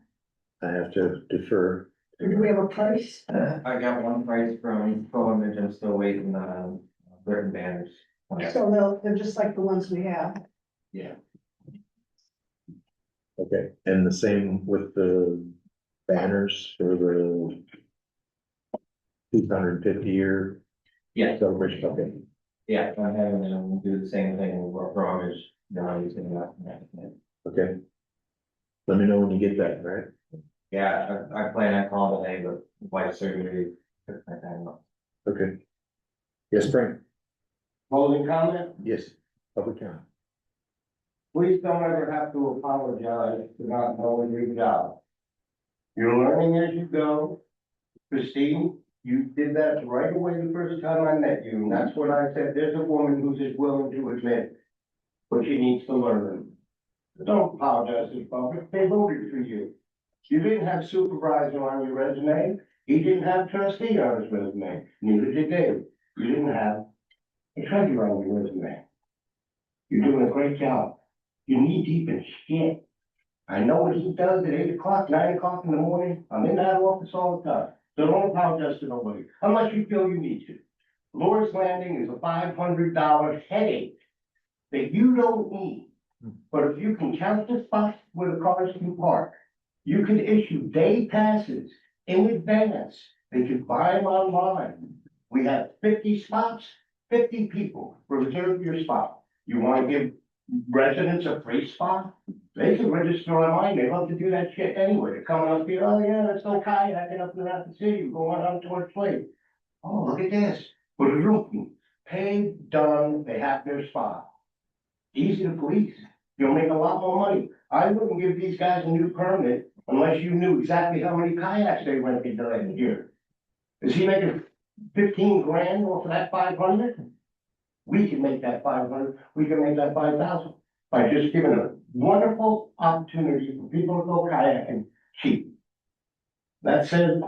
I have to defer. Do we have a price? I got one price from Image, I'm still waiting on written banners. So they're just like the ones we have. Yeah. Okay, and the same with the banners for the 250-year Yeah, celebration. Okay, yeah, I'm having them do the same thing with Image, now using that. okay. Let me know when you get that, right? Yeah, I plan on calling today, but wife surgery took my time off. Okay. Yes, Frank? Closing comment? Yes, public comment. Please don't ever have to apologize for not knowing your job. You're learning as you go. Christine, you did that right away the first time I met you, and that's what I said, there's a woman who's as willing to admit, but she needs to learn. Don't apologize to the public, they voted for you. You didn't have supervisor on your resume, he didn't have trustee on his resume, neither did Dave. You didn't have a treasurer on your resume. You're doing a great job. You knee deep in shit. I know what he does at 8 o'clock, 9 o'clock in the morning. I'm in that office all the time. So don't apologize to nobody, unless you feel you need to. Laura's Landing is a $500 headache that you don't need. But if you can count the spots where the cars can park, you can issue day passes in advance. They can buy them online. We have 50 spots, 50 people. Reserve your spot. You want to give residents a free spot? They can register online. They love to do that shit anyway. They're coming up here, oh yeah, let's go kayaking up in the city, going on towards Lake. Oh, look at this. We're looking. Paid, done, they have their spot. Easy to police. You'll make a lot more money. I wouldn't give these guys a new permit unless you knew exactly how many kayaks they rented during the year. Is he making 15 grand off of that 500? We can make that 500, we can make that 5,000 by just giving a wonderful opportunity for people to go kayaking cheap. That said,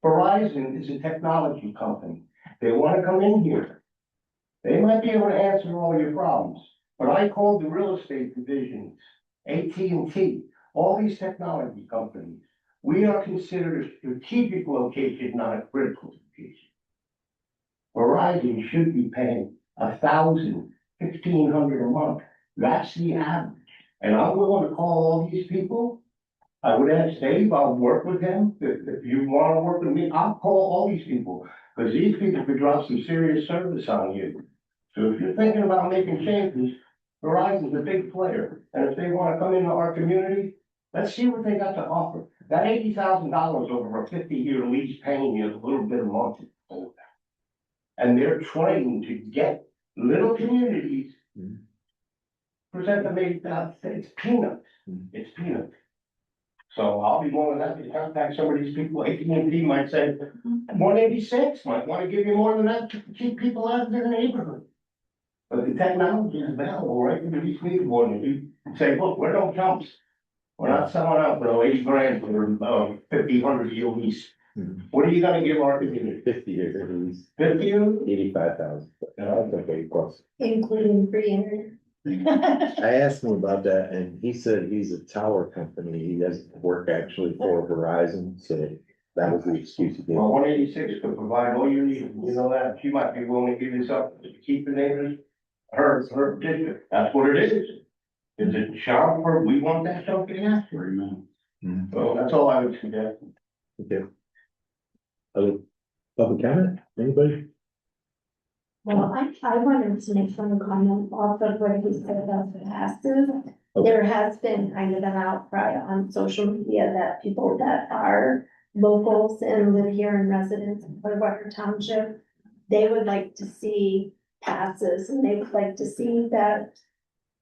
Verizon is a technology company. They want to come in here. They might be able to answer all your problems, but I called the real estate divisions, AT&T, all these technology companies. We are considered a strategic location, not a critical location. Verizon should be paying $1,000, $1,500 a month. That's the average. And I'm willing to call all these people. I would ask Dave, I'll work with him. If you want to work with me, I'll call all these people. Because these people could drop some serious service on you. So if you're thinking about making changes, Verizon's a big player. And if they want to come into our community, let's see what they got to offer. That $80,000 over a 50-year lease paying you a little bit a month. And they're trained to get little communities, present them it's peanuts. It's peanuts. So I'll be more than happy to contact some of these people. AT&T might say 186, might want to give you more than that to keep people out of their neighborhood. But the technology is available right in these meeting board. And you say, look, we're no chumps. We're not selling out for 80 grand for 1,500 year lease. What are you gonna give our community? 50 years at least. 50 years? 85,000. That's okay, of course. including free internet. I asked him about that and he said he's a tower company. He doesn't work actually for Verizon, so that was the excuse he gave. Well, 186 could provide all you need. You know that. She might be willing to give this up to keep the neighbors. Her district. That's what it is. Is it shop for, we want that stuff to ask for, So that's all I would suggest. Okay. Other public comment, anybody? Well, I wanted to make some comment off of what he said about the passes. There has been kind of an outcry on social media that people that are locals and live here and residents in Clearwater Township they would like to see passes, and they would like to see that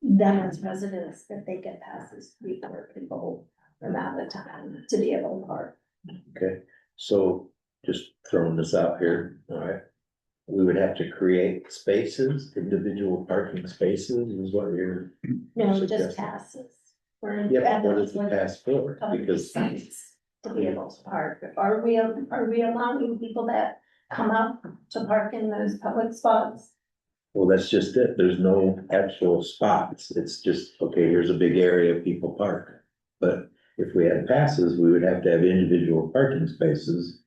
them as residents, that they get passes before people amount of time to be able to park. Okay, so just throwing this out here, all right. We would have to create spaces, individual parking spaces is what you're. No, just suggesting. passes. Or Yeah, but what is the pass for? Because, sites to be able to park. Are we allowing people that come up to park in those public spots? well, that's just it. There's no actual spots. It's just, okay, here's a big area people park. But if we had passes, we would have to have individual parking spaces.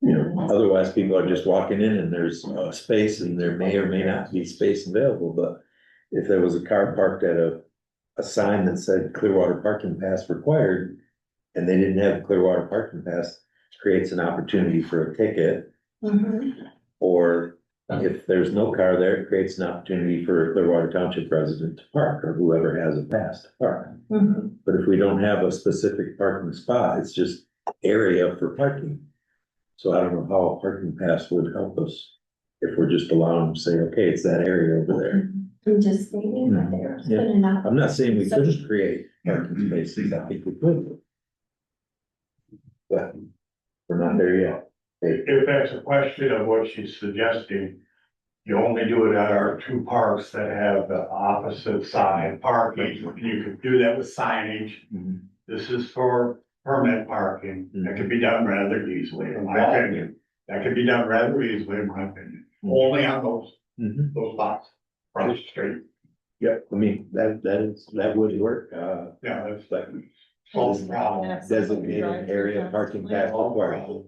You know, otherwise people are just walking in and there's a space and there may or may not be space available, but if there was a car parked at a sign that said Clearwater parking pass required, and they didn't have a Clearwater parking pass, creates an opportunity for a ticket. Or if there's no car there, it creates an opportunity for a Clearwater Township resident to park, or whoever has a pass to park. But if we don't have a specific parking spot, it's just area for parking. So I don't know how a parking pass would help us if we're just allowing them to say, okay, it's that area over there. I'm just thinking that there's Yeah. good enough. I'm not saying we couldn't create parking spaces, I think we could. But we're not there yet. If that's a question of what she's suggesting, you only do it at our two parks that have the opposite side parking. You could do that with signage. Mhm. This is for permit parking. That could be done rather easily, in my opinion. That could be done rather easily, in my opinion. Only on Mhm. those lots, across the street. Yep, I mean, that would work, Yeah, that's like solves the problem. designated area parking pass required.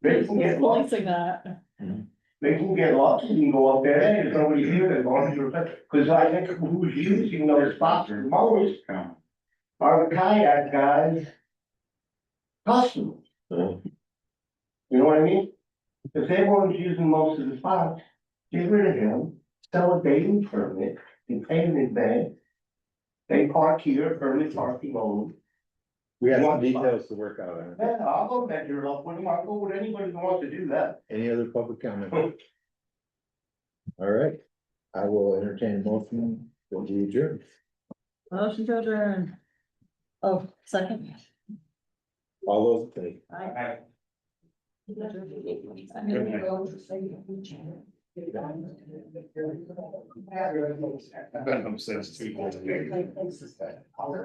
They can get lost, Policing that. they can get lost, you can go up there, and there's nobody here, as long as you're, cause I think who's using those spots the most are the kayak guys. Customers, Oh, you know what I mean? If they weren't using most of the spots, get rid of him, sell a daily permit, and pay them in advance. They park here, permit parking only. we have some details to work out on. Yeah, I'll go measure it up with them, I'll go with anybody who wants to do that. Any other public comment? All right, I will entertain a motion to adjourn. Motion to adjourn. Oh, second. All those in favor? Aye. I've been home since 2:00.